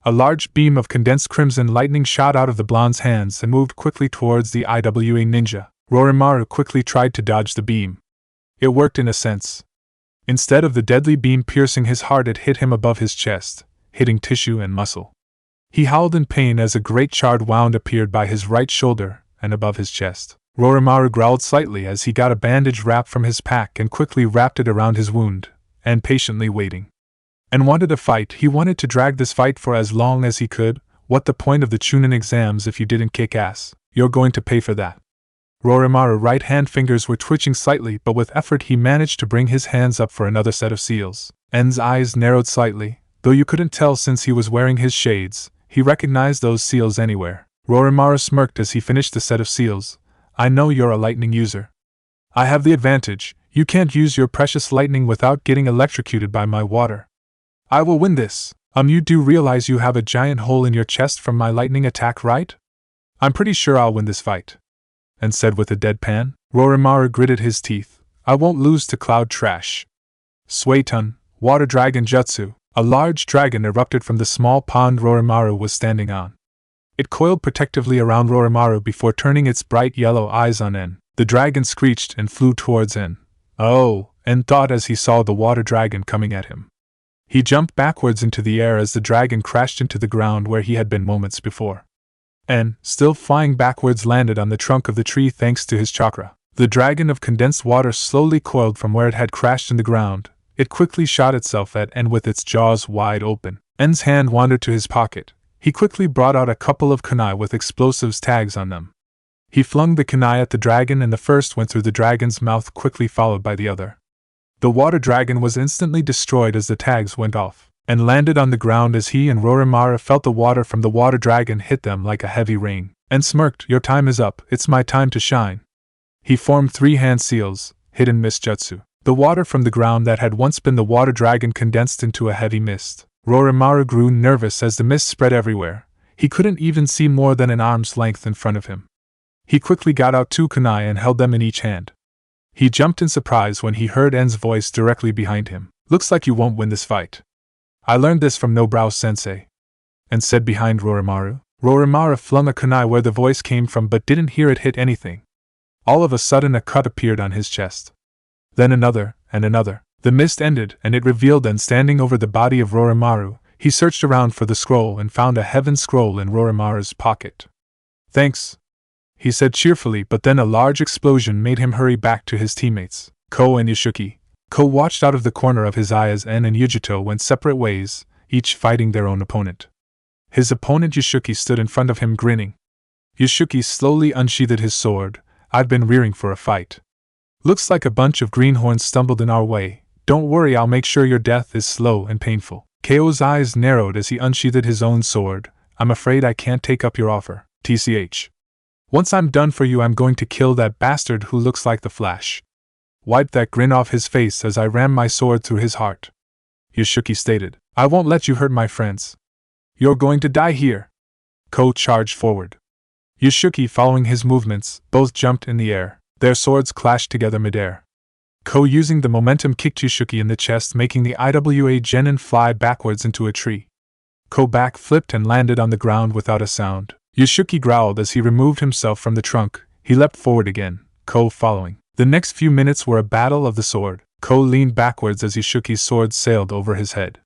A large beam of condensed crimson lightning shot out of the blonde's hands and moved quickly towards the IWA ninja. Roromaru quickly tried to dodge the beam. It worked in a sense. Instead of the deadly beam piercing his heart, it hit him above his chest, hitting tissue and muscle. He howled in pain as a great charred wound appeared by his right shoulder and above his chest. Roromaru growled slightly as he got a bandage wrap from his pack and quickly wrapped it around his wound, and patiently waiting. And wanted a fight. He wanted to drag this fight for as long as he could. What the point of the Chunin exams if you didn't kick ass? You're going to pay for that. Roromaru's right hand fingers were twitching slightly, but with effort he managed to bring his hands up for another set of seals. En's eyes narrowed slightly, though you couldn't tell since he was wearing his shades. He recognized those seals anywhere. Roromaru smirked as he finished the set of seals. I know you're a lightning user. I have the advantage. You can't use your precious lightning without getting electrocuted by my water. I will win this. You do realize you have a giant hole in your chest from my lightning attack, right? I'm pretty sure I'll win this fight. And said with a deadpan. Roromaru gritted his teeth. I won't lose to Cloud Trash. Suetun, Water Dragon Jutsu. A large dragon erupted from the small pond Roromaru was standing on. It coiled protectively around Roromaru before turning its bright yellow eyes on En. The dragon screeched and flew towards En. Oh, En thought as he saw the water dragon coming at him. He jumped backwards into the air as the dragon crashed into the ground where he had been moments before. En, still flying backwards, landed on the trunk of the tree thanks to his chakra. The dragon of condensed water slowly coiled from where it had crashed in the ground. It quickly shot itself at En with its jaws wide open. En's hand wandered to his pocket. He quickly brought out a couple of kunai with explosives tags on them. He flung the kunai at the dragon and the first went through the dragon's mouth, quickly followed by the other. The water dragon was instantly destroyed as the tags went off, and landed on the ground as he and Roromaru felt the water from the water dragon hit them like a heavy rain. En smirked. Your time is up, it's my time to shine. He formed 3 hand seals, hidden mist jutsu. The water from the ground that had once been the water dragon condensed into a heavy mist. Roromaru grew nervous as the mist spread everywhere. He couldn't even see more than an arm's length in front of him. He quickly got out 2 kunai and held them in each hand. He jumped in surprise when he heard En's voice directly behind him. Looks like you won't win this fight. I learned this from Nobrow-sensei. En said behind Roromaru. Roromaru flung a kunai where the voice came from but didn't hear it hit anything. All of a sudden a cut appeared on his chest. Then another, and another. The mist ended and it revealed En standing over the body of Roromaru. He searched around for the scroll and found a heaven scroll in Roromaru's pocket. Thanks, he said cheerfully, but then a large explosion made him hurry back to his teammates. Ko and Yashuki. Ko watched out of the corner of his eye as En and Yujito went separate ways, each fighting their own opponent. His opponent Yashuki stood in front of him grinning. Yashuki slowly unsheathed his sword. I've been rearing for a fight. Looks like a bunch of greenhorns stumbled in our way. Don't worry, I'll make sure your death is slow and painful. Ko's eyes narrowed as he unsheathed his own sword. I'm afraid I can't take up your offer, TCH. Once I'm done for you, I'm going to kill that bastard who looks like the Flash. Wipe that grin off his face as I ram my sword through his heart. Yashuki stated. I won't let you hurt my friends. You're going to die here. Ko charged forward. Yashuki following his movements, both jumped in the air. Their swords clashed together midair. Ko using the momentum kicked Yashuki in the chest, making the IWA genin fly backwards into a tree. Ko back flipped and landed on the ground without a sound. Yashuki growled as he removed himself from the trunk. He leapt forward again, Ko following. The next few minutes were a battle of the sword. Ko leaned backwards as Yashuki's sword sailed over his head.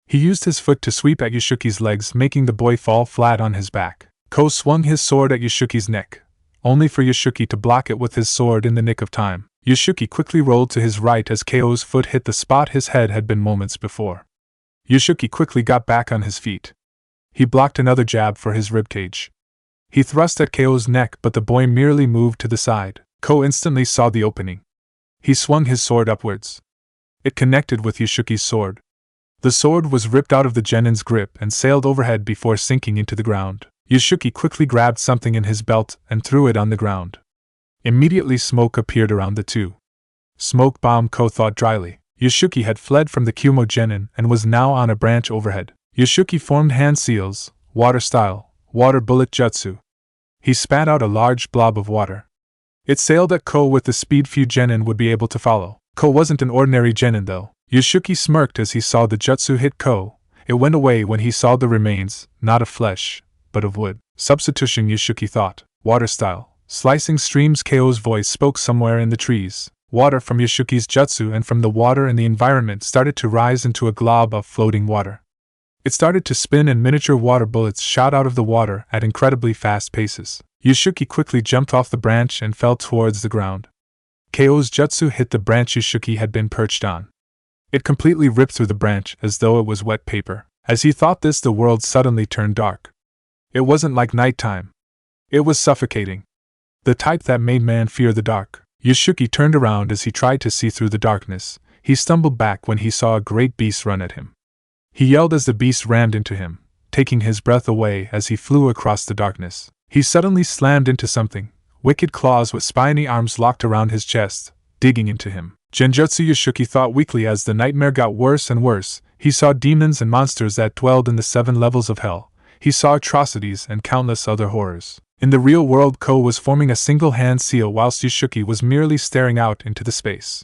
He used his foot to sweep at Yashuki's legs, making the boy fall flat on his back. Ko swung his sword at Yashuki's neck, only for Yashuki to block it with his sword in the nick of time. Yashuki quickly rolled to his right as Ko's foot hit the spot his head had been moments before. Yashuki quickly got back on his feet. He blocked another jab for his ribcage. He thrust at Ko's neck, but the boy merely moved to the side. Ko instantly saw the opening. He swung his sword upwards. It connected with Yoshiki's sword. The sword was ripped out of the genin's grip and sailed overhead before sinking into the ground. Yoshiki quickly grabbed something in his belt and threw it on the ground. Immediately smoke appeared around the two. Smoke bomb, Ko thought dryly. Yoshiki had fled from the Kumo genin and was now on a branch overhead. Yoshiki formed hand seals, water style, water bullet jutsu. He spat out a large blob of water. It sailed at Ko with the speed few genin would be able to follow. Ko wasn't an ordinary genin though. Yoshiki smirked as he saw the jutsu hit Ko. It went away when he saw the remains, not of flesh, but of wood. Substitution, Yoshiki thought. Water style. Slicing streams. Ko's voice spoke somewhere in the trees. Water from Yoshiki's jutsu and from the water in the environment started to rise into a glob of floating water. It started to spin and miniature water bullets shot out of the water at incredibly fast paces. Yoshiki quickly jumped off the branch and fell towards the ground. Ko's jutsu hit the branch Yoshiki had been perched on. It completely ripped through the branch as though it was wet paper. As he thought this, the world suddenly turned dark. It wasn't like nighttime. It was suffocating. The type that made man fear the dark. Yoshiki turned around as he tried to see through the darkness. He stumbled back when he saw a great beast run at him. He yelled as the beast rammed into him, taking his breath away as he flew across the darkness. He suddenly slammed into something. Wicked claws with spiny arms locked around his chest, digging into him. Genjutsu, Yoshiki thought weakly as the nightmare got worse and worse. He saw demons and monsters that dwelled in the 7 levels of hell. He saw atrocities and countless other horrors. In the real world, Ko was forming a single hand seal whilst Yoshiki was merely staring out into the space.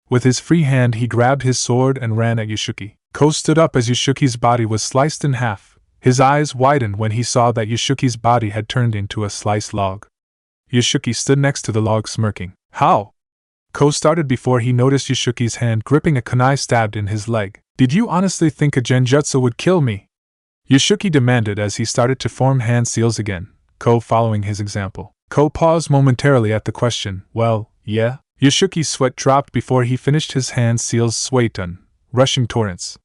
With his free hand he grabbed his sword and ran at Yoshiki. Ko stood up as Yoshiki's body was sliced in half. His eyes widened when he saw that Yoshiki's body had turned into a sliced log. Yoshiki stood next to the log smirking. How? Ko started before he noticed Yoshiki's hand gripping a kunai stabbed in his leg. Did you honestly think a genjutsu would kill me? Yoshiki demanded as he started to form hand seals again, Ko following his example. Ko paused momentarily at the question. Well, yeah. Yoshiki's sweat dropped before he finished his hand seals swayed on, rushing torrents.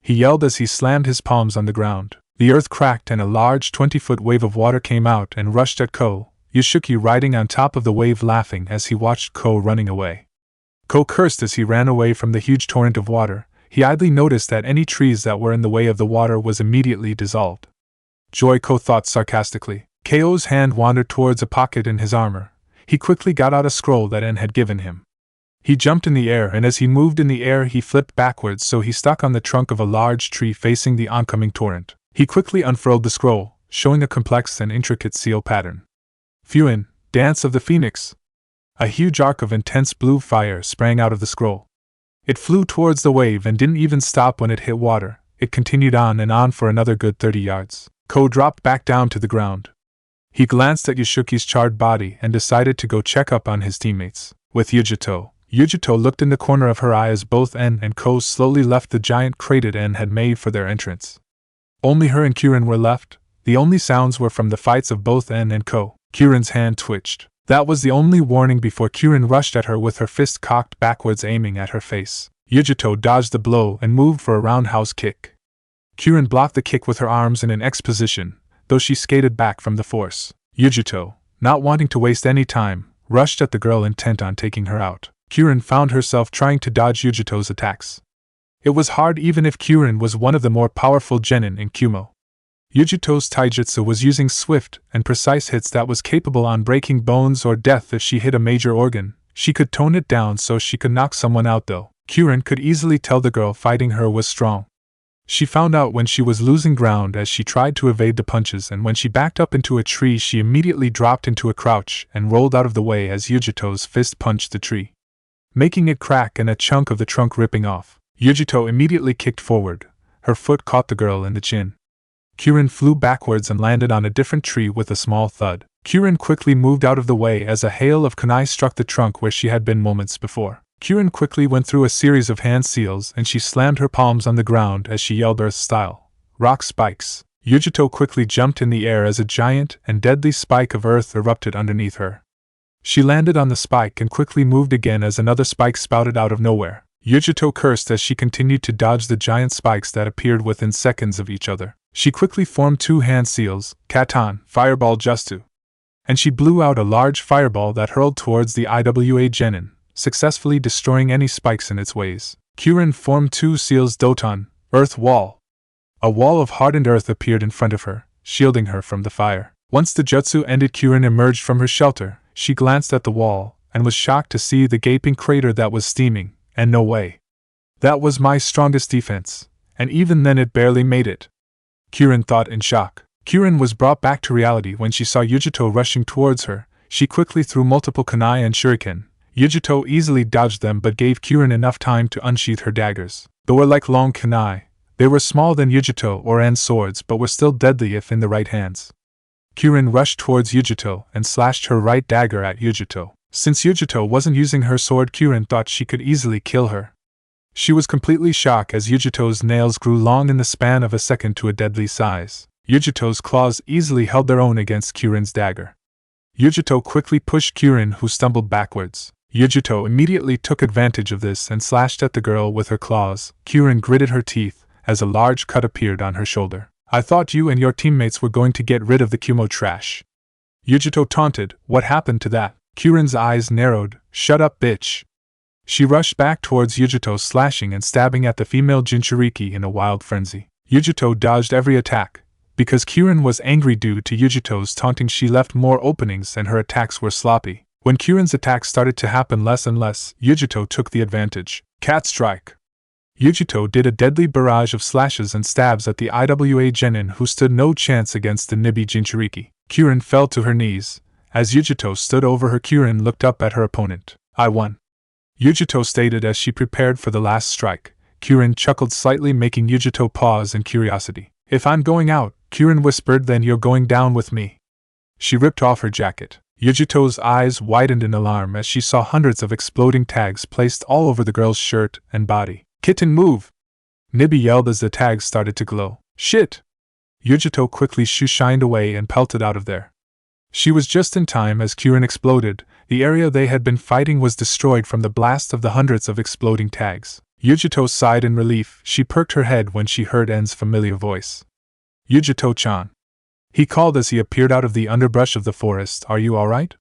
He yelled as he slammed his palms on the ground. The earth cracked and a large 20-foot wave of water came out and rushed at Ko, Yoshiki riding on top of the wave laughing as he watched Ko running away. Ko cursed as he ran away from the huge torrent of water. He idly noticed that any trees that were in the way of the water was immediately dissolved. Joy, Ko thought sarcastically. Ko's hand wandered towards a pocket in his armor. He quickly got out a scroll that En had given him. He jumped in the air, and as he moved in the air he flipped backwards so he stuck on the trunk of a large tree facing the oncoming torrent. He quickly unfurled the scroll, showing a complex and intricate seal pattern. Fuin, Dance of the Phoenix. A huge arc of intense blue fire sprang out of the scroll. It flew towards the wave and didn't even stop when it hit water. It continued on and on for another good 30 yards. Ko dropped back down to the ground. He glanced at Yoshiki's charred body and decided to go check up on his teammates. With Yujito looked in the corner of her eye as both En and Ko slowly left the giant crater En had made for their entrance. Only her and Kyurin were left. The only sounds were from the fights of both En and Ko. Kyurin's hand twitched. That was the only warning before Kyurin rushed at her with her fist cocked backwards aiming at her face. Yujito dodged the blow and moved for a roundhouse kick. Kyurin blocked the kick with her arms in an X position, though she skated back from the force. Yujito, not wanting to waste any time, rushed at the girl intent on taking her out. Kyurin found herself trying to dodge Yujito's attacks. It was hard even if Kyurin was one of the more powerful genin in Kumo. Yujito's taijutsu was using swift and precise hits that was capable on breaking bones or death if she hit a major organ. She could tone it down so she could knock someone out though. Kyurin could easily tell the girl fighting her was strong. She found out when she was losing ground as she tried to evade the punches, and when she backed up into a tree she immediately dropped into a crouch and rolled out of the way as Yujito's fist punched the tree, making it crack and a chunk of the trunk ripping off. Yujito immediately kicked forward. Her foot caught the girl in the chin. Kyurin flew backwards and landed on a different tree with a small thud. Kyurin quickly moved out of the way as a hail of kunai struck the trunk where she had been moments before. Kyurin quickly went through a series of hand seals and she slammed her palms on the ground as she yelled Earth style. Rock spikes. Yujito quickly jumped in the air as a giant and deadly spike of earth erupted underneath her. She landed on the spike and quickly moved again as another spike spouted out of nowhere. Yujito cursed as she continued to dodge the giant spikes that appeared within seconds of each other. She quickly formed 2 hand seals, Katan, Fireball Justu. And she blew out a large fireball that hurled towards the IWA genin, successfully destroying any spikes in its ways. Kyurin formed 2 seals Doton, Earth Wall. A wall of hardened earth appeared in front of her, shielding her from the fire. Once the jutsu ended, Kyurin emerged from her shelter. She glanced at the wall, and was shocked to see the gaping crater that was steaming, and no way. That was my strongest defense, and even then it barely made it. Kyurin thought in shock. Kyurin was brought back to reality when she saw Yujito rushing towards her. She quickly threw multiple kunai and shuriken. Yujito easily dodged them but gave Kyurin enough time to unsheath her daggers. They were like long kunai. They were smaller than Yujito or end swords but were still deadly if in the right hands. Kyurin rushed towards Yujito and slashed her right dagger at Yujito. Since Yujito wasn't using her sword, Kyurin thought she could easily kill her. She was completely shocked as Yujito's nails grew long in the span of a second to a deadly size. Yujito's claws easily held their own against Kyurin's dagger. Yujito quickly pushed Kyurin, who stumbled backwards. Yujito immediately took advantage of this and slashed at the girl with her claws. Kyurin gritted her teeth as a large cut appeared on her shoulder. I thought you and your teammates were going to get rid of the Kumo trash. Yujito taunted. What happened to that? Kyurin's eyes narrowed. Shut up, bitch. She rushed back towards Yujito, slashing and stabbing at the female Jinchuuriki in a wild frenzy. Yujito dodged every attack. Because Kyurin was angry due to Yujito's taunting, she left more openings and her attacks were sloppy. When Kyurin's attacks started to happen less and less, Yujito took the advantage. Cat strike! Yujito did a deadly barrage of slashes and stabs at the IWA genin, who stood no chance against the Nibi Jinchuuriki. Kyurin fell to her knees. As Yujito stood over her, Kyurin looked up at her opponent. I won. Yujito stated as she prepared for the last strike. Kyurin chuckled slightly, making Yujito pause in curiosity. If I'm going out, Kyurin whispered, then you're going down with me. She ripped off her jacket. Yujito's eyes widened in alarm as she saw hundreds of exploding tags placed all over the girl's shirt and body. Kitten, move! Nibi yelled as the tags started to glow. Shit! Yujito quickly shoo-shined away and pelted out of there. She was just in time as Kyurin exploded. The area they had been fighting was destroyed from the blast of the hundreds of exploding tags. Yujito sighed in relief. She perked her head when she heard En's familiar voice. Yujito-chan. He called as he appeared out of the underbrush of the forest. Are you alright?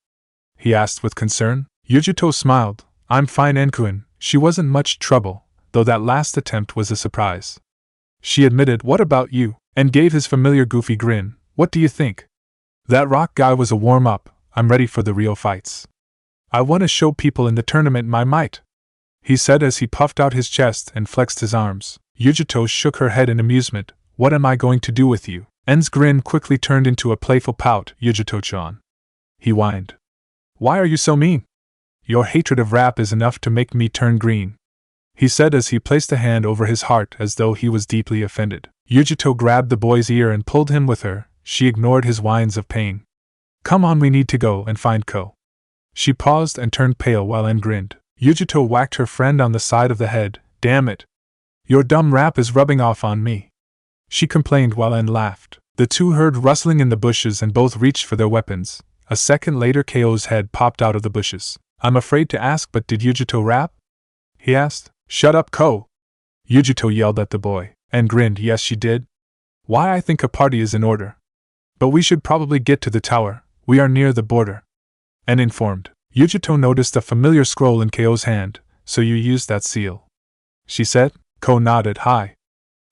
He asked with concern. Yujito smiled. I'm fine, Enkun. She wasn't much trouble, though that last attempt was a surprise. She admitted. What about you? And gave his familiar goofy grin. What do you think? That rock guy was a warm-up. I'm ready for the real fights. I want to show people in the tournament my might, he said as he puffed out his chest and flexed his arms. Yujito shook her head in amusement. What am I going to do with you? En's grin quickly turned into a playful pout. Yujito-chan. He whined. Why are you so mean? Your hatred of rap is enough to make me turn green, he said as he placed a hand over his heart as though he was deeply offended. Yujito grabbed the boy's ear and pulled him with her. She ignored his whines of pain. Come on, we need to go and find Ko. She paused and turned pale while En grinned. Yujito whacked her friend on the side of the head. Damn it! Your dumb rap is rubbing off on me, she complained while En laughed. The two heard rustling in the bushes and both reached for their weapons. A second later, Ko's head popped out of the bushes. I'm afraid to ask, but did Yujito rap? He asked. Shut up, Ko! Yujito yelled at the boy. En grinned. Yes, she did. Why, I think a party is in order. But we should probably get to the tower. We are near the border. En informed. Yujito noticed a familiar scroll in Ko's hand. So you used that seal, she said. Ko nodded. Hi.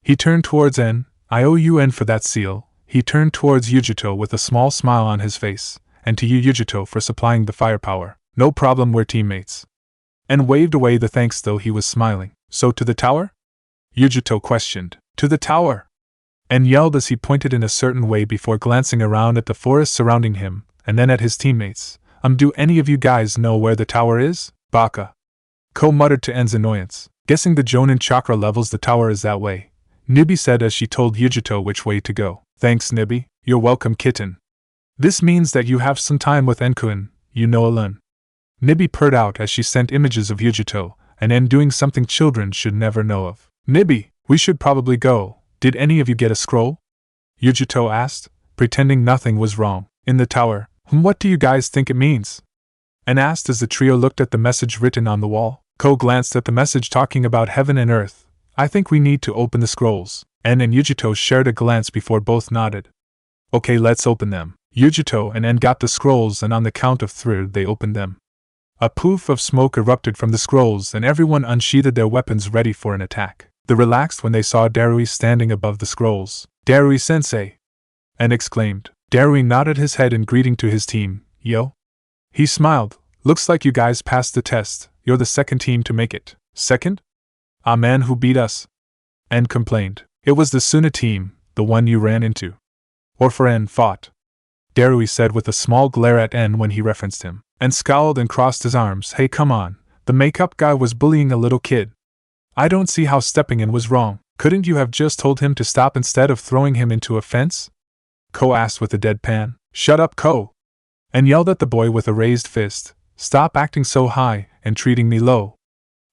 He turned towards En. I owe you En for that seal. He turned towards Yujito with a small smile on his face. And to you, Yujito, for supplying the firepower. No problem, we're teammates. En waved away the thanks, though he was smiling. So to the tower? Yujito questioned. To the tower! En yelled as he pointed in a certain way before glancing around at the forest surrounding him, and then at his teammates. Do any of you guys know where the tower is? Baka. Ko muttered to En's annoyance. Guessing the Jonin chakra levels the tower is that way, Nibi said as she told Yujito which way to go. Thanks, Nibi. You're welcome, kitten. This means that you have some time with Enkun, you know, Alun. Nibi purred out as she sent images of Yujito, and En doing something children should never know of. Nibi, we should probably go. Did any of you get a scroll? Yujito asked, pretending nothing was wrong. In the tower. What do you guys think it means? En asked as the trio looked at the message written on the wall. Ko glanced at the message talking about heaven and earth. I think we need to open the scrolls. En and Yujito shared a glance before both nodded. Okay, let's open them. Yujito and En got the scrolls, and on the count of 3 they opened them. A poof of smoke erupted from the scrolls, and everyone unsheathed their weapons ready for an attack. They relaxed when they saw Darui standing above the scrolls. Darui-sensei! En exclaimed. Darui nodded his head in greeting to his team. Yo? He smiled. Looks like you guys passed the test. You're the second team to make it. Second? Ah man, who beat us? En complained. It was the Suna team, the one you ran into. Or for En fought. Darui said with a small glare at En when he referenced him. En scowled and crossed his arms. Hey, come on. The makeup guy was bullying a little kid. I don't see how stepping in was wrong. Couldn't you have just told him to stop instead of throwing him into a fence? Ko asked with a deadpan. Shut up, Ko! En yelled at the boy with a raised fist. Stop acting so high and treating me low.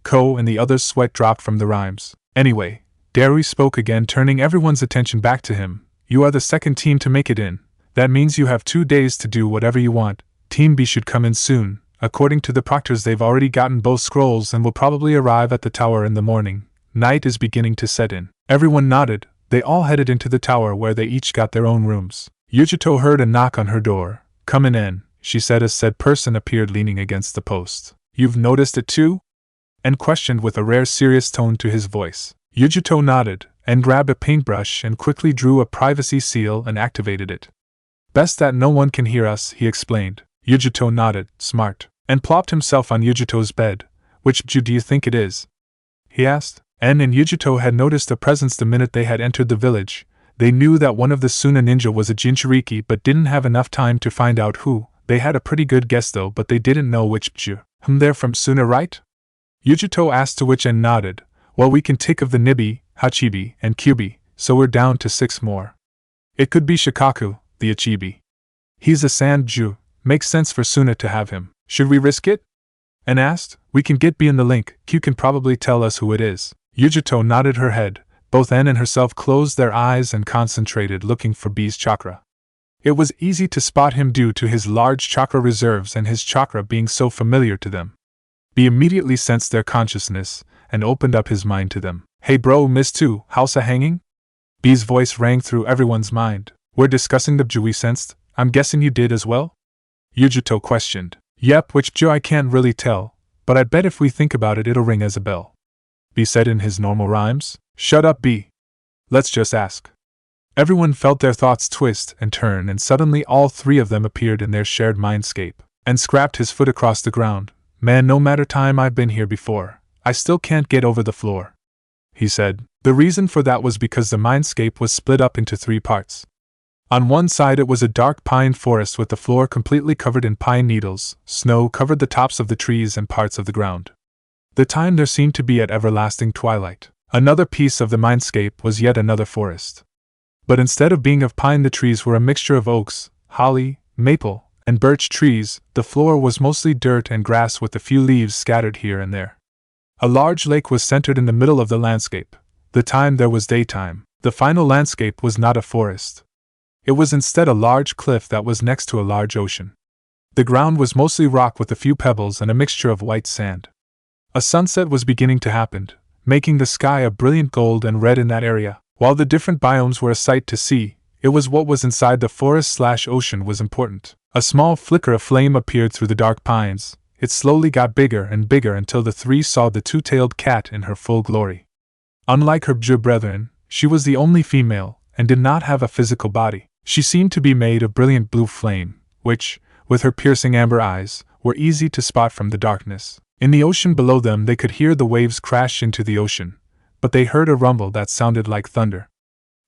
Ko and the others' sweat dropped from the rhymes. Anyway, Darui spoke again, turning everyone's attention back to him. You are the second team to make it in. That means you have 2 days to do whatever you want. Team B should come in soon. According to the proctors, they've already gotten both scrolls and will probably arrive at the tower in the morning. Night is beginning to set in. Everyone nodded. They all headed into the tower, where they each got their own rooms. Yujito heard a knock on her door. Come in, she said as said person appeared leaning against the post. You've noticed it too? En questioned with a rare serious tone to his voice. Yujito nodded, and grabbed a paintbrush and quickly drew a privacy seal and activated it. Best that no one can hear us, he explained. Yujito nodded, smart, and plopped himself on Yujito's bed. Which Ju do you think it is? He asked. En and Yujito had noticed a presence the minute they had entered the village. They knew that one of the Suna ninja was a Jinchuuriki but didn't have enough time to find out who. They had a pretty good guess though, but they didn't know which Ju. They're from Suna, right? Yujito asked, to which En nodded. Well, we can take of the Nibi, Hachibi, and Kyuubi, so we're down to 6 more. It could be Shikaku, the Achibi. He's a Sand Ju. Makes sense for Suna to have him. Should we risk it? En asked. We can get B in the link. Q can probably tell us who it is. Yujito nodded her head. Both En and herself closed their eyes and concentrated, looking for B's chakra. It was easy to spot him due to his large chakra reserves and his chakra being so familiar to them. B immediately sensed their consciousness and opened up his mind to them. Hey bro, missed too, how's a hanging? B's voice rang through everyone's mind. We're discussing the Ju we sensed. I'm guessing you did as well? Yujito questioned. Yep, which Ju I can't really tell, but I bet if we think about it it'll ring as a bell. B said in his normal rhymes. Shut up, B. Let's just ask. Everyone felt their thoughts twist and turn, and suddenly all 3 of them appeared in their shared mindscape. And scrapped his foot across the ground. Man, no matter time I've been here before, I still can't get over the floor. He said. The reason for that was because the mindscape was split up into 3 parts. On one side it was a dark pine forest with the floor completely covered in pine needles. Snow covered the tops of the trees and parts of the ground. The time there seemed to be at everlasting twilight. Another piece of the mindscape was yet another forest. But instead of being of pine, the trees were a mixture of oaks, holly, maple, and birch trees. The floor was mostly dirt and grass with a few leaves scattered here and there. A large lake was centered in the middle of the landscape. The time there was daytime. The final landscape was not a forest. It was instead a large cliff that was next to a large ocean. The ground was mostly rock with a few pebbles and a mixture of white sand. A sunset was beginning to happen, making the sky a brilliant gold and red in that area. While the different biomes were a sight to see, it was what was inside the forest/ocean was important. A small flicker of flame appeared through the dark pines. It slowly got bigger and bigger until the 3 saw the 2-tailed cat in her full glory. Unlike her Ju brethren, she was the only female, and did not have a physical body. She seemed to be made of brilliant blue flame, which, with her piercing amber eyes, were easy to spot from the darkness. In the ocean below them they could hear the waves crash into the ocean, but they heard a rumble that sounded like thunder.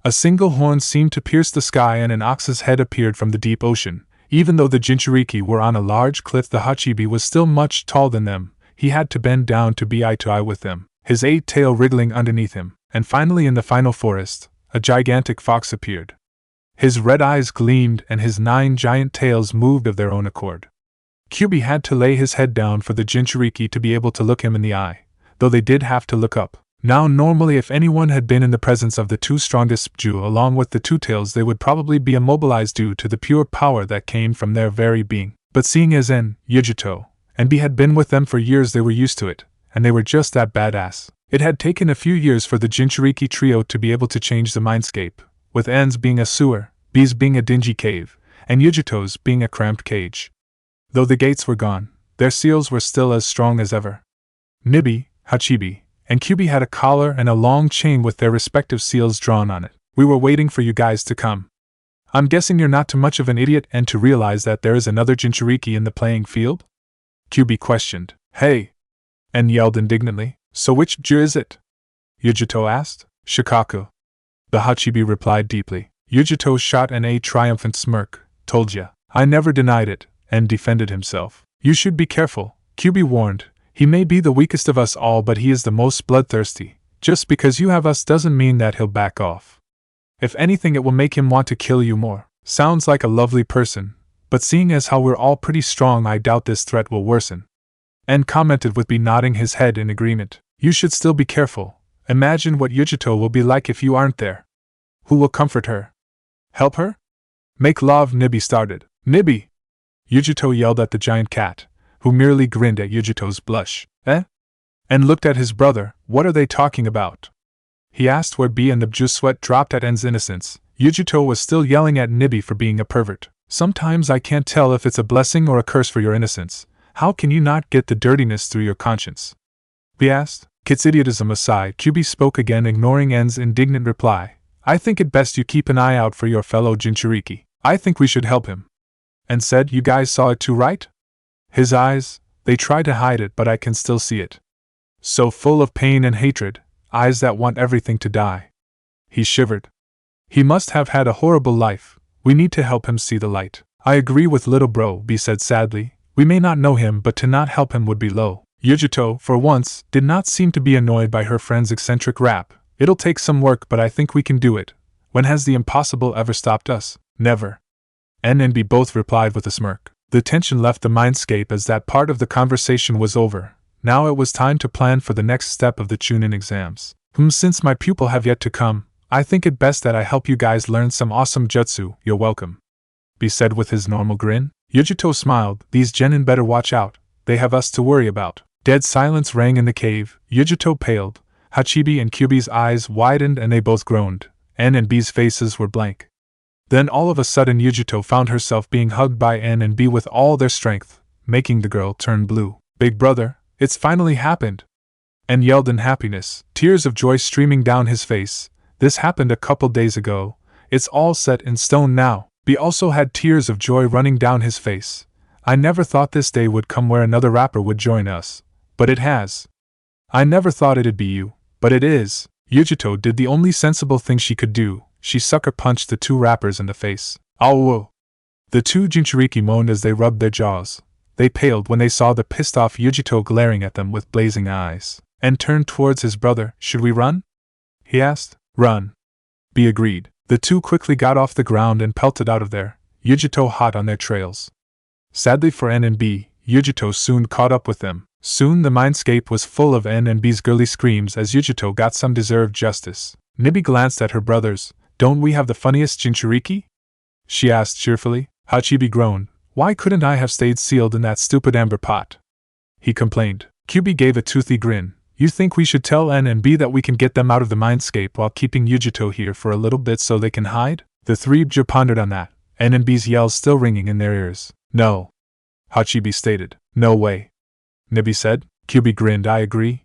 A single horn seemed to pierce the sky and an ox's head appeared from the deep ocean. Even though the Jinchuuriki were on a large cliff, the Hachibi was still much taller than them. He had to bend down to be eye to eye with them, his 8-tail wriggling underneath him. And finally, in the final forest, a gigantic fox appeared. His red eyes gleamed and his 9 giant tails moved of their own accord. Kyuubi had to lay his head down for the Jinchuuriki to be able to look him in the eye, though they did have to look up. Now normally if anyone had been in the presence of the 2 strongest Ju along with the 2 tails, they would probably be immobilized due to the pure power that came from their very being. But seeing as En, Yujito, and B had been with them for years, they were used to it, and they were just that badass. It had taken a few years for the Jinchuuriki trio to be able to change the mindscape, with N's being a sewer, B's being a dingy cave, and Yujito's being a cramped cage. Though the gates were gone, their seals were still as strong as ever. Nibi, Hachibi, and Kyuubi had a collar and a long chain with their respective seals drawn on it. We were waiting for you guys to come. I'm guessing you're not too much of an idiot and to realize that there is another Jinchuuriki in the playing field? Kyuubi questioned. Hey! And yelled indignantly. So which J is it? Yujito asked. Shikaku. The Hachibi replied deeply. Yujito shot a triumphant smirk. Told ya. I never denied it, and defended himself. You should be careful, Kyuubi warned. He may be the weakest of us all, but he is the most bloodthirsty. Just because you have us doesn't mean that he'll back off. If anything, it will make him want to kill you more. Sounds like a lovely person, but seeing as how we're all pretty strong, I doubt this threat will worsen. And commented with B nodding his head in agreement. You should still be careful. Imagine what Yujito will be like if you aren't there. Who will comfort her? Help her? Make love, Nibi started. Nibi! Yujito yelled at the giant cat, who merely grinned at Yujito's blush. Eh? And looked at his brother. What are they talking about? He asked, where B and the Bju sweat dropped at N's innocence. Yujito was still yelling at Nibi for being a pervert. Sometimes I can't tell if it's a blessing or a curse for your innocence. How can you not get the dirtiness through your conscience? B asked. Kit's idiotism aside, Kyuubi spoke again, ignoring N's indignant reply. I think it best you keep an eye out for your fellow Jinchuuriki. I think we should help him. And said, you guys saw it too, right? His eyes, they tried to hide it, but I can still see it. So full of pain and hatred, eyes that want everything to die. He shivered. He must have had a horrible life. We need to help him see the light. I agree with little bro, B said sadly. We may not know him, but to not help him would be low. Yujito, for once, did not seem to be annoyed by her friend's eccentric rap. It'll take some work, but I think we can do it. When has the impossible ever stopped us? Never. N and B both replied with a smirk. The tension left the mindscape as that part of the conversation was over. Now it was time to plan for the next step of the Chunin exams. Since my pupil have yet to come, I think it best that I help you guys learn some awesome jutsu. You're welcome. B said with his normal grin. Yujito smiled. These genin better watch out. They have us to worry about. Dead silence rang in the cave. Yujito paled. Hachibi and Kyuubi's eyes widened and they both groaned. N and B's faces were blank. Then all of a sudden Yujito found herself being hugged by N and B with all their strength, making the girl turn blue. Big brother, it's finally happened! N yelled in happiness, tears of joy streaming down his face. This happened a couple days ago. It's all set in stone now. B also had tears of joy running down his face. I never thought this day would come where another rapper would join us. But it has. I never thought it'd be you, but it is. Yujito did the only sensible thing she could do. She sucker punched the two rappers in the face. Ow! The two Jinchuuriki moaned as they rubbed their jaws. They paled when they saw the pissed-off Yujito glaring at them with blazing eyes. And turned towards his brother. Should we run? He asked. Run. B agreed. The two quickly got off the ground and pelted out of there, Yujito hot on their trails. Sadly for N and B, Yujito soon caught up with them. Soon the mindscape was full of N and B's girly screams as Yujito got some deserved justice. Nibi glanced at her brothers. Don't we have the funniest Jinchuuriki? She asked cheerfully. Hachibi groaned. Why couldn't I have stayed sealed in that stupid amber pot? He complained. Kyuubi gave a toothy grin. You think we should tell N and B that we can get them out of the mindscape while keeping Yujito here for a little bit so they can hide? The three Bju pondered on that, N and B's yells still ringing in their ears. No. Hachibi stated. No way. Nibi said. Kyuubi grinned. I agree.